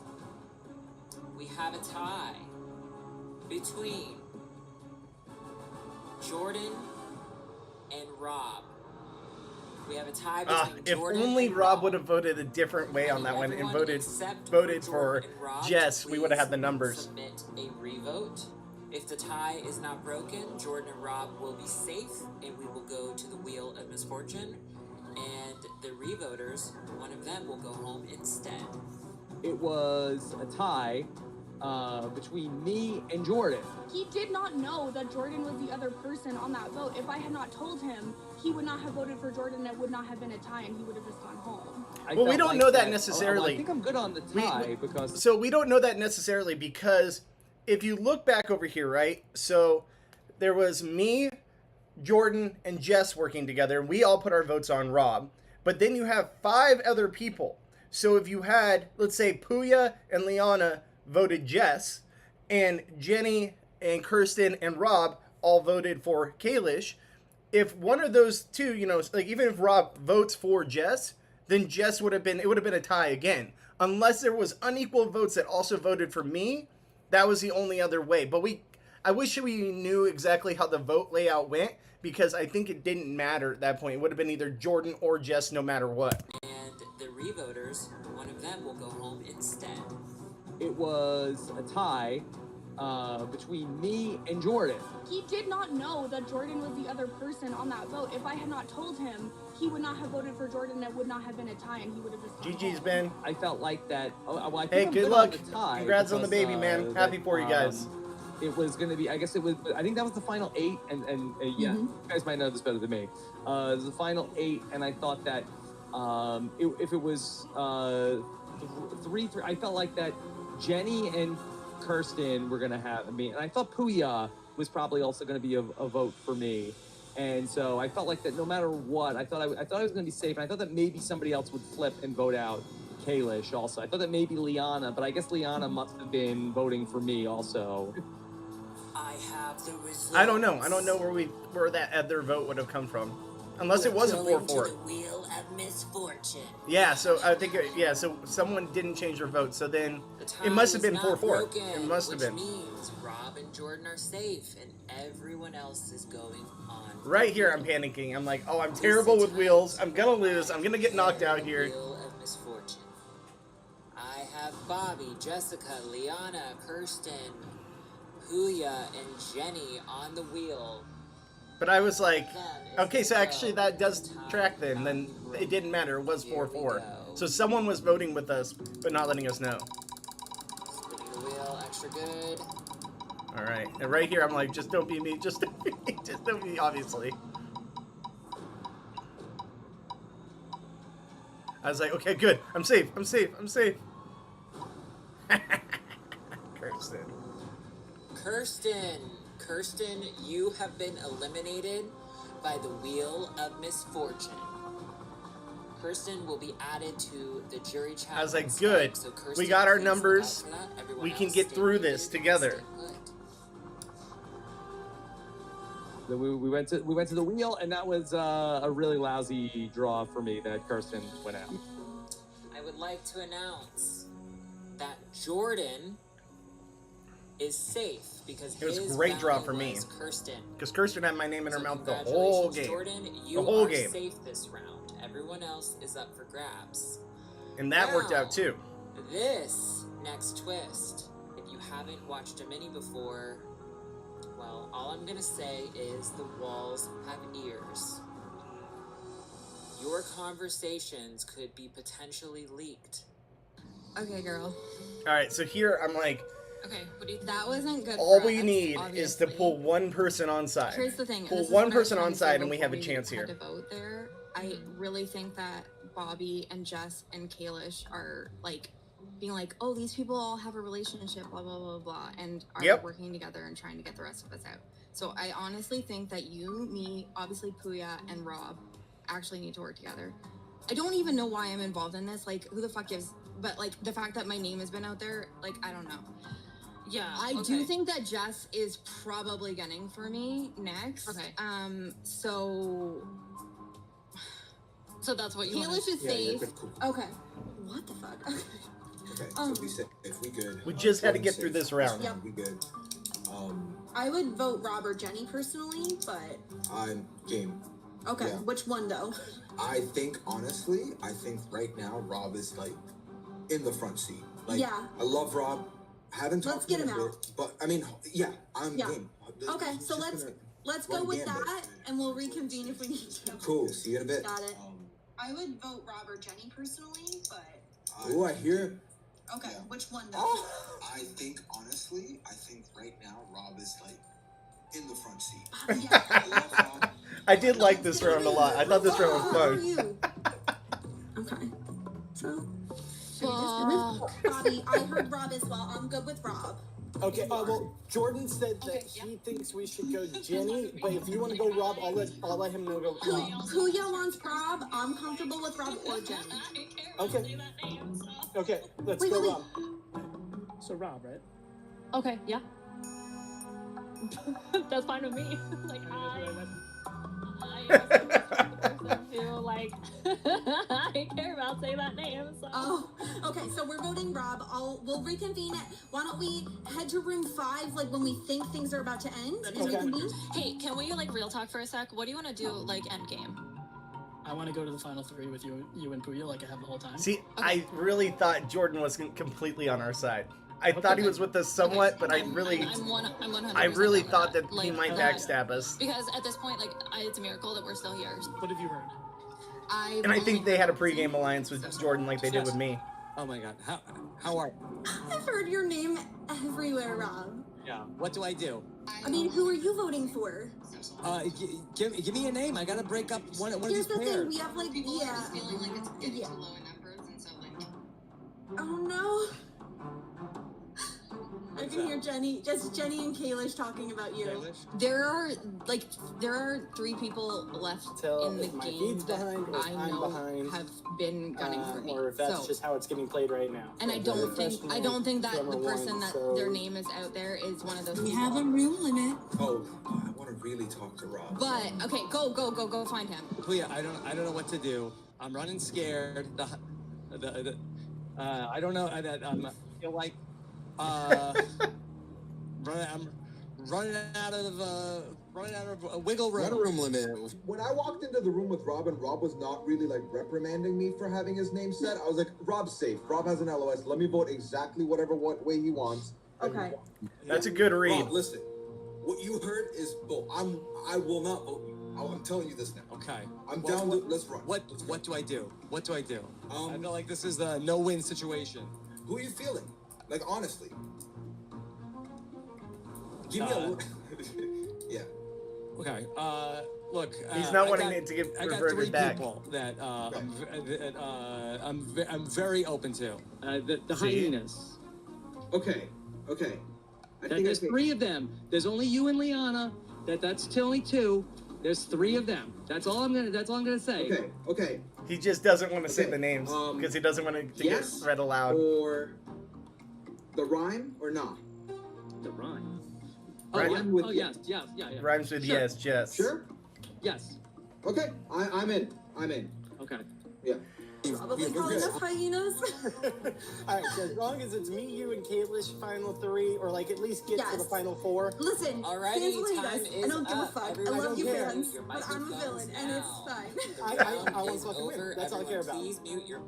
[SPEAKER 11] We have a tie between Jordan and Rob. We have a tie between
[SPEAKER 1] If
[SPEAKER 11] Jordan
[SPEAKER 1] only
[SPEAKER 11] and
[SPEAKER 1] Rob would have voted a different way on that one and
[SPEAKER 11] Everyone
[SPEAKER 1] voted
[SPEAKER 11] except
[SPEAKER 1] for
[SPEAKER 11] Jordan and Rob,
[SPEAKER 1] Jess, we would have had the
[SPEAKER 11] please
[SPEAKER 1] numbers.
[SPEAKER 11] Submit a revote. If the tie is not broken, Jordan and Rob will be safe, and we will go to the Wheel of Misfortune. And the revoters, one of them will go home instead.
[SPEAKER 4] It was a tie between me and Jordan.
[SPEAKER 5] He did not know that Jordan was the other person on that vote. If I had not told him, he would not have voted for Jordan. It would not have been a tie, and he would have just gone home.
[SPEAKER 1] Well, we don't know that necessarily.
[SPEAKER 4] I think I'm good on the tie because.
[SPEAKER 1] So we don't know that necessarily because if you look back over here, right? So there was me, Jordan, and Jess working together, and we all put our votes on Rob. But then you have 5 other people. So if you had, let's say, Puya and Liana voted Jess, and Jenny and Kirsten and Rob all voted for Kalish, if one of those two, like even if Rob votes for Jess, then Jess would have been a tie again. Unless there was unequal votes that also voted for me, that was the only other way. But I wish we knew exactly how the vote layout went, because I think it didn't matter at that point. It would have been either Jordan or Jess no matter what.
[SPEAKER 11] And the revoters, one of them will go home instead.
[SPEAKER 4] It was a tie between me and Jordan.
[SPEAKER 5] He did not know that Jordan was the other person on that vote. If I had not told him, he would not have voted for Jordan. It would not have been a tie, and he would have just gone
[SPEAKER 1] GG's,
[SPEAKER 5] home.
[SPEAKER 1] Ben.
[SPEAKER 4] I felt like that. I think
[SPEAKER 1] Hey,
[SPEAKER 4] I'm
[SPEAKER 1] good luck.
[SPEAKER 4] On the tie
[SPEAKER 1] Congrats on the
[SPEAKER 4] because,
[SPEAKER 1] baby, man. Happy for you guys.
[SPEAKER 4] It was going to be, I think that was the final 8, and yeah, you guys might know this better than me. It was the final 8, and I thought that if it was 3-3, I felt like that Jenny and Kirsten were going to have me, and I thought Puya was probably also going to be a vote for me. And so I felt like that no matter what, I thought I was going to be safe, and I thought that maybe somebody else would flip and vote out Kalish also. I thought that maybe Liana, but I guess Liana must have been voting for me also.
[SPEAKER 11] I have the results.
[SPEAKER 1] I don't know. I don't know where that other vote would have come from. Unless it was a
[SPEAKER 11] Going
[SPEAKER 1] 4-4.
[SPEAKER 11] to the wheel of misfortune.
[SPEAKER 1] Yeah, so I think, yeah, so someone didn't change their vote, so then
[SPEAKER 11] The
[SPEAKER 1] it must have
[SPEAKER 11] tie
[SPEAKER 1] been
[SPEAKER 11] is not
[SPEAKER 1] 4-4.
[SPEAKER 11] broken,
[SPEAKER 1] It must have
[SPEAKER 11] which
[SPEAKER 1] been.
[SPEAKER 11] means Rob and Jordan are safe, and everyone else is going on.
[SPEAKER 1] Right here, I'm panicking. I'm like, oh, I'm terrible with wheels. I'm gonna lose. I'm gonna get knocked out here.
[SPEAKER 11] Wheel of misfortune. I have Bobby, Jessica, Liana, Kirsten, Huya, and Jenny on the wheel.
[SPEAKER 1] But I was like, okay, so actually that does track then. Then it didn't matter. It was 4-4. So someone was voting with us, but not letting us know.
[SPEAKER 11] Spinning the wheel, extra good.
[SPEAKER 1] All right. And right here, I'm like, just don't be me. Just don't be me. Just don't be me, obviously. I was like, okay, good. I'm safe. I'm safe. I'm safe.
[SPEAKER 11] Kirsten, you have been eliminated by the Wheel of Misfortune. Kirsten will be added to the jury chat.
[SPEAKER 1] I was like, good.
[SPEAKER 11] So
[SPEAKER 1] we got our numbers. We can get through this together.
[SPEAKER 4] We went to the wheel, and that was a really lousy draw for me that Kirsten went out.
[SPEAKER 11] I would like to announce that Jordan is safe because
[SPEAKER 1] it was
[SPEAKER 11] his
[SPEAKER 1] a great draw for me.
[SPEAKER 11] Kirsten.
[SPEAKER 1] Because Kirsten had my name in her mouth the whole game.
[SPEAKER 11] Jordan, you
[SPEAKER 1] the whole
[SPEAKER 11] are
[SPEAKER 1] game.
[SPEAKER 11] safe this round. Everyone else is up for grabs.
[SPEAKER 1] And that worked out too.
[SPEAKER 11] This next twist, if you haven't watched a mini before, well, all I'm gonna say is the walls have ears. Your conversations could be potentially leaked.
[SPEAKER 12] Okay, girl.
[SPEAKER 1] All right, so here I'm like,
[SPEAKER 12] okay, what do you that wasn't good.
[SPEAKER 1] All
[SPEAKER 12] for
[SPEAKER 1] we
[SPEAKER 12] us,
[SPEAKER 1] need
[SPEAKER 12] obviously.
[SPEAKER 1] is to pull one person on side.
[SPEAKER 12] Here's the thing.
[SPEAKER 1] Pull one person on side, and we have a chance here.
[SPEAKER 12] To vote there, I really think that Bobby and Jess and Kalish are like being like, oh, these people all have a relationship, blah blah blah blah, and are working together and trying to get the rest of us out. So I honestly think that you, me, obviously Puya, and Rob actually need to work together. I don't even know why I'm involved in this. Like, who the fuck gives? But like the fact that my name has been out there, like I don't know.
[SPEAKER 3] Yeah,
[SPEAKER 12] I do think that Jess is probably gunning for me next.
[SPEAKER 3] Okay.
[SPEAKER 12] So
[SPEAKER 3] that's what you want.
[SPEAKER 12] Kalish is safe.
[SPEAKER 8] Cool.
[SPEAKER 12] Okay. What the fuck?
[SPEAKER 8] Okay, so we said if we good.
[SPEAKER 1] We just had to get through this round.
[SPEAKER 12] Yep.
[SPEAKER 8] We good.
[SPEAKER 9] I would vote Rob or Jenny personally, but
[SPEAKER 8] I'm game.
[SPEAKER 9] okay.
[SPEAKER 8] Yeah.
[SPEAKER 9] Which one though?
[SPEAKER 8] I think honestly, right now Rob is like in the front seat. Like,
[SPEAKER 9] yeah.
[SPEAKER 8] I love Rob. Haven't talked to him a bit, but I mean, yeah, I'm game.
[SPEAKER 9] Okay, so let's go with that, and we'll reconvene if we need to.
[SPEAKER 8] Cool. See you in a bit.
[SPEAKER 9] Got it. I would vote Rob or Jenny personally, but.
[SPEAKER 8] Oh, I hear.
[SPEAKER 9] Okay, which one though?
[SPEAKER 8] Oh. I think honestly, right now Rob is like in the front seat.
[SPEAKER 1] I did like this round a lot. I thought this round was fun.
[SPEAKER 9] Okay. So. Bobby, I heard Rob as well. I'm good with Rob.
[SPEAKER 2] Okay, well, Jordan said that he thinks we should go Jenny, but if you want to go Rob, I'll let him know go Rob.
[SPEAKER 9] Puya wants Rob. I'm comfortable with Rob or Jenny.
[SPEAKER 2] Okay. Okay, let's go Rob.
[SPEAKER 6] So Rob, right?
[SPEAKER 3] Okay, yeah. That's fine with me. Like I feel like I care about saying that name. So.
[SPEAKER 9] Oh, okay. So we're voting Rob. We'll reconvene it. Why don't we head to room 5, like when we think things are about to end, and reconvene?
[SPEAKER 3] Hey, can we like real talk for a sec? What do you want to do like end game?
[SPEAKER 6] I want to go to the final 3 with you and Puya, like I have the whole time.
[SPEAKER 1] See, I really thought Jordan was completely on our side. I thought he was with us somewhat, but I'm 100% I really thought that he might backstab us.
[SPEAKER 3] Because at this point, like, it's a miracle that we're still here.
[SPEAKER 6] What have you heard?
[SPEAKER 1] And I think they had a pregame alliance with Jordan like they did with me.
[SPEAKER 4] Oh my god, how are
[SPEAKER 9] I've heard your name everywhere, Rob.
[SPEAKER 4] Yeah. What do I do?
[SPEAKER 9] I mean, who are you voting for?
[SPEAKER 4] Give me a name. I gotta break up one of these pairs.
[SPEAKER 9] Here's the thing, we have like,
[SPEAKER 12] feeling like it's getting too low in numbers, and so like.
[SPEAKER 9] Oh no. I can hear Jenny, just Jenny and Kalish talking about you.
[SPEAKER 12] There are 3 people left in the
[SPEAKER 2] my
[SPEAKER 12] game
[SPEAKER 2] feed's
[SPEAKER 12] that
[SPEAKER 2] behind, or
[SPEAKER 12] I
[SPEAKER 2] I'm
[SPEAKER 12] know
[SPEAKER 2] behind,
[SPEAKER 12] have been gunning for me.
[SPEAKER 2] or if that's just how it's getting played right now.
[SPEAKER 12] And I don't think that the person that their name is out there is one of those.
[SPEAKER 9] We have a room limit.
[SPEAKER 8] Oh, I want to really talk to Rob.
[SPEAKER 12] But okay, go find him.
[SPEAKER 4] Leah, I don't know what to do. I'm running scared. I don't know. I feel like I'm running out of a wiggle room.
[SPEAKER 13] Not a room limit.
[SPEAKER 8] When I walked into the room with Rob and Rob was not really like reprimanding me for having his name said, I was like, Rob's safe. Rob has an LOS. Let me vote exactly what way he wants.
[SPEAKER 9] Okay.
[SPEAKER 1] That's a good read.
[SPEAKER 14] Rob, listen. What you heard is bull. I will not vote you. I'm telling you this now.
[SPEAKER 4] Okay.
[SPEAKER 14] I'm down. Let's run.
[SPEAKER 4] What do I do? What do I do? I feel like this is a no-win situation.
[SPEAKER 14] Who are you feeling? Like honestly. Give me a. Yeah.
[SPEAKER 4] Okay. Look.
[SPEAKER 1] He's not wanting it to get reverted back.
[SPEAKER 4] I got 3 people that I'm very open to. The hyenas.
[SPEAKER 8] Okay.
[SPEAKER 4] There's 3 of them. There's only you and Liana. That's only 2. There's 3 of them. That's all I'm gonna say.
[SPEAKER 8] Okay.
[SPEAKER 1] He just doesn't want to say the names because he doesn't want it to get read aloud.
[SPEAKER 8] Or the rhyme or not?
[SPEAKER 4] The rhyme.
[SPEAKER 1] Rhyme
[SPEAKER 8] with
[SPEAKER 4] yes.
[SPEAKER 1] Rhymes with
[SPEAKER 4] Sure.
[SPEAKER 1] yes.
[SPEAKER 8] Sure.
[SPEAKER 4] Yes.
[SPEAKER 8] Okay. I'm in.
[SPEAKER 4] Okay.
[SPEAKER 8] Yeah.
[SPEAKER 9] Probably call enough hyenas.
[SPEAKER 2] Alright, so as long as it's me, you, and Kalish final 3, or like at least get to the final 4.
[SPEAKER 9] Listen,
[SPEAKER 11] Alrighty,
[SPEAKER 9] fans will hate
[SPEAKER 11] time
[SPEAKER 9] us.
[SPEAKER 11] is
[SPEAKER 9] I don't give a
[SPEAKER 11] up.
[SPEAKER 9] fuck. I
[SPEAKER 11] Everyone
[SPEAKER 9] love you
[SPEAKER 2] care.
[SPEAKER 9] fans,
[SPEAKER 11] Your
[SPEAKER 9] but I'm a villain,
[SPEAKER 11] microphones
[SPEAKER 9] and it's
[SPEAKER 11] now.
[SPEAKER 9] fine.
[SPEAKER 2] I want to fucking win.
[SPEAKER 11] Over.
[SPEAKER 2] That's all I care about.
[SPEAKER 11] Please mute your.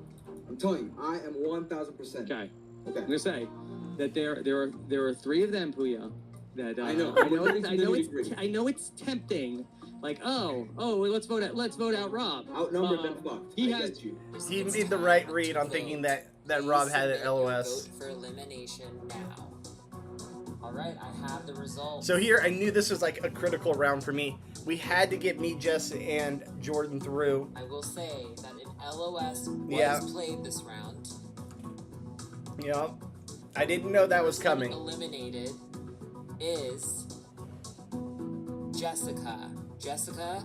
[SPEAKER 8] I'm telling you, I am 1,000%.
[SPEAKER 4] Okay. I'm
[SPEAKER 8] Okay.
[SPEAKER 4] gonna say that there are 3 of them, Puya. That
[SPEAKER 8] I know.
[SPEAKER 4] I know it's tempting. Like let's vote out Rob.
[SPEAKER 8] Outnumbered than fucked.
[SPEAKER 4] He
[SPEAKER 8] I
[SPEAKER 4] has.
[SPEAKER 8] get you.
[SPEAKER 1] He made the right read on thinking that Rob had an LOS.
[SPEAKER 11] Vote for elimination now. All right, I have the results.
[SPEAKER 1] So here, I knew this was like a critical round for me. We had to get me, Jess, and Jordan through.
[SPEAKER 11] I will say that an LOS was played this round.
[SPEAKER 1] Yeah. I didn't know that was coming.
[SPEAKER 11] Eliminated is Jessica. Jessica,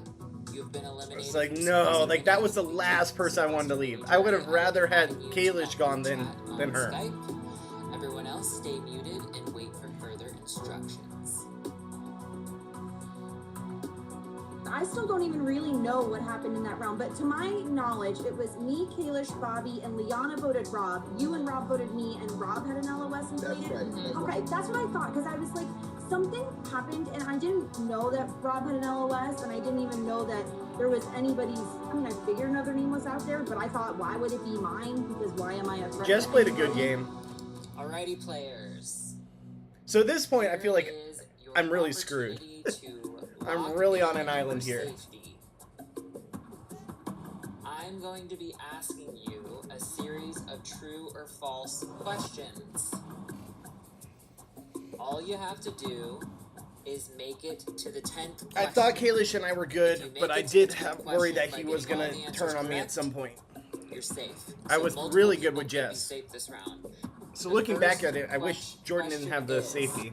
[SPEAKER 11] you've been eliminated.
[SPEAKER 1] It's like, no, like that was the last person I wanted to leave. I would have rather had Kalish gone than her.
[SPEAKER 11] Skype. Everyone else, stay muted and wait for further instructions.
[SPEAKER 9] I still don't even really know what happened in that round, but to my knowledge, it was me, Kalish, Bobby, and Liana voted Rob. You and Rob voted me, and Rob had an LOS inflated. Okay, that's what I thought, because I was like, something happened, and I didn't know that Rob had an LOS, and I didn't even know that there was anybody's. I mean, I figured another name was out there, but I thought, why would it be mine? Because why am I a threat?
[SPEAKER 1] Jess played a good game.
[SPEAKER 11] Alrighty, players.
[SPEAKER 1] So at this point, I feel like I'm really screwed. I'm really on an island here.
[SPEAKER 11] I'm going to be asking you a series of true or false questions. All you have to do is make it to the 10th question.
[SPEAKER 1] I thought Kalish and I were good, but I did have worry that he was going to turn on me at some point.
[SPEAKER 11] You're safe.
[SPEAKER 1] I was really good with Jess.
[SPEAKER 11] Safe this round.
[SPEAKER 1] So looking back at it, I wish Jordan didn't have the safety.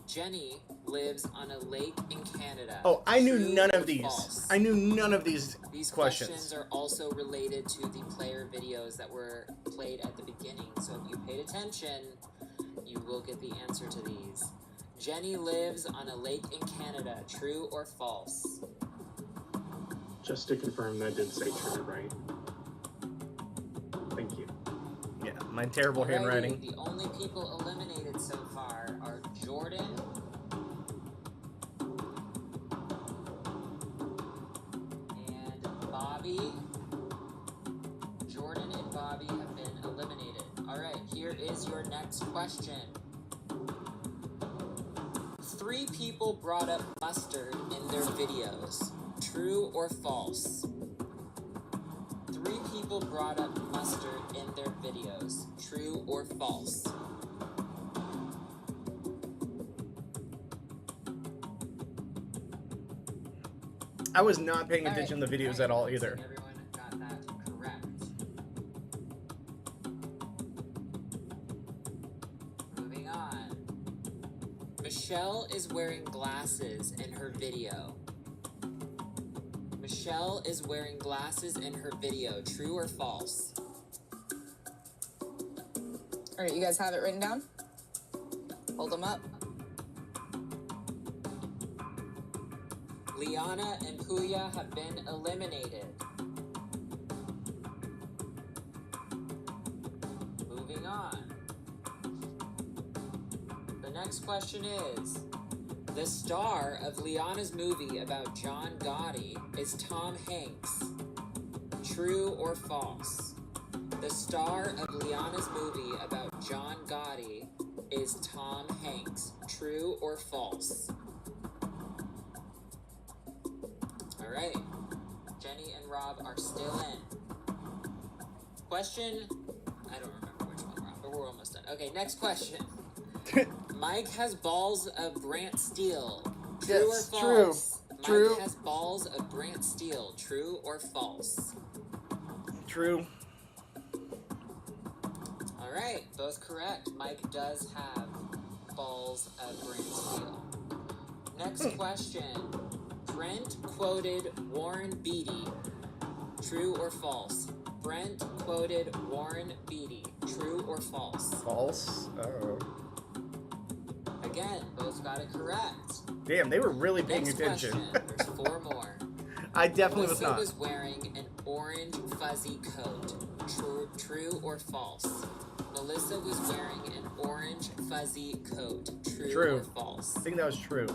[SPEAKER 11] Jenny lives on a lake in Canada.
[SPEAKER 1] Oh, I knew
[SPEAKER 11] True
[SPEAKER 1] none
[SPEAKER 11] or
[SPEAKER 1] of these.
[SPEAKER 11] false?
[SPEAKER 1] I knew none of these
[SPEAKER 11] These
[SPEAKER 1] questions.
[SPEAKER 11] questions are also related to the player videos that were played at the beginning. So if you paid attention, you will get the answer to these. Jenny lives on a lake in Canada. True or false?
[SPEAKER 6] Just to confirm, that did say true, right? Thank you.
[SPEAKER 1] Yeah, my terrible handwriting.
[SPEAKER 11] The only people eliminated so far are Jordan and Bobby. Jordan and Bobby have been eliminated. Alright, here is your next question. 3 people brought up mustard in their videos. True or false? 3 people brought up mustard in their videos. True or false?
[SPEAKER 1] I was not paying attention to the videos at all either.
[SPEAKER 11] Everyone got that correct. Moving Michelle is wearing glasses in her video. Michelle is wearing glasses in her video. True or false?
[SPEAKER 15] All right, you guys have it written down? Hold them up.
[SPEAKER 11] Liana and Puya have been eliminated. Moving on. The next question is, the star of Liana's movie about John Gotti is Tom Hanks. True or false? The star of Liana's movie about John Gotti is Tom Hanks. True or false? All right. Jenny and Rob are still in. Question, I don't remember which one, Rob, but we're almost done. Okay, next question. Mike has balls of Brant Steele. True or false?
[SPEAKER 1] True.
[SPEAKER 11] Mike has balls of Brant Steele. True or false?
[SPEAKER 1] True.
[SPEAKER 11] All right, both correct. Mike does have balls of Brant Steele. Next question. Brent quoted Warren Beatty. True or false? Brent quoted Warren Beatty. True or false?
[SPEAKER 1] False. Oh.
[SPEAKER 11] Again, both got it correct.
[SPEAKER 1] Damn, they were really paying
[SPEAKER 11] Next
[SPEAKER 1] attention.
[SPEAKER 11] Question. There's 4 more.
[SPEAKER 1] I definitely was
[SPEAKER 11] Melissa
[SPEAKER 1] not.
[SPEAKER 11] was wearing an orange fuzzy coat. True or false? Melissa was wearing an orange fuzzy coat. True or false?
[SPEAKER 1] I think that was true.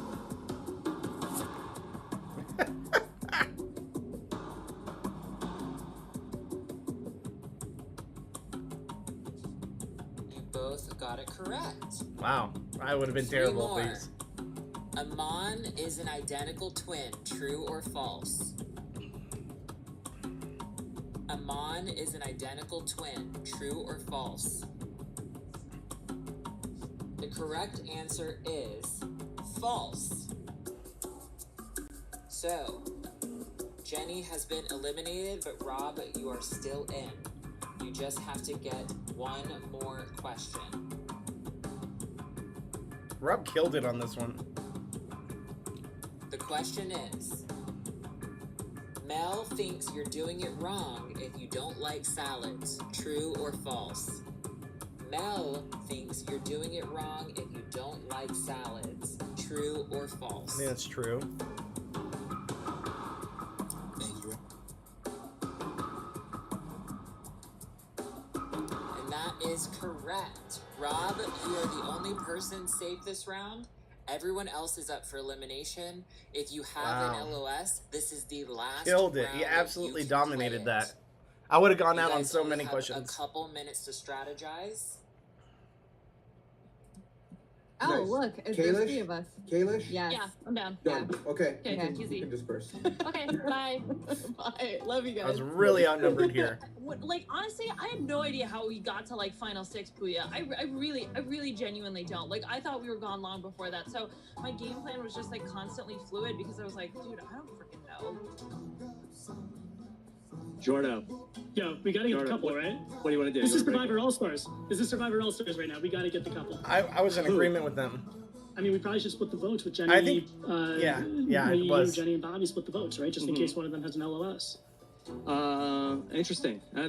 [SPEAKER 11] You both got it correct.
[SPEAKER 1] Wow, I would have been
[SPEAKER 11] 3
[SPEAKER 1] terrible,
[SPEAKER 11] more.
[SPEAKER 1] please.
[SPEAKER 11] Amon is an identical twin. True or false? Amon is an identical twin. True or false? The correct answer is false. So, Jenny has been eliminated, but Rob, you are still in. You just have to get 1 more question.
[SPEAKER 1] Rob killed it on this one.
[SPEAKER 11] The question is, Mel thinks you're doing it wrong if you don't like salads. True or false? Mel thinks you're doing it wrong if you don't like salads. True or false?
[SPEAKER 1] I think that's true.
[SPEAKER 11] And that is correct. Rob, you are the only person safe this round. Everyone else is up for elimination. If you have an LOS, this is the last
[SPEAKER 1] Killed it.
[SPEAKER 11] round
[SPEAKER 1] He
[SPEAKER 11] that
[SPEAKER 1] absolutely
[SPEAKER 11] you can
[SPEAKER 1] dominated
[SPEAKER 11] play it.
[SPEAKER 1] that. I would have gone
[SPEAKER 11] You
[SPEAKER 1] out on
[SPEAKER 11] guys
[SPEAKER 1] so
[SPEAKER 11] only
[SPEAKER 1] many
[SPEAKER 11] have
[SPEAKER 1] questions.
[SPEAKER 11] A couple minutes to strategize.
[SPEAKER 16] Oh,
[SPEAKER 8] Nice.
[SPEAKER 16] look, it's
[SPEAKER 8] Kalish?
[SPEAKER 16] there's 3 of us.
[SPEAKER 8] Kalish?
[SPEAKER 16] Yes.
[SPEAKER 10] Yeah, I'm down.
[SPEAKER 8] Done. Okay.
[SPEAKER 10] Okay,
[SPEAKER 8] You can
[SPEAKER 10] easy.
[SPEAKER 8] disperse.
[SPEAKER 10] Okay, bye.
[SPEAKER 16] Bye. Love you
[SPEAKER 1] I
[SPEAKER 16] guys.
[SPEAKER 1] was really outnumbered here.
[SPEAKER 10] Like, honestly, I have no idea how we got to like final 6, Puya. I really genuinely don't. Like, I thought we were gone long before that. So my game plan was just like constantly fluid because I was like, dude, I don't freaking know.
[SPEAKER 6] Jordo. Yo, we gotta get the couple, right?
[SPEAKER 4] What do you want to do?
[SPEAKER 6] This is Survivor All-Stars. This is Survivor All-Stars right now. We gotta get the couple.
[SPEAKER 1] I was in agreement with them.
[SPEAKER 6] I mean, we probably should split the votes with Jenny.
[SPEAKER 1] I think- yeah,
[SPEAKER 6] me,
[SPEAKER 1] it was.
[SPEAKER 6] You, Jenny, and Bobby split the votes, right? Just in case one of them has an LOS.
[SPEAKER 4] Interesting. I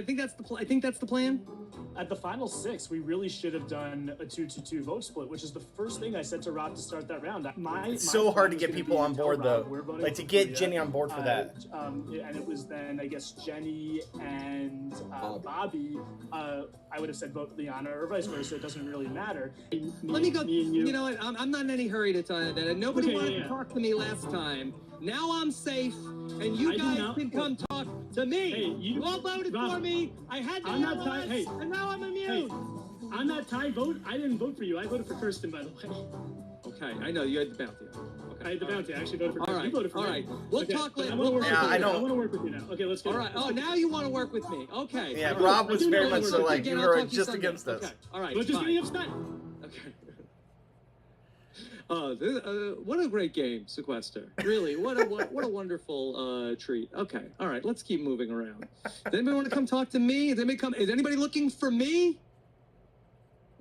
[SPEAKER 4] think that's the plan.
[SPEAKER 6] At the final 6, we really should have done a 2-2-2 vote split, which is the first thing I said to Rob to start that round.
[SPEAKER 1] It's so hard to get people on board, though. Like, to get Jenny on board for that.
[SPEAKER 6] And it was then, I guess, Jenny and Bobby. I would have said vote Liana or vice versa. It doesn't really matter.
[SPEAKER 4] Let me go.
[SPEAKER 6] Me and
[SPEAKER 4] You know what? I'm not in any hurry to tell you that. Nobody
[SPEAKER 6] Okay,
[SPEAKER 4] wanted
[SPEAKER 6] yeah.
[SPEAKER 4] to talk to me last time. Now I'm safe, and you
[SPEAKER 6] I do
[SPEAKER 4] guys
[SPEAKER 6] not-
[SPEAKER 4] can come talk to me.
[SPEAKER 6] Hey,
[SPEAKER 4] you all voted
[SPEAKER 6] Rob,
[SPEAKER 4] for me. I had the
[SPEAKER 6] I'm not
[SPEAKER 4] LOS,
[SPEAKER 6] tied. Hey,
[SPEAKER 4] and now I'm immune.
[SPEAKER 6] Hey, on that tie vote, I didn't vote for you. I voted for Kirsten, by the way.
[SPEAKER 4] Okay, I know you had the bounty. Okay.
[SPEAKER 6] I had the bounty. I actually voted for Kirsten.
[SPEAKER 4] All right,
[SPEAKER 6] You voted for
[SPEAKER 4] all
[SPEAKER 6] me.
[SPEAKER 4] right. We'll
[SPEAKER 6] Okay,
[SPEAKER 4] talk
[SPEAKER 6] but
[SPEAKER 4] later.
[SPEAKER 6] I want to work
[SPEAKER 1] Yeah,
[SPEAKER 6] with
[SPEAKER 1] I
[SPEAKER 6] you.
[SPEAKER 1] know.
[SPEAKER 6] I want to work with you now. Okay, let's go.
[SPEAKER 4] All right. Oh, now you want to work with me? Okay.
[SPEAKER 1] Yeah,
[SPEAKER 4] all right.
[SPEAKER 1] Rob was
[SPEAKER 6] I do
[SPEAKER 1] very
[SPEAKER 6] know
[SPEAKER 1] much
[SPEAKER 6] you
[SPEAKER 1] so
[SPEAKER 6] were
[SPEAKER 1] like,
[SPEAKER 4] Again,
[SPEAKER 1] you
[SPEAKER 4] I'll
[SPEAKER 1] were
[SPEAKER 4] talk to you
[SPEAKER 1] just
[SPEAKER 4] Sunday.
[SPEAKER 1] against us.
[SPEAKER 4] Okay. All right.
[SPEAKER 6] But just
[SPEAKER 4] fine.
[SPEAKER 6] getting upset.
[SPEAKER 4] Okay. What a great game, Sequester. Really, what a wonderful treat. Okay, all right, let's keep moving around. Does anybody want to come talk to me? Is anybody looking for me?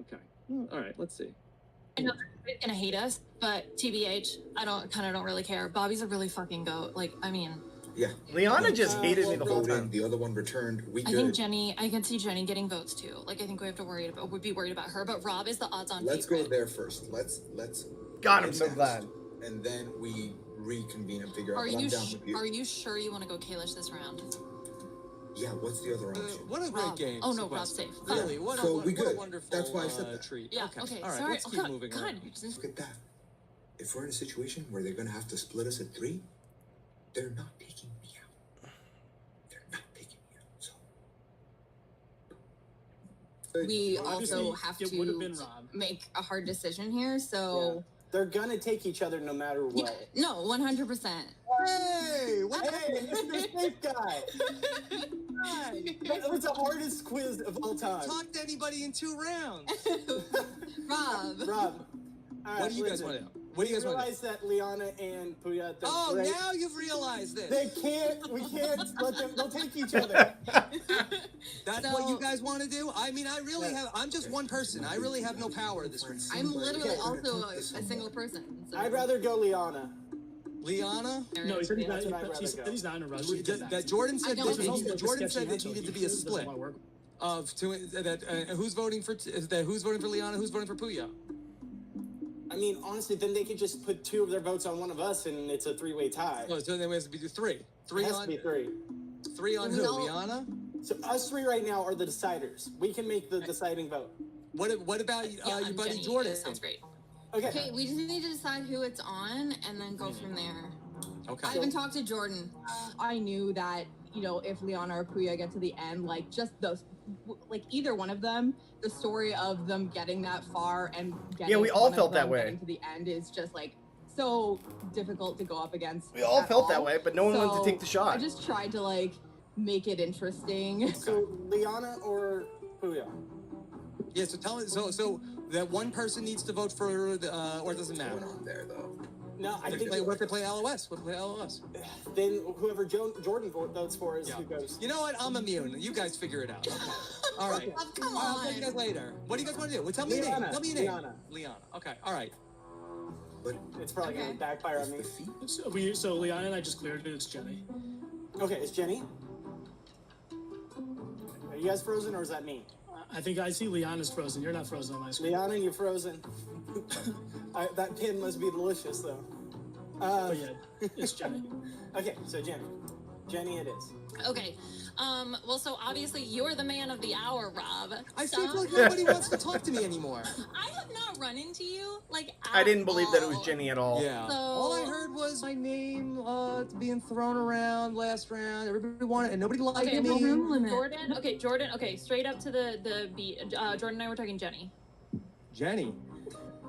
[SPEAKER 4] Okay, all right, let's see.
[SPEAKER 7] I know they're gonna hate us, but TBH, I don't really care. Bobby's a really fucking goat. Like, I mean.
[SPEAKER 8] Yeah.
[SPEAKER 1] Liana just hated me the whole time.
[SPEAKER 8] The other one returned.
[SPEAKER 7] I think Jenny. I can see Jenny getting votes too. Like, I think we have to would be worried about her. But Rob is the odds-on
[SPEAKER 8] Let's
[SPEAKER 7] favorite.
[SPEAKER 8] go there first. Let's.
[SPEAKER 1] God, I'm so glad.
[SPEAKER 8] And then we reconvene and figure out.
[SPEAKER 7] Are
[SPEAKER 8] I'm down with you.
[SPEAKER 7] Are you sure you want to go Kalish this round?
[SPEAKER 8] Yeah. What's the other option?
[SPEAKER 4] What a great game.
[SPEAKER 7] Oh no, Rob's safe.
[SPEAKER 4] Really? What a wonderful.
[SPEAKER 8] That's why I said that.
[SPEAKER 4] Treat.
[SPEAKER 7] Yeah.
[SPEAKER 4] Okay.
[SPEAKER 7] Okay.
[SPEAKER 4] All right.
[SPEAKER 7] Sorry.
[SPEAKER 4] Let's keep moving on.
[SPEAKER 8] Look at that. If we're in a situation where they're gonna have to split us at 3, they're not taking me out. They're not taking me out. So.
[SPEAKER 12] We also have to make a hard decision here, so.
[SPEAKER 2] Yeah. They're gonna take each other no matter what.
[SPEAKER 12] Yeah, no, 100%.
[SPEAKER 2] Hey, Mr. Safe Guy. That was the hardest quiz of all time.
[SPEAKER 4] Talk to anybody in 2 rounds.
[SPEAKER 2] Rob.
[SPEAKER 4] What do you guys want to know? What do you guys want to
[SPEAKER 2] realize that Liana and Puya...
[SPEAKER 4] Oh, great. Now you've realized this.
[SPEAKER 2] We can't let them... They'll take each other.
[SPEAKER 4] That's what you guys want to do? I mean, I'm just one person. I really have no power in this room.
[SPEAKER 12] I'm literally also a single person. So.
[SPEAKER 2] I'd rather go Liana.
[SPEAKER 6] No, he said he's not in a rush.
[SPEAKER 4] That Jordan said that needed to be a split of two. Who's voting for Liana? Who's voting for Puya?
[SPEAKER 2] I mean, honestly, then they could just put 2 of their votes on one of us, and it's a 3-way tie.
[SPEAKER 4] Oh, so then it has to be 3. 3
[SPEAKER 2] it has
[SPEAKER 4] on.
[SPEAKER 2] To be 3.
[SPEAKER 4] 3 on who? Liana?
[SPEAKER 2] So us 3 right now are the deciders. We can make the deciding vote.
[SPEAKER 4] What about your buddy Jordan?
[SPEAKER 7] Sounds great.
[SPEAKER 12] Okay, we just need to decide who it's on and then go from there.
[SPEAKER 4] Okay.
[SPEAKER 12] I haven't talked to Jordan.
[SPEAKER 16] I knew that, if Liana or Puya get to the end, like, just those, like, either one of them, the story of them getting that far and getting
[SPEAKER 1] we all felt that way.
[SPEAKER 16] Getting to the end is just, like, so difficult to go up against.
[SPEAKER 1] We all felt that way, but no one wanted to take the shot.
[SPEAKER 16] I just tried to, like, make it interesting.
[SPEAKER 2] So, Liana or Puya?
[SPEAKER 4] Yeah, so tell us, so that one person needs to vote for the, or it doesn't matter.
[SPEAKER 8] What's going on there, though?
[SPEAKER 2] No, I think...
[SPEAKER 4] What if they play LOS? What if they play LOS?
[SPEAKER 2] Then whoever Jordan votes for is who goes.
[SPEAKER 4] You know what? I'm immune. You guys figure it out. Okay. All right.
[SPEAKER 12] Come on.
[SPEAKER 4] I'll tell you guys later. What do you guys want to do? Well, tell me your name. Tell me your name. Liana. Okay. All right.
[SPEAKER 2] But it's probably going to backfire on me.
[SPEAKER 6] So Liana and I just cleared it. It's Jenny.
[SPEAKER 2] Okay, it's Jenny. Are you guys frozen, or is that me?
[SPEAKER 6] I think I see Liana's frozen. You're not frozen on my screen.
[SPEAKER 2] Liana, you're frozen. That pin must be delicious, though.
[SPEAKER 6] But yeah, it's Jenny.
[SPEAKER 2] Okay, so Jenny. Jenny it is.
[SPEAKER 7] Okay. Well, so obviously you're the man of the hour, Rob.
[SPEAKER 4] I feel like nobody wants to talk to me anymore.
[SPEAKER 7] I have not run into you, like,
[SPEAKER 1] I didn't believe that it was Jenny at all.
[SPEAKER 4] Yeah.
[SPEAKER 7] So...
[SPEAKER 4] All I heard was my name being thrown around last round. Everybody wanted, and nobody liked me.
[SPEAKER 7] Jordan. Okay, straight up to the beat. Jordan and I were talking Jenny.
[SPEAKER 4] Jenny.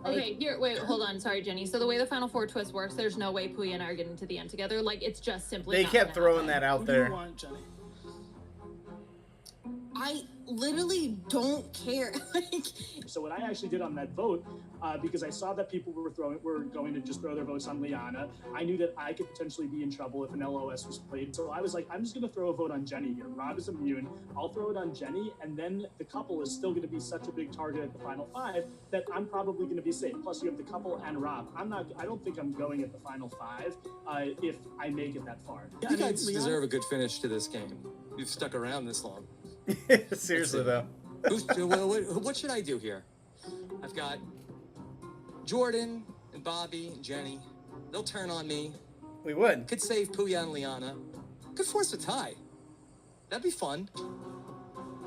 [SPEAKER 7] Okay, here, wait, hold on. Sorry, Jenny. So the way the Final Four twist works, there's no way Puya and I are getting to the end together. Like, it's just simply
[SPEAKER 1] They
[SPEAKER 7] not
[SPEAKER 1] kept
[SPEAKER 7] gonna
[SPEAKER 1] throwing
[SPEAKER 7] happen.
[SPEAKER 1] that out there.
[SPEAKER 6] Who do you want, Jenny?
[SPEAKER 12] I literally don't care.
[SPEAKER 6] So what I actually did on that vote, because I saw that people were going to just throw their votes on Liana, I knew that I could potentially be in trouble if an LOS was played. So I was like, I'm just going to throw a vote on Jenny here. Rob is immune. I'll throw it on Jenny, and then the couple is still going to be such a big target at the final 5 that I'm probably going to be safe. Plus, you have the couple and Rob. I don't think I'm going at the final 5 if I make it that far.
[SPEAKER 4] You guys deserve a good finish to this game. You've stuck around this long.
[SPEAKER 1] Seriously, though.
[SPEAKER 4] What should I do here? I've got Jordan and Bobby and Jenny. They'll turn on me.
[SPEAKER 1] We would.
[SPEAKER 4] Could save Puya and Liana. Could force a tie. That'd be fun.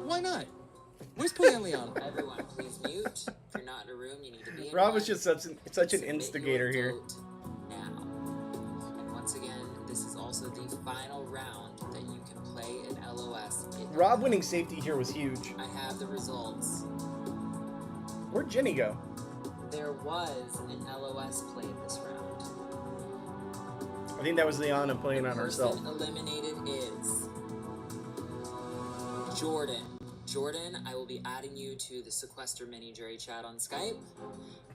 [SPEAKER 4] Why not? Where's Puya and Liana?
[SPEAKER 11] Everyone, please mute. If you're not in a room, you need to be in
[SPEAKER 1] Rob
[SPEAKER 11] one.
[SPEAKER 1] is just such an instigator here.
[SPEAKER 11] Now. And once again, this is also the final round that you can play in LOS.
[SPEAKER 1] Rob winning safety here was huge.
[SPEAKER 11] I have the results.
[SPEAKER 1] Where'd Jenny go?
[SPEAKER 11] There was an LOS played this round.
[SPEAKER 1] I think that was Liana playing on herself.
[SPEAKER 11] The person eliminated is Jordan. Jordan, I will be adding you to the Sequester mini jury chat on Skype.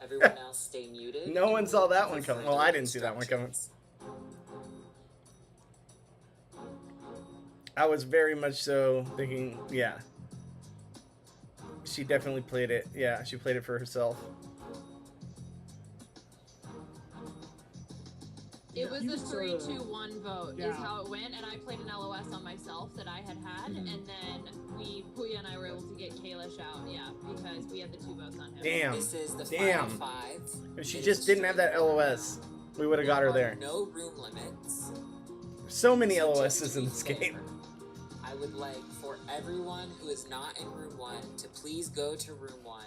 [SPEAKER 11] Everyone else stay muted.
[SPEAKER 1] No one saw that one coming. Well, I didn't see that one coming. I was very much so thinking, yeah. She definitely played it. Yeah, she played it for herself.
[SPEAKER 10] It was
[SPEAKER 6] You
[SPEAKER 10] a
[SPEAKER 6] can sorta-
[SPEAKER 10] 3-2-1 vote
[SPEAKER 6] Yeah.
[SPEAKER 10] is how it went, and I played an LOS on myself that I had,
[SPEAKER 6] Mm-hmm.
[SPEAKER 10] and then Puya and I were able to get Kalish out, because we had the 2 votes on him.
[SPEAKER 1] Damn.
[SPEAKER 11] This is the
[SPEAKER 1] Damn.
[SPEAKER 11] final 5.
[SPEAKER 1] If she
[SPEAKER 11] It
[SPEAKER 1] just
[SPEAKER 11] is
[SPEAKER 1] didn't have that
[SPEAKER 11] straight up
[SPEAKER 1] LOS,
[SPEAKER 11] now.
[SPEAKER 1] we would have got her there.
[SPEAKER 11] No room limits.
[SPEAKER 1] So many
[SPEAKER 11] So
[SPEAKER 1] LOSs
[SPEAKER 11] just to
[SPEAKER 1] in
[SPEAKER 11] be
[SPEAKER 1] this
[SPEAKER 11] fair,
[SPEAKER 1] game.
[SPEAKER 11] I would like for everyone who is not in room 1 to please go to room 1,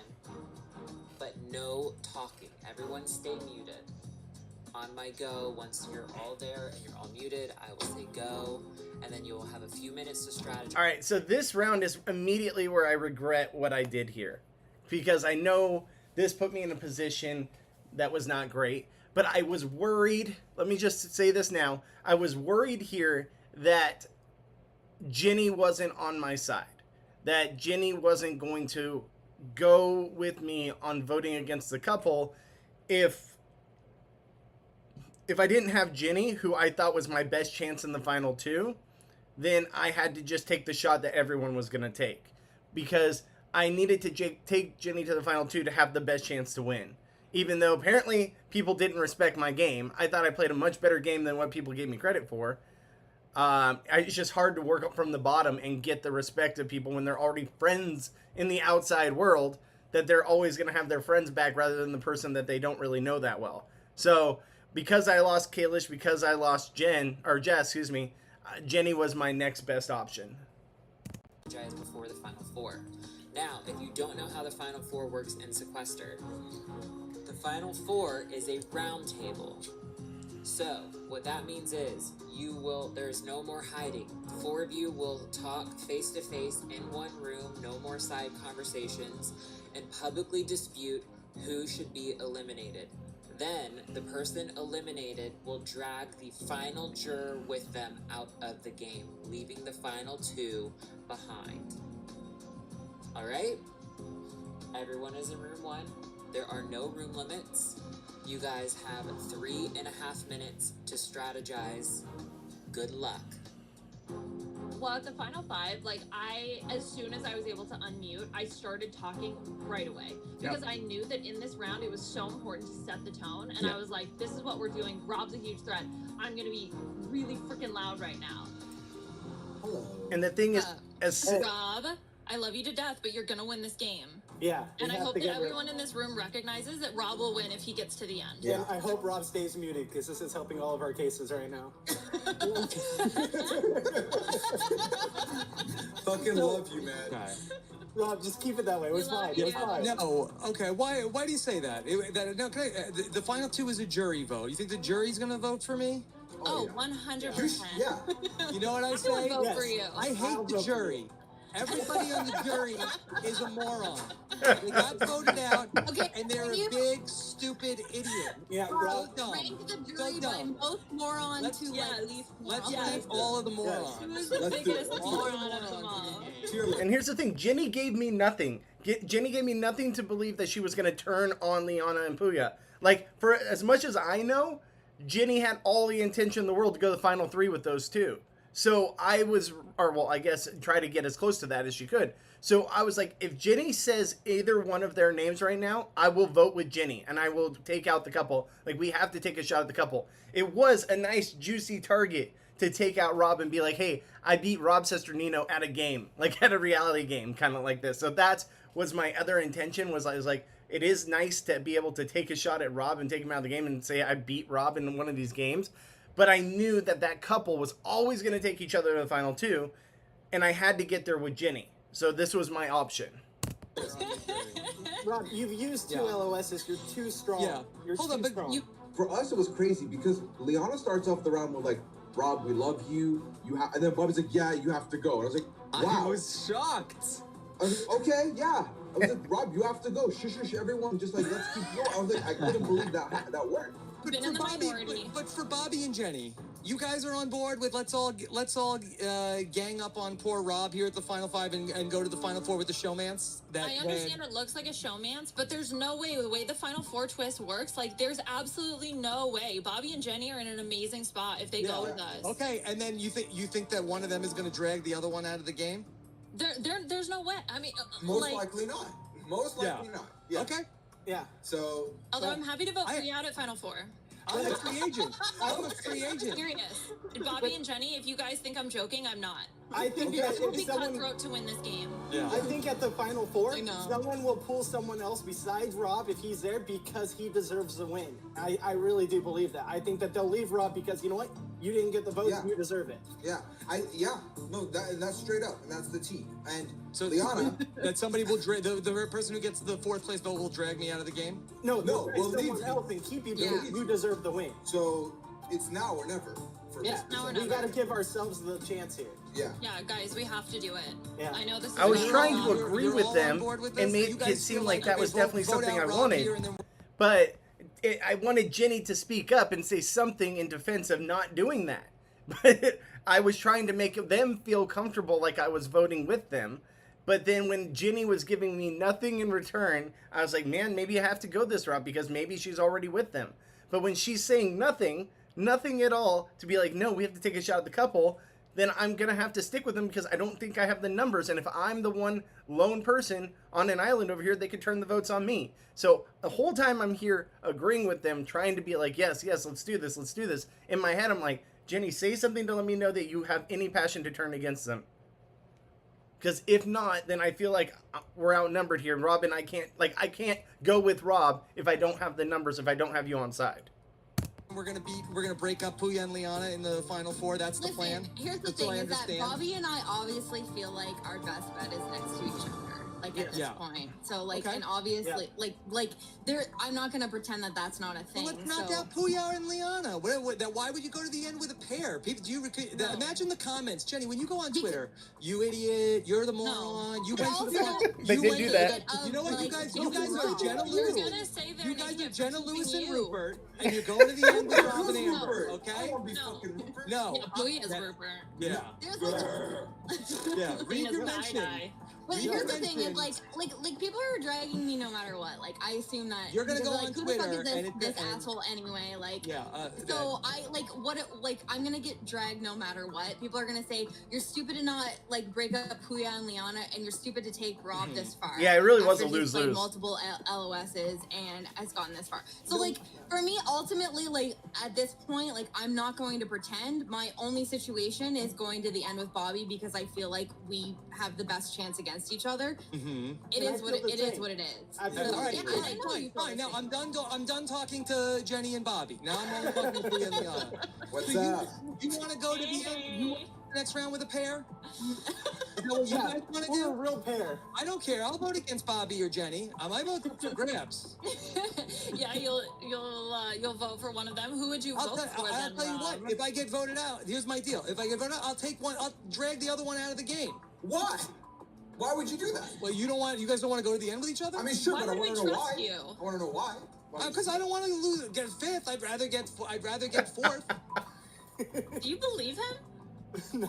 [SPEAKER 11] but no talking. Everyone stay muted. On my go, once you're all there and you're all muted, I will say go, and then you'll have a few minutes to strategize.
[SPEAKER 1] All right, so this round is immediately where I regret what I did here, because I know this put me in a position that was not great, but I was worried. Let me just say this now. I was worried here that Jenny wasn't on my side, that Jenny wasn't going to go with me on voting against the couple if I didn't have Jenny, who I thought was my best chance in the final 2, then I had to just take the shot that everyone was going to take, because I needed to take Jenny to the final 2 to have the best chance to win. Even though apparently people didn't respect my game, I thought I played a much better game than what people gave me credit for. It's just hard to work up from the bottom and get the respect of people when they're already friends in the outside world, that they're always going to have their friends back rather than the person that they don't really know that well. So because I lost Kalish, because I lost Jess, Jenny was my next best option.
[SPEAKER 11] Before the final 4. Now, if you don't know how the final 4 works in Sequester, the final 4 is a round table. So, what that means is, there's no more hiding. 4 of you will talk face to face in one room, no more side conversations, and publicly dispute who should be eliminated. Then, the person eliminated will drag the final juror with them out of the game, leaving the final 2 behind. Alright? Everyone is in room 1. There are no room limits. You guys have 3.5 minutes to strategize. Good luck.
[SPEAKER 10] Well, at the final 5, as soon as I was able to unmute, I started talking right away. Because I knew that in this round, it was so important to set the tone. And I was like, this is what we're doing. Rob's a huge threat. I'm going to be really freaking loud right now.
[SPEAKER 8] Hello.
[SPEAKER 1] And the thing is,
[SPEAKER 10] Rob, I love you to death, but you're going to win this game.
[SPEAKER 2] Yeah.
[SPEAKER 10] And I hope that everyone in this room recognizes that Rob will win if he gets to the end.
[SPEAKER 2] Yeah, I hope Rob stays muted, because this is helping all of our cases right now.
[SPEAKER 14] Fucking love you, man.
[SPEAKER 8] Okay.
[SPEAKER 2] Rob, just keep it that way. It's fine. It's fine.
[SPEAKER 13] No, okay. Why do you say that? The final 2 is a jury vote. You think the jury's gonna vote for me?
[SPEAKER 10] Oh, 100%.
[SPEAKER 14] Yeah.
[SPEAKER 13] You know what I
[SPEAKER 10] I
[SPEAKER 13] say?
[SPEAKER 10] would vote for you.
[SPEAKER 13] I hate the jury. Everybody on the jury is a moron. They got voted out, and they're a big, stupid idiot.
[SPEAKER 2] Yeah,
[SPEAKER 13] so dumb.
[SPEAKER 12] Rank the
[SPEAKER 13] So
[SPEAKER 12] jury by
[SPEAKER 13] dumb.
[SPEAKER 12] most moron to least
[SPEAKER 13] Let's
[SPEAKER 12] moron.
[SPEAKER 13] rank all of the morons.
[SPEAKER 10] Who is the biggest moron of them all?
[SPEAKER 1] and here's the thing, Jenny gave me nothing. Jenny gave me nothing to believe that she was going to turn on Liana and Puya. Like, for as much as I know, Jenny had all the intention in the world to go to the final 3 with those 2. So I guess try to get as close to that as she could. So I was like, if Jenny says either one of their names right now, I will vote with Jenny, and I will take out the couple. Like, we have to take a shot at the couple. It was a nice, juicy target to take out Rob and be like, hey, I beat Rob Sesternino at a game, like at a reality game, kind of like this. So that was my other intention, was I was like, it is nice to be able to take a shot at Rob and take him out of the game and say I beat Rob in one of these games. But I knew that couple was always going to take each other to the final 2, and I had to get there with Jenny. So this was my option.
[SPEAKER 2] Rob, you've used 2 LOSs. You're too strong.
[SPEAKER 13] Yeah.
[SPEAKER 2] You're
[SPEAKER 13] Hold
[SPEAKER 2] too
[SPEAKER 13] on, but
[SPEAKER 2] strong.
[SPEAKER 8] For us, it was crazy because Liana starts off the round with like, Rob, we love you. And then Bobby's like, yeah, you have to go. And I was like, wow.
[SPEAKER 4] I was shocked.
[SPEAKER 8] I was like, okay, yeah. I was like, Rob, you have to go. Shush, everyone. Just like, let's keep going. I was like, I couldn't believe that worked.
[SPEAKER 13] But for Bobby and Jenny, you guys are on board with let's all gang up on poor Rob here at the final 5 and go to the final 4 with the showmance.
[SPEAKER 10] I understand it looks like a showmance, but there's no way, the way the final 4 twist works, like there's absolutely no way. Bobby and Jenny are in an amazing spot if they go with us.
[SPEAKER 13] Okay, and then you think that one of them is going to drag the other one out of the game?
[SPEAKER 10] There's no way. I mean,
[SPEAKER 14] Most likely not. Most likely not. Yeah.
[SPEAKER 13] Okay.
[SPEAKER 2] Yeah.
[SPEAKER 14] So.
[SPEAKER 10] Although I'm happy to vote for you out at final 4.
[SPEAKER 13] I'm a free agent. I'm a free agent.
[SPEAKER 7] Serious. Bobby and Jenny, if you guys think I'm joking, I'm not.
[SPEAKER 2] I think
[SPEAKER 7] Because
[SPEAKER 2] that
[SPEAKER 7] it would
[SPEAKER 2] if
[SPEAKER 7] be
[SPEAKER 2] someone,
[SPEAKER 7] cutthroat to win this game.
[SPEAKER 13] Yeah.
[SPEAKER 2] I think at the Final Four,
[SPEAKER 12] I know.
[SPEAKER 2] someone will pull someone else besides Rob if he's there because he deserves the win. I really do believe that. I think that they'll leave Rob because, you know what? You didn't get the votes,
[SPEAKER 8] Yeah.
[SPEAKER 2] you deserve it.
[SPEAKER 8] No, that's straight up, and that's the T. And
[SPEAKER 13] So
[SPEAKER 8] Liana,
[SPEAKER 13] that somebody will drag the person who gets the 4th place vote will drag me out of the game.
[SPEAKER 2] No,
[SPEAKER 8] No,
[SPEAKER 2] we'll
[SPEAKER 8] we'll leave
[SPEAKER 2] someone
[SPEAKER 8] you.
[SPEAKER 2] else and keep you
[SPEAKER 12] Yeah.
[SPEAKER 2] because you deserve the win.
[SPEAKER 8] so it's now or never. For
[SPEAKER 2] Yeah,
[SPEAKER 7] now or
[SPEAKER 2] we
[SPEAKER 7] never.
[SPEAKER 2] got to give ourselves the chance here.
[SPEAKER 8] Yeah.
[SPEAKER 7] Yeah, guys, we have to do it.
[SPEAKER 2] Yeah.
[SPEAKER 7] I know this is
[SPEAKER 1] I was
[SPEAKER 7] not
[SPEAKER 1] trying
[SPEAKER 7] long.
[SPEAKER 1] to agree
[SPEAKER 13] You're
[SPEAKER 1] with
[SPEAKER 13] all
[SPEAKER 1] them
[SPEAKER 13] on board with
[SPEAKER 1] and
[SPEAKER 13] this?
[SPEAKER 1] make
[SPEAKER 13] You
[SPEAKER 1] it
[SPEAKER 13] guys
[SPEAKER 1] seem
[SPEAKER 13] feel
[SPEAKER 1] like that
[SPEAKER 13] okay,
[SPEAKER 1] was
[SPEAKER 13] vote-
[SPEAKER 1] definitely
[SPEAKER 13] vote
[SPEAKER 1] something
[SPEAKER 13] out
[SPEAKER 1] I
[SPEAKER 13] Rob
[SPEAKER 1] wanted.
[SPEAKER 13] here and then-
[SPEAKER 1] But I wanted Jenny to speak up and say something in defense of not doing that. But I was trying to make them feel comfortable like I was voting with them. But then when Jenny was giving me nothing in return, I was like, man, maybe I have to go this route because maybe she's already with them. But when she's saying nothing at all, to be like, no, we have to take a shot at the couple, then I'm going to have to stick with them because I don't think I have the numbers. And if I'm the one lone person on an island over here, they could turn the votes on me. So the whole time I'm here agreeing with them, trying to be like, yes, let's do this. In my head, I'm like, Jenny, say something to let me know that you have any passion to turn against them. Because if not, then I feel like we're outnumbered here. Rob and I can't go with Rob if I don't have the numbers, if I don't have you on side.
[SPEAKER 13] We're gonna break up Puya and Liana in the Final Four. That's the plan.
[SPEAKER 12] Here's the
[SPEAKER 13] That's what
[SPEAKER 12] thing:
[SPEAKER 13] I
[SPEAKER 12] is that
[SPEAKER 13] understand.
[SPEAKER 12] Bobby and I obviously feel like our best bet is next to each other. Like at this
[SPEAKER 13] Yeah.
[SPEAKER 12] point, so like,
[SPEAKER 13] Okay.
[SPEAKER 12] and obviously, like there. I'm not gonna pretend that that's not a thing.
[SPEAKER 13] Well, let's knock
[SPEAKER 12] so.
[SPEAKER 13] out Puya and Liana. Why would you go to the end with a pair? People, imagine the comments, Jenny, when you go on Twitter? You idiot! You're the moron! You went to the.
[SPEAKER 1] They did do that.
[SPEAKER 13] You know what?
[SPEAKER 12] Like,
[SPEAKER 13] You guys are Jenna
[SPEAKER 7] You're
[SPEAKER 13] Lewis.
[SPEAKER 7] gonna say their
[SPEAKER 13] You guys
[SPEAKER 7] name
[SPEAKER 13] are Jenna
[SPEAKER 7] for
[SPEAKER 13] Lewis and
[SPEAKER 7] you.
[SPEAKER 13] Rupert, and you're going to the end with Rob and
[SPEAKER 8] Who's
[SPEAKER 13] Amber.
[SPEAKER 8] Rupert? I
[SPEAKER 13] Okay?
[SPEAKER 8] won't be
[SPEAKER 7] No.
[SPEAKER 8] fucking Rupert.
[SPEAKER 13] No.
[SPEAKER 7] Yeah, Puya is
[SPEAKER 13] that-
[SPEAKER 7] Rupert.
[SPEAKER 13] Yeah.
[SPEAKER 12] There's like,
[SPEAKER 13] Yeah. Read
[SPEAKER 7] Lena's
[SPEAKER 13] your
[SPEAKER 7] the
[SPEAKER 13] mention.
[SPEAKER 7] guy.
[SPEAKER 12] but
[SPEAKER 13] Read
[SPEAKER 12] here's
[SPEAKER 13] your
[SPEAKER 12] the thing: is
[SPEAKER 13] mentions.
[SPEAKER 12] like people are dragging me no matter what. Like I assume that
[SPEAKER 13] You're gonna
[SPEAKER 12] because,
[SPEAKER 13] go
[SPEAKER 12] like,
[SPEAKER 13] on
[SPEAKER 12] who the fuck
[SPEAKER 13] Twitter
[SPEAKER 12] is
[SPEAKER 13] and
[SPEAKER 12] this
[SPEAKER 13] and-
[SPEAKER 12] asshole anyway? Like.
[SPEAKER 13] Yeah.
[SPEAKER 12] So I I'm gonna get dragged no matter what. People are gonna say you're stupid to not like break up Puya and Liana, and you're stupid to take Rob this far.
[SPEAKER 1] Yeah, it really was
[SPEAKER 12] after
[SPEAKER 1] a
[SPEAKER 12] he's played
[SPEAKER 1] lose-lose.
[SPEAKER 12] Multiple LOSs and has gotten this far. So like for me, ultimately, like at this point, like I'm not going to pretend. My only situation is going to the end with Bobby because I feel like we have the best chance against each other.
[SPEAKER 13] Mm-hmm.
[SPEAKER 12] It
[SPEAKER 2] And I
[SPEAKER 12] is what
[SPEAKER 2] feel the
[SPEAKER 12] it is
[SPEAKER 2] same.
[SPEAKER 12] what it is.
[SPEAKER 2] I feel
[SPEAKER 12] So,
[SPEAKER 2] the
[SPEAKER 13] All right,
[SPEAKER 2] same.
[SPEAKER 12] yeah, I know you feel
[SPEAKER 13] fine.
[SPEAKER 12] the
[SPEAKER 13] Now
[SPEAKER 12] same.
[SPEAKER 13] I'm done talking to Jenny and Bobby. Now I'm only talking to Puya and Liana.
[SPEAKER 8] What's
[SPEAKER 13] So
[SPEAKER 8] up?
[SPEAKER 13] you want to go to the end? You want the next round with a pair? Is that what you
[SPEAKER 2] Yeah,
[SPEAKER 13] guys want to
[SPEAKER 2] we're a
[SPEAKER 13] do?
[SPEAKER 2] real pair.
[SPEAKER 13] I don't care. I'll vote against Bobby or Jenny. My vote's up for grabs.
[SPEAKER 7] Yeah, you'll vote for one of them. Who would you
[SPEAKER 13] I'll
[SPEAKER 7] vote for then,
[SPEAKER 13] tell you what.
[SPEAKER 7] Rob?
[SPEAKER 13] If I get voted out, here's my deal. If I get voted out, I'll take one. I'll drag the other one out of the game.
[SPEAKER 8] Why? Why would you do that?
[SPEAKER 13] Well, you guys don't want to go to the end with each other?
[SPEAKER 8] I mean, sure,
[SPEAKER 7] Why
[SPEAKER 8] but I
[SPEAKER 7] would
[SPEAKER 8] want
[SPEAKER 7] we
[SPEAKER 8] to know
[SPEAKER 7] trust
[SPEAKER 8] why.
[SPEAKER 7] you?
[SPEAKER 8] I want to know why.
[SPEAKER 13] Because I don't want to get fifth. I'd rather get fourth.
[SPEAKER 7] Do you believe him?
[SPEAKER 2] No.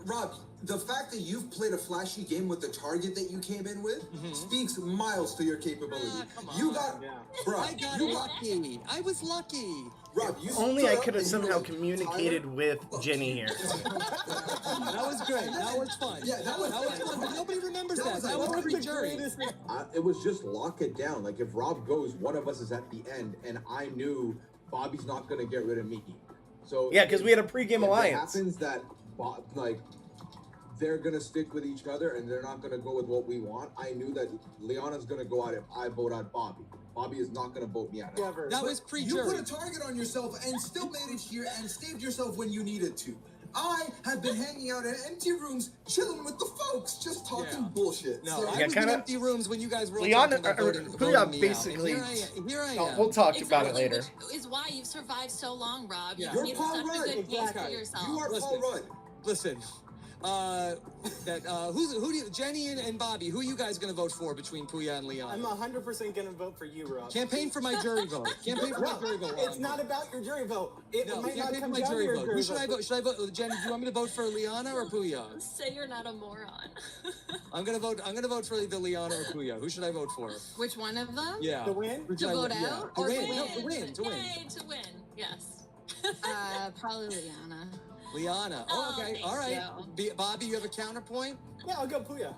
[SPEAKER 8] Rob, the fact that you've played a flashy game with the target that you came in with speaks miles to your capability.
[SPEAKER 13] come on.
[SPEAKER 8] You got,
[SPEAKER 2] Yeah.
[SPEAKER 8] bro.
[SPEAKER 13] I got
[SPEAKER 8] you
[SPEAKER 13] lucky. I was lucky.
[SPEAKER 8] Rob, you
[SPEAKER 1] Only
[SPEAKER 8] stood
[SPEAKER 1] I
[SPEAKER 8] up
[SPEAKER 1] could have
[SPEAKER 8] and you were
[SPEAKER 1] somehow
[SPEAKER 8] like,
[SPEAKER 1] communicated
[SPEAKER 8] "Tyler,
[SPEAKER 1] with Jenny here.
[SPEAKER 13] That was great. That was fun.
[SPEAKER 8] Yeah, that was
[SPEAKER 13] fun. But nobody remembers that.
[SPEAKER 8] was
[SPEAKER 13] That
[SPEAKER 8] like-
[SPEAKER 13] was every
[SPEAKER 2] the
[SPEAKER 13] jury.
[SPEAKER 2] greatest-
[SPEAKER 17] It was just lock it down. Like if Rob goes, one of us is at the end, and I knew Bobby's not gonna get rid of me. So
[SPEAKER 1] Yeah, because we had a pregame
[SPEAKER 17] if it
[SPEAKER 1] alliance.
[SPEAKER 17] happens that they're gonna stick with each other and they're not gonna go with what we want. I knew that Liana's gonna go out if I vote out Bobby. Bobby is not gonna vote me out.
[SPEAKER 2] Never.
[SPEAKER 13] That was
[SPEAKER 8] You
[SPEAKER 13] pre-jury.
[SPEAKER 8] put a target on yourself and still made it here and saved yourself when you needed to. I have been hanging out in empty rooms, chilling with the folks, just talking
[SPEAKER 13] Yeah.
[SPEAKER 8] bullshit.
[SPEAKER 13] No,
[SPEAKER 8] So-
[SPEAKER 13] I
[SPEAKER 1] Yeah,
[SPEAKER 13] was
[SPEAKER 1] kinda-
[SPEAKER 13] in empty rooms when you guys were all
[SPEAKER 1] Liana-
[SPEAKER 13] talking about voting
[SPEAKER 1] Puya
[SPEAKER 13] me
[SPEAKER 1] basically-
[SPEAKER 13] out. And here I am.
[SPEAKER 1] We'll talk about it later.
[SPEAKER 7] Which is why you've survived so long, Rob.
[SPEAKER 13] Yeah.
[SPEAKER 7] You've
[SPEAKER 8] You're
[SPEAKER 7] made
[SPEAKER 8] Paul
[SPEAKER 7] such a
[SPEAKER 8] Rudd.
[SPEAKER 7] good case for
[SPEAKER 2] Exactly.
[SPEAKER 7] yourself.
[SPEAKER 8] You are
[SPEAKER 13] Listen.
[SPEAKER 8] Paul Rudd.
[SPEAKER 13] Listen, who do you, Jenny and Bobby, who are you guys gonna vote for between Puya and Liana?
[SPEAKER 2] I'm 100% gonna vote for you, Rob.
[SPEAKER 13] Campaign for my jury vote. Campaign for my
[SPEAKER 2] No,
[SPEAKER 13] jury vote.
[SPEAKER 2] it's not about your jury vote. It
[SPEAKER 13] No,
[SPEAKER 2] might not
[SPEAKER 13] campaign for
[SPEAKER 2] come
[SPEAKER 13] my
[SPEAKER 2] down to
[SPEAKER 13] jury
[SPEAKER 2] your
[SPEAKER 13] vote.
[SPEAKER 2] jury
[SPEAKER 13] Who should I vote? Should I vote? Jenny, do you want me to vote for Liana or Puya?
[SPEAKER 7] Say you're not a moron.
[SPEAKER 13] I'm gonna vote for either Liana or Puya. Who should I vote for?
[SPEAKER 12] Which one of them?
[SPEAKER 13] Yeah.
[SPEAKER 2] To win?
[SPEAKER 13] Who should
[SPEAKER 12] To
[SPEAKER 13] I
[SPEAKER 12] vote
[SPEAKER 13] yeah.
[SPEAKER 12] out
[SPEAKER 13] To
[SPEAKER 12] or
[SPEAKER 13] win.
[SPEAKER 12] to
[SPEAKER 13] No, to win. To win.
[SPEAKER 7] Yay, to win. Yes.
[SPEAKER 12] Probably Liana.
[SPEAKER 13] Liana. Oh,
[SPEAKER 7] Oh,
[SPEAKER 13] okay.
[SPEAKER 7] thank
[SPEAKER 13] All right.
[SPEAKER 7] you.
[SPEAKER 13] Bobby, you have a counterpoint?
[SPEAKER 2] Yeah, I'll go Puya.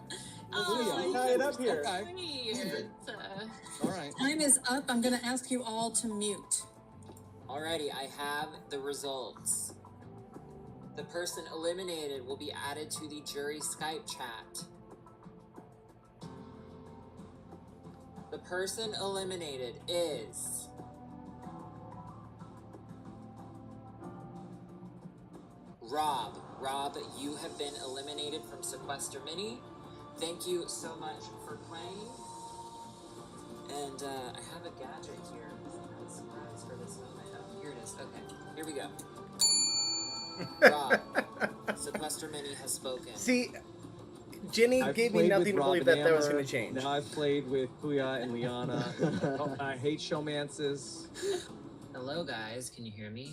[SPEAKER 7] Oh,
[SPEAKER 2] Tie it up here.
[SPEAKER 13] Okay.
[SPEAKER 7] Weird.
[SPEAKER 13] All right.
[SPEAKER 18] Time is up. I'm going to ask you all to mute.
[SPEAKER 11] Alrighty, I have the results. The person eliminated will be added to the jury Skype chat. The person eliminated is... Rob. Rob, you have been eliminated from Sequester Mini. Thank you so much for playing. And I have a gadget here. I was surprised for this moment. Oh, here it is. Okay, here we go. Rob, Sequester Mini has spoken.
[SPEAKER 1] See, Jenny gave me nothing to believe that was going to change.
[SPEAKER 4] Now I've played with Puya and Liana. I hate showmances.
[SPEAKER 11] Hello, guys. Can you hear me?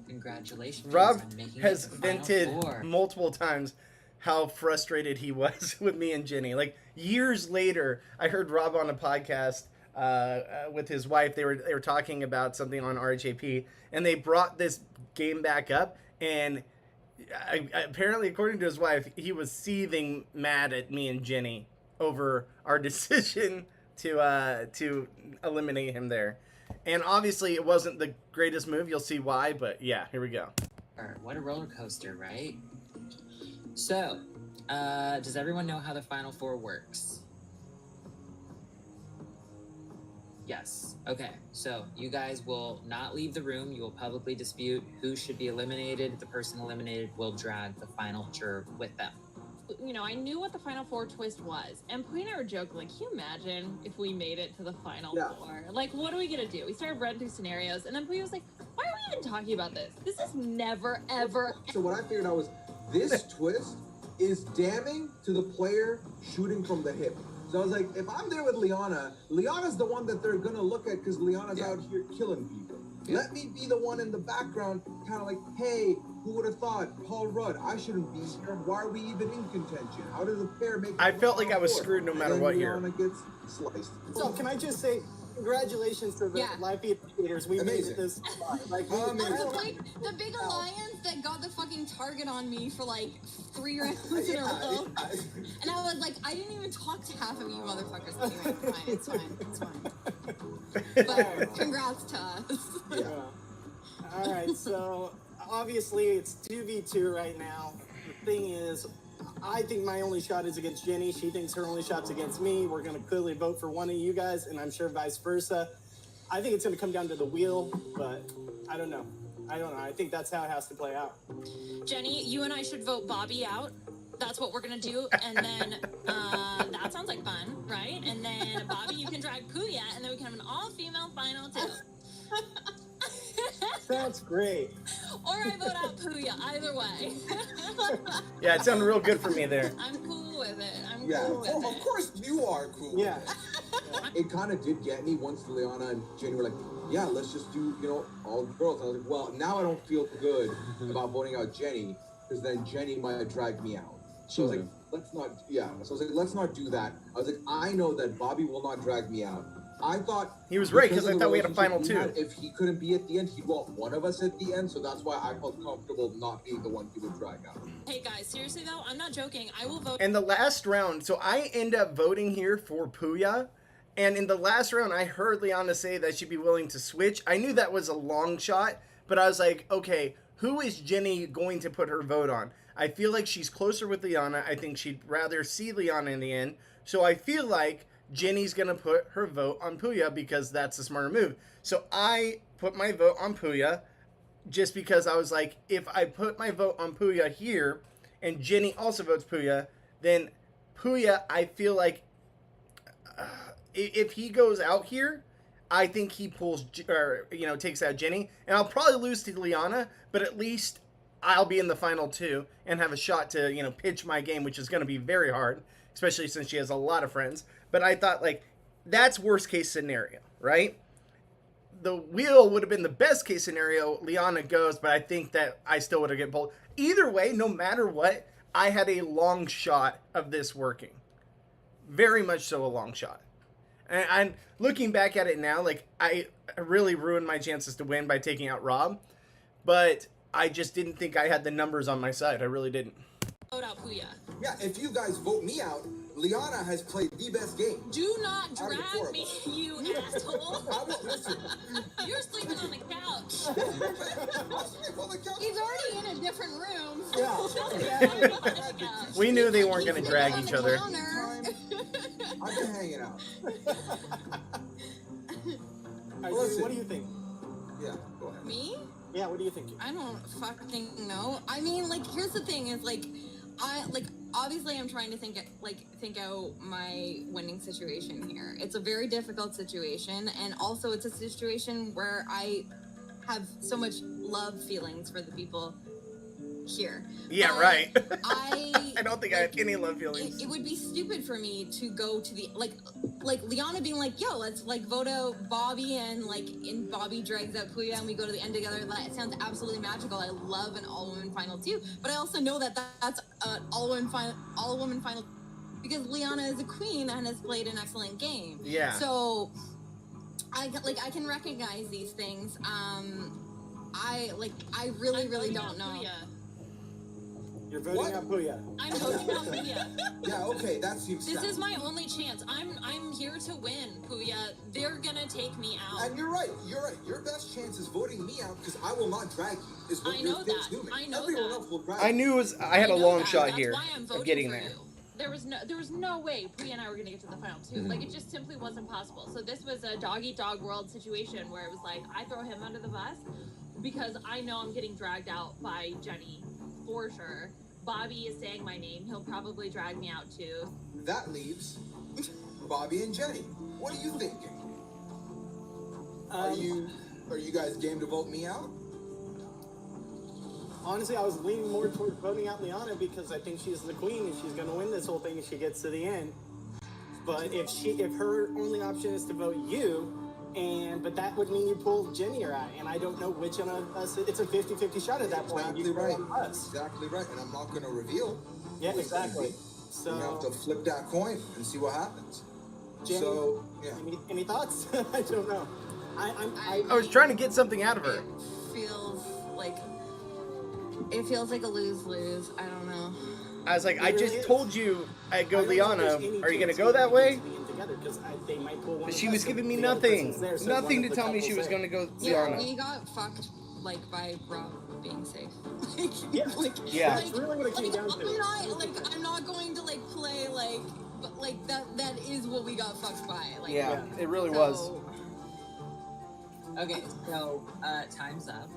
[SPEAKER 11] Congratulations.
[SPEAKER 1] Rob
[SPEAKER 11] on making
[SPEAKER 1] has
[SPEAKER 11] it to the Final
[SPEAKER 1] vented
[SPEAKER 11] Four.
[SPEAKER 1] multiple times how frustrated he was with me and Jenny. Like years later, I heard Rob on a podcast with his wife. They were talking about something on RHAP, and they brought this game back up. And apparently, according to his wife, he was seething mad at me and Jenny over our decision to eliminate him there. And obviously, it wasn't the greatest move. You'll see why, but yeah, here we go.
[SPEAKER 11] What a roller coaster, right? So, does everyone know how the Final Four works? Yes. Okay. So, you guys will not leave the room. You will publicly dispute who should be eliminated. The person eliminated will drag the final juror with them.
[SPEAKER 10] You know, I knew what the Final Four twist was. And Puya and I were joking, like, can you imagine if we made it to the Final Four? Like, what are we going to do? We started running through scenarios, and then Puya was like, why are we even talking about this? This is never, ever...
[SPEAKER 17] So what I figured out was, this twist is damning to the player shooting from the hip. So I was like, if I'm there with Liana, Liana's the one that they're going to look at because Liana's out here killing people. Let me be the one in the background, kind of like, hey, who would have thought? Paul Rudd, I shouldn't be here. Why are we even in contention? How did the pair make it?
[SPEAKER 1] I felt like I was screwed no matter what here.
[SPEAKER 17] Liana gets sliced.
[SPEAKER 2] So can I just say, congratulations to the live feed creators. We made it this far. Like,
[SPEAKER 12] The big alliance that got the fucking target on me for like 3 rounds in a row. And I was like, I didn't even talk to half of you motherfuckers. Anyway, it's fine. But congrats to us.
[SPEAKER 2] Yeah. All right, so obviously it's 2v2 right now. The thing is, I think my only shot is against Jenny. She thinks her only shot's against me. We're going to clearly vote for one of you guys, and I'm sure vice versa. I think it's going to come down to the wheel, but I don't know. I think that's how it has to play out.
[SPEAKER 7] Jenny, you and I should vote Bobby out. That's what we're going to do. And then that sounds like fun, right? And then Bobby, you can drag Puya, and then we can have an all-female final too.
[SPEAKER 2] Sounds great.
[SPEAKER 7] Or I vote out Puya, either way.
[SPEAKER 1] Yeah, it sounded real good for me there.
[SPEAKER 7] I'm cool with it. I'm
[SPEAKER 17] Yeah.
[SPEAKER 7] cool with
[SPEAKER 17] Oh,
[SPEAKER 7] it.
[SPEAKER 17] of course you are cool.
[SPEAKER 2] Yeah.
[SPEAKER 17] It kind of did get me once Liana and Jenny were like, yeah, let's just do, all girls. I was like, well, now I don't feel good about voting out Jenny, because then Jenny might have dragged me out. So I was like, let's not do that. I was like, I know that Bobby will not drag me out. I thought
[SPEAKER 1] he was right, because I thought we had a final two.
[SPEAKER 17] If he couldn't be at the end, he'd want one of us at the end, so that's why I felt comfortable not being the one he would drag out.
[SPEAKER 7] Hey guys, seriously though, I'm not joking. I will vote.
[SPEAKER 1] And the last round, so I end up voting here for Puya. And in the last round, I heard Liana say that she'd be willing to switch. I knew that was a long shot, but I was like, okay, who is Jenny going to put her vote on? I feel like she's closer with Liana. I think she'd rather see Liana in the end. So I feel like Jenny's going to put her vote on Puya because that's a smarter move. So I put my vote on Puya just because I was like, if I put my vote on Puya here and Jenny also votes Puya, then Puya, I feel like if he goes out here, I think he pulls takes out Jenny, and I'll probably lose to Liana, but at least I'll be in the final two and have a shot to pitch my game, which is going to be very hard, especially since she has a lot of friends. But I thought, like, that's worst case scenario, right? The wheel would have been the best case scenario. Liana goes, but I think that I still would have get pulled. Either way, no matter what, I had a long shot of this working. Very much so a long shot. And I'm looking back at it now, like, I really ruined my chances to win by taking out Rob. But I just didn't think I had the numbers on my side. I really didn't.
[SPEAKER 7] Vote out Puya.
[SPEAKER 17] Yeah, if you guys vote me out,
[SPEAKER 14] Liana has played the best game.
[SPEAKER 7] Do not drag me, you asshole.
[SPEAKER 14] I won't listen.
[SPEAKER 7] You're sleeping on the couch.
[SPEAKER 16] He's already in a different room.
[SPEAKER 1] We knew they weren't going to drag each other.
[SPEAKER 14] I've been hanging out.
[SPEAKER 2] What do you think?
[SPEAKER 14] Yeah, go ahead.
[SPEAKER 12] Me?
[SPEAKER 2] Yeah, what do you think?
[SPEAKER 12] I don't fucking know. I mean, like, here's the thing: is like, obviously, I'm trying to think out my winning situation here. It's a very difficult situation, and also it's a situation where I have so much love feelings for the people here.
[SPEAKER 1] Yeah,
[SPEAKER 12] but
[SPEAKER 1] right.
[SPEAKER 12] I
[SPEAKER 1] don't think I have any love feelings.
[SPEAKER 12] It would be stupid for me to go to the like Liana being like, yo, let's like vote out Bobby, and Bobby drags out Puya and we go to the end together. That sounds absolutely magical. I love an all-women final too, but I also know that that's an all-women final because Liana is a queen and has played an excellent game.
[SPEAKER 1] Yeah.
[SPEAKER 12] So I can recognize these things. I really don't know.
[SPEAKER 7] Puya.
[SPEAKER 2] You're voting out Puya.
[SPEAKER 7] I'm voting out Puya.
[SPEAKER 14] Yeah, okay, that seems
[SPEAKER 7] This
[SPEAKER 14] sad.
[SPEAKER 7] is my only chance. I'm here to win, Puya. They're gonna take me out.
[SPEAKER 14] And you're right. Your best chance is voting me out because I will not drag you. Is what
[SPEAKER 7] I
[SPEAKER 14] your
[SPEAKER 7] know
[SPEAKER 14] thing's
[SPEAKER 7] that.
[SPEAKER 14] doing.
[SPEAKER 7] I know
[SPEAKER 14] Everyone
[SPEAKER 7] that.
[SPEAKER 14] else will drag
[SPEAKER 1] I knew I had a long shot
[SPEAKER 7] That's
[SPEAKER 1] here
[SPEAKER 7] why I'm
[SPEAKER 1] of
[SPEAKER 7] voting
[SPEAKER 1] getting
[SPEAKER 7] for
[SPEAKER 1] there.
[SPEAKER 7] you. There was no way Puya and I were gonna get to the final two. Like it just simply wasn't possible. So this was a dog eat dog world situation where it was like I throw him under the bus because I know I'm getting dragged out by Jenny for sure. Bobby is saying my name. He'll probably drag me out too.
[SPEAKER 14] That leaves Bobby and Jenny. What are you thinking? Are you guys game to vote me out?
[SPEAKER 2] Honestly, I was leaning more toward voting out Liana because I think she's the queen and she's going to win this whole thing if she gets to the end. But if her only option is to vote you, but that would mean you pull Jenny or I, and I don't know which of us. It's a 50-50 shot at that point.
[SPEAKER 14] Exactly right. Exactly right. And I'm not going to reveal.
[SPEAKER 2] Yeah, exactly. So
[SPEAKER 14] you have to flip that coin and see what happens.
[SPEAKER 2] Jenny,
[SPEAKER 14] so yeah.
[SPEAKER 2] Any thoughts? I don't know.
[SPEAKER 1] I was trying to get something out of her.
[SPEAKER 12] It feels like a lose-lose. I don't know.
[SPEAKER 1] I was like, I just told you I'd go Liana. Are you going to go that way? But she was giving me nothing. Nothing to tell me she was going to go Liana.
[SPEAKER 12] Yeah, we got fucked, by Rob being safe.
[SPEAKER 2] Yeah.
[SPEAKER 12] That's really what it came down to. I'm not going to, play, but, that is what we got fucked by.
[SPEAKER 1] Yeah, it really was.
[SPEAKER 11] Okay, so, time's up.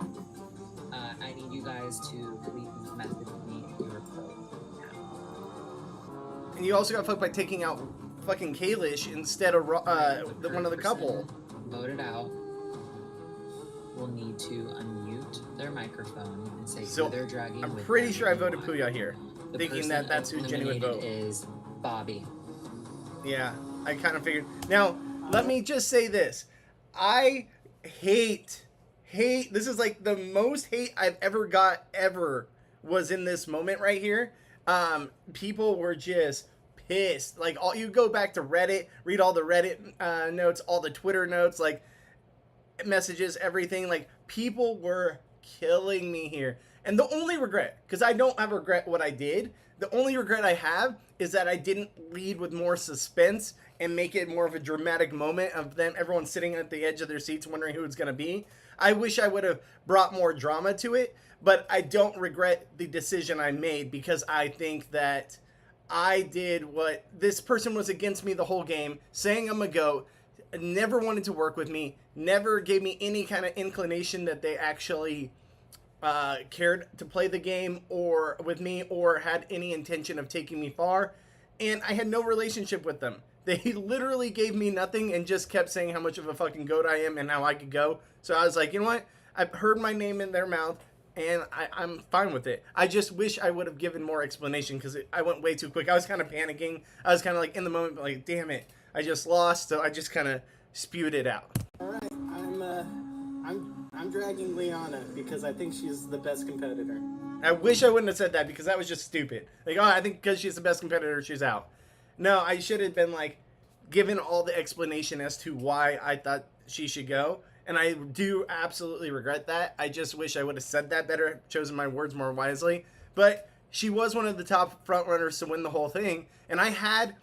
[SPEAKER 11] I need you guys to please message me your vote now.
[SPEAKER 1] And you also got fucked by taking out fucking Kalish instead of one of the couple.
[SPEAKER 11] Voted out will need to unmute their microphone and say
[SPEAKER 1] So
[SPEAKER 11] who they're dragging.
[SPEAKER 1] I'm
[SPEAKER 11] with
[SPEAKER 1] pretty
[SPEAKER 11] them.
[SPEAKER 1] sure I voted Puya here,
[SPEAKER 11] The
[SPEAKER 1] thinking
[SPEAKER 11] person
[SPEAKER 1] that's who Jenny would vote.
[SPEAKER 11] Is Bobby.
[SPEAKER 1] Yeah, I kind of figured. Now, let me just say this. I hate, this is like the most hate I've ever got was in this moment right here. People were just pissed. You go back to Reddit, read all the Reddit notes, all the Twitter notes, messages, everything. People were killing me here. And the only regret, because I don't have regret what I did, the only regret I have is that I didn't lead with more suspense and make it more of a dramatic moment of everyone sitting at the edge of their seats wondering who it's going to be. I wish I would have brought more drama to it, but I don't regret the decision I made because I think that I did what this person was against me the whole game, saying I'm a GOAT, never wanted to work with me, never gave me any kind of inclination that they actually cared to play the game or with me or had any intention of taking me far, and I had no relationship with them. They literally gave me nothing and just kept saying how much of a fucking GOAT I am and how I could go. So I was like, you know what? I've heard my name in their mouth, and I'm fine with it. I just wish I would have given more explanation because I went way too quick. I was kind of panicking. I was kind of in the moment, but damn it, I just lost. So I just kind of spewed it out.
[SPEAKER 2] All right, I'm dragging Liana because I think she's the best competitor.
[SPEAKER 1] I wish I wouldn't have said that because that was just stupid. I think because she's the best competitor, she's out. No, I should have been given all the explanation as to why I thought she should go. And I do absolutely regret that. I just wish I would have said that better, chosen my words more wisely. But she was one of the top front runners to win the whole thing. And I had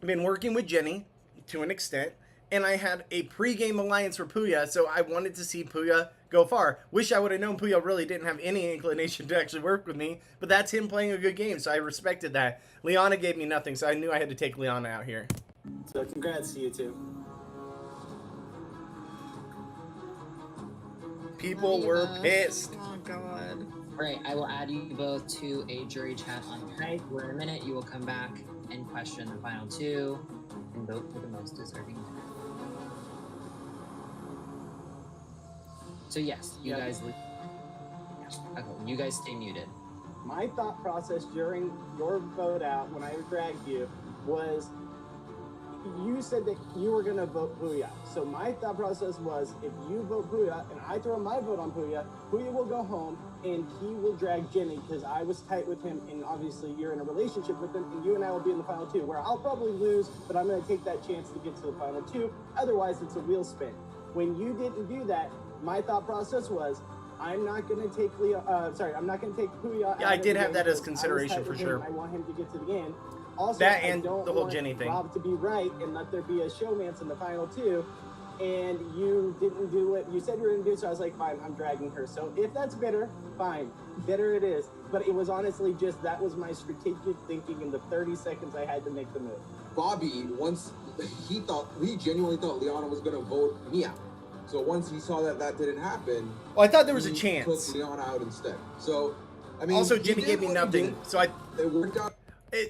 [SPEAKER 1] been working with Jenny to an extent, and I had a pre-game alliance for Puya, so I wanted to see Puya go far. Wish I would have known Puya really didn't have any inclination to actually work with me, but that's him playing a good game, so I respected that. Liana gave me nothing, so I knew I had to take Liana out here.
[SPEAKER 2] So congrats to you two.
[SPEAKER 1] People were pissed.
[SPEAKER 12] Oh god.
[SPEAKER 11] Alright, I will add you both to a jury chat on Skype, where in a minute you will come back and question the final two and vote for the most deserving winner. So yes, you guys okay, you guys stay muted.
[SPEAKER 2] My thought process during your vote out when I dragged you was you said that you were going to vote Puya. So my thought process was if you vote Puya and I throw my vote on Puya, Puya will go home and he will drag Jenny because I was tight with him and obviously you're in a relationship with him and you and I will be in the final two where I'll probably lose, but I'm going to take that chance to get to the final two. Otherwise, it's a wheel spin. When you didn't do that, my thought process was I'm not going to take I'm not going to take Puya.
[SPEAKER 1] Yeah, I did have that as consideration for sure.
[SPEAKER 2] I want him to get to the end. Also,
[SPEAKER 1] that
[SPEAKER 2] I
[SPEAKER 1] and
[SPEAKER 2] don't
[SPEAKER 1] the whole
[SPEAKER 2] want
[SPEAKER 1] Jenny thing.
[SPEAKER 2] Rob to be right and let there be a showmance in the final two, and you didn't do it. You said you were going to do it, so I was like, fine, I'm dragging her. So if that's bitter, fine, bitter it is. But it was honestly just that was my strategic thinking in the 30 seconds I had to make the move.
[SPEAKER 17] Bobby, once he genuinely thought Liana was going to vote me out. So once he saw that that didn't happen,
[SPEAKER 1] well, I thought there was a chance.
[SPEAKER 17] Took Liana out instead. So, I mean,
[SPEAKER 1] also Jenny gave me nothing, so
[SPEAKER 17] it worked out.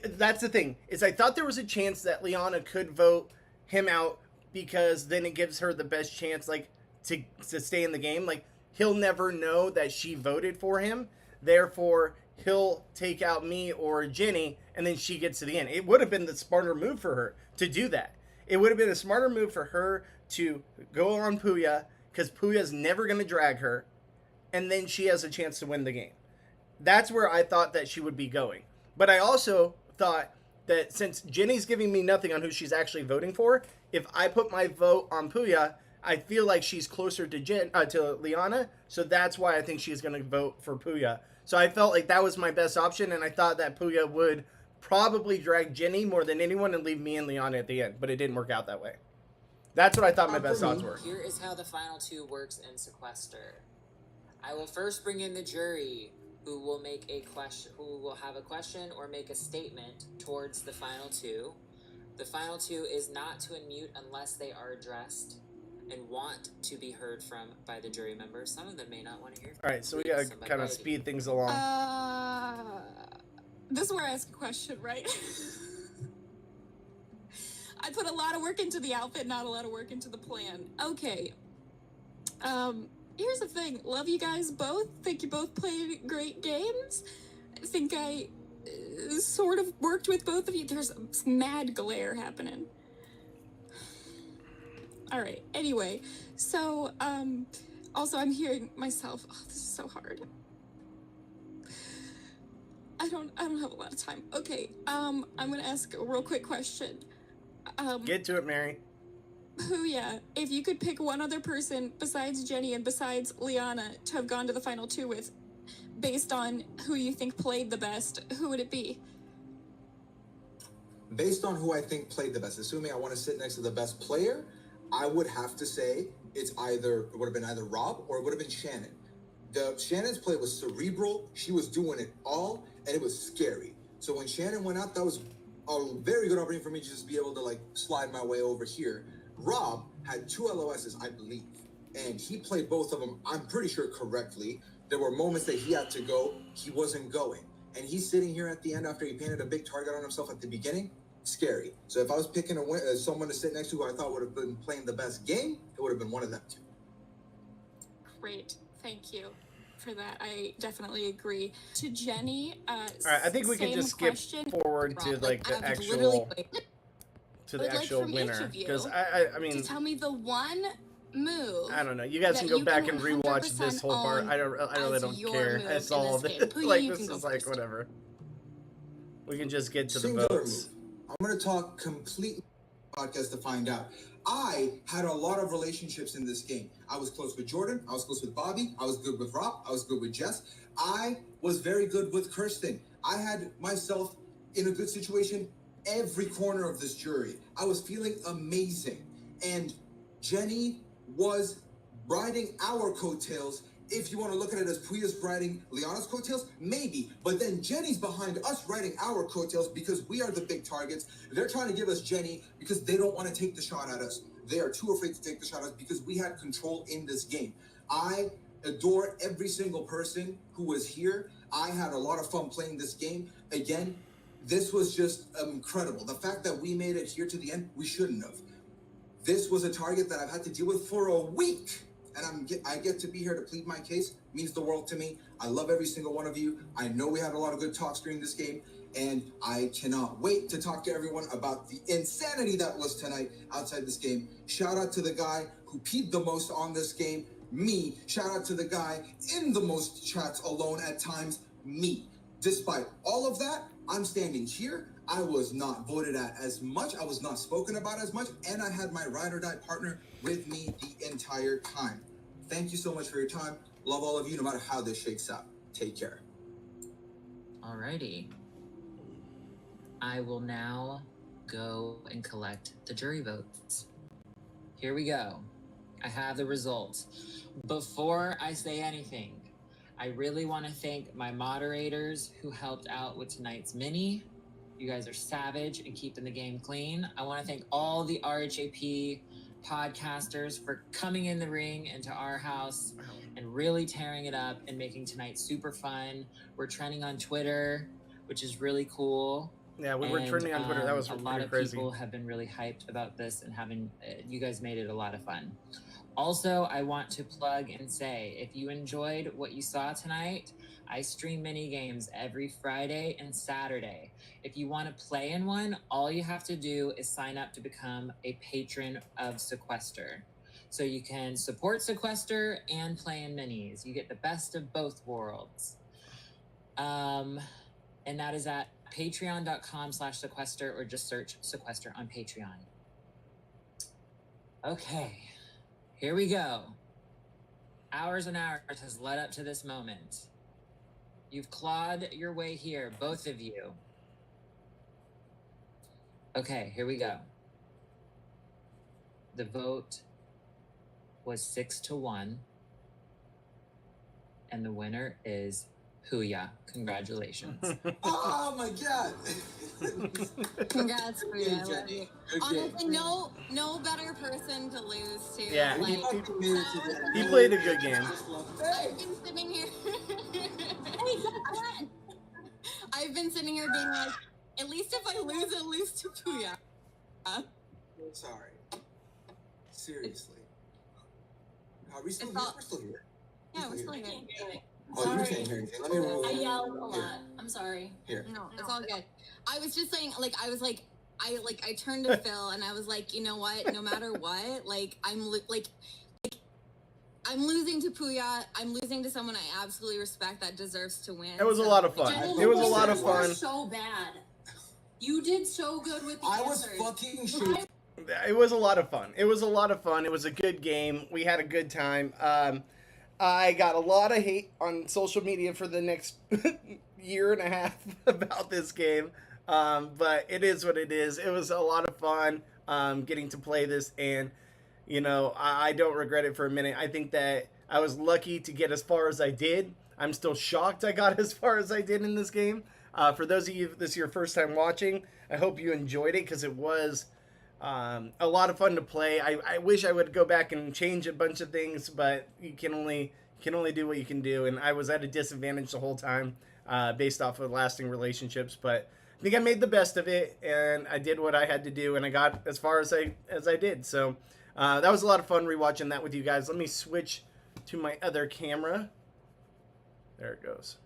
[SPEAKER 1] That's the thing, is I thought there was a chance that Liana could vote him out because then it gives her the best chance, like, to stay in the game. Like, he'll never know that she voted for him. Therefore, he'll take out me or Jenny, and then she gets to the end. It would have been the smarter move for her to do that. It would have been a smarter move for her to go on Puya, because Puya's never going to drag her, and then she has a chance to win the game. That's where I thought that she would be going. But I also thought that since Jenny's giving me nothing on who she's actually voting for, if I put my vote on Puya, I feel like she's closer to Liana, so that's why I think she's going to vote for Puya. So I felt like that was my best option, and I thought that Puya would probably drag Jenny more than anyone and leave me and Liana at the end, but it didn't work out that way. That's what I thought my best odds were.
[SPEAKER 11] Here is how the final two works in Sequester. I will first bring in the jury, who will make a question, who will have a question or make a statement towards the final two. The final two is not to unmute unless they are addressed and want to be heard from by the jury members. Some of them may not want to hear from.
[SPEAKER 1] All right, so we gotta kind of speed things along.
[SPEAKER 12] This is where I ask a question, right? I put a lot of work into the outfit, not a lot of work into the plan. Okay. Here's the thing. Love you guys both. Think you both played great games. I think I sort of worked with both of you. There's mad glare happening. All right. Anyway, so also I'm hearing myself. Oh, this is so hard. I don't have a lot of time. Okay. I'm gonna ask a real quick question.
[SPEAKER 1] Get to it, Mary.
[SPEAKER 12] Puya, if you could pick one other person besides Jenny and besides Liana to have gone to the final two with, based on who you think played the best, who would it be?
[SPEAKER 14] Based on who I think played the best, assuming I want to sit next to the best player, I would have to say it would have been either Rob or it would have been Shannon. Shannon's play was cerebral. She was doing it all, and it was scary. So when Shannon went out, that was a very good opportunity for me to just be able to like slide my way over here. Rob had 2 LOSs, I believe, and he played both of them, I'm pretty sure, correctly. There were moments that he had to go, he wasn't going. And he's sitting here at the end after he painted a big target on himself at the beginning. Scary. So if I was picking someone to sit next to who I thought would have been playing the best game, it would have been one of them two.
[SPEAKER 12] Great. Thank you for that. I definitely agree. To Jenny,
[SPEAKER 1] all right, I think we can just skip forward to like the actual winner, because I mean,
[SPEAKER 5] to tell me the one move.
[SPEAKER 1] I don't know. You guys can go back and rewatch this whole part. I really don't care. I saw it. Like this is like whatever. We can just get to the votes.
[SPEAKER 14] I'm gonna talk completely podcast to find out. I had a lot of relationships in this game. I was close with Jordan. I was close with Bobby. I was good with Rob. I was good with Jess. I was very good with Kirsten. I had myself in a good situation every corner of this jury. I was feeling amazing. And Jenny was riding our coattails. If you want to look at it as Puya's riding Liana's coattails, maybe. But then Jenny's behind us riding our coattails because we are the big targets. They're trying to give us Jenny because they don't want to take the shot at us. They are too afraid to take the shot at us because we had control in this game. I adore every single person who was here. I had a lot of fun playing this game. Again, this was just incredible. The fact that we made it here to the end, we shouldn't have. This was a target that I've had to deal with for a week. And I get to be here to plead my case. Means the world to me. I love every single one of you. I know we had a lot of good talks during this game. And I cannot wait to talk to everyone about the insanity that was tonight outside this game. Shout out to the guy who peed the most on this game, me. Shout out to the guy in the most chats alone at times, me. Despite all of that, I'm standing here. I was not voted at as much. I was not spoken about as much. And I had my ride or die partner with me the entire time. Thank you so much for your time. Love all of you, no matter how this shakes out. Take care.
[SPEAKER 11] Alrighty. I will now go and collect the jury votes. Here we go. I have the results. Before I say anything, I really want to thank my moderators who helped out with tonight's mini. You guys are savage and keeping the game clean. I want to thank all the RHAP podcasters for coming in the ring into our house and really tearing it up and making tonight super fun. We're trending on Twitter, which is really cool.
[SPEAKER 1] Yeah, we were trending on Twitter. That was
[SPEAKER 11] a
[SPEAKER 1] pretty
[SPEAKER 11] lot of
[SPEAKER 1] crazy.
[SPEAKER 11] people have been really hyped about this and having you guys made it a lot of fun. Also, I want to plug and say, if you enjoyed what you saw tonight, I stream mini games every Friday and Saturday. If you want to play in one, all you have to do is sign up to become a patron of Sequester. So you can support Sequester and play in minis. You get the best of both worlds. And that is at patreon.com/Sequester, or just search Sequester on Patreon. Okay, here we go. Hours and hours has led up to this moment. You've clawed your way here, both of you. Okay, here we go. The vote was 6-1, and the winner is Puya. Congratulations.
[SPEAKER 14] Oh my god!
[SPEAKER 12] Congrats, Puya. I love you.
[SPEAKER 14] Good
[SPEAKER 12] Honestly, no better person to lose to.
[SPEAKER 1] Yeah,
[SPEAKER 12] like,
[SPEAKER 1] he played a good game.
[SPEAKER 12] I've been sitting here. I've been sitting here being like, at least if I lose to Puya.
[SPEAKER 14] Sorry. Seriously. Are we still
[SPEAKER 12] It's
[SPEAKER 14] here?
[SPEAKER 12] all-
[SPEAKER 14] We're still here.
[SPEAKER 12] Yeah, we're still here.
[SPEAKER 14] Oh, you can't hear anything. Let me roll.
[SPEAKER 3] I yelled a lot. I'm sorry.
[SPEAKER 14] Here.
[SPEAKER 12] No, it's all good. I was just saying, I turned to Phil and I was like, you know what? No matter what, I'm losing to Puya. I'm losing to someone I absolutely respect that deserves to win.
[SPEAKER 1] It was a lot of fun. It was a lot of fun.
[SPEAKER 3] So bad. You did so good with the
[SPEAKER 14] I was
[SPEAKER 3] answers.
[SPEAKER 14] fucking shooting.
[SPEAKER 1] It was a lot of fun. It was a lot of fun. It was a good game. We had a good time. I got a lot of hate on social media for the next year and a half about this game. But it is what it is. It was a lot of fun getting to play this. And, you know, I don't regret it for a minute. I think that I was lucky to get as far as I did. I'm still shocked I got as far as I did in this game. For those of you, this is your first time watching, I hope you enjoyed it because it was a lot of fun to play. I wish I would go back and change a bunch of things, but you can only do what you can do. And I was at a disadvantage the whole time based off of lasting relationships. But I think I made the best of it, and I did what I had to do, and I got as far as I did. So that was a lot of fun rewatching that with you guys. Let me switch to my other camera. There it goes.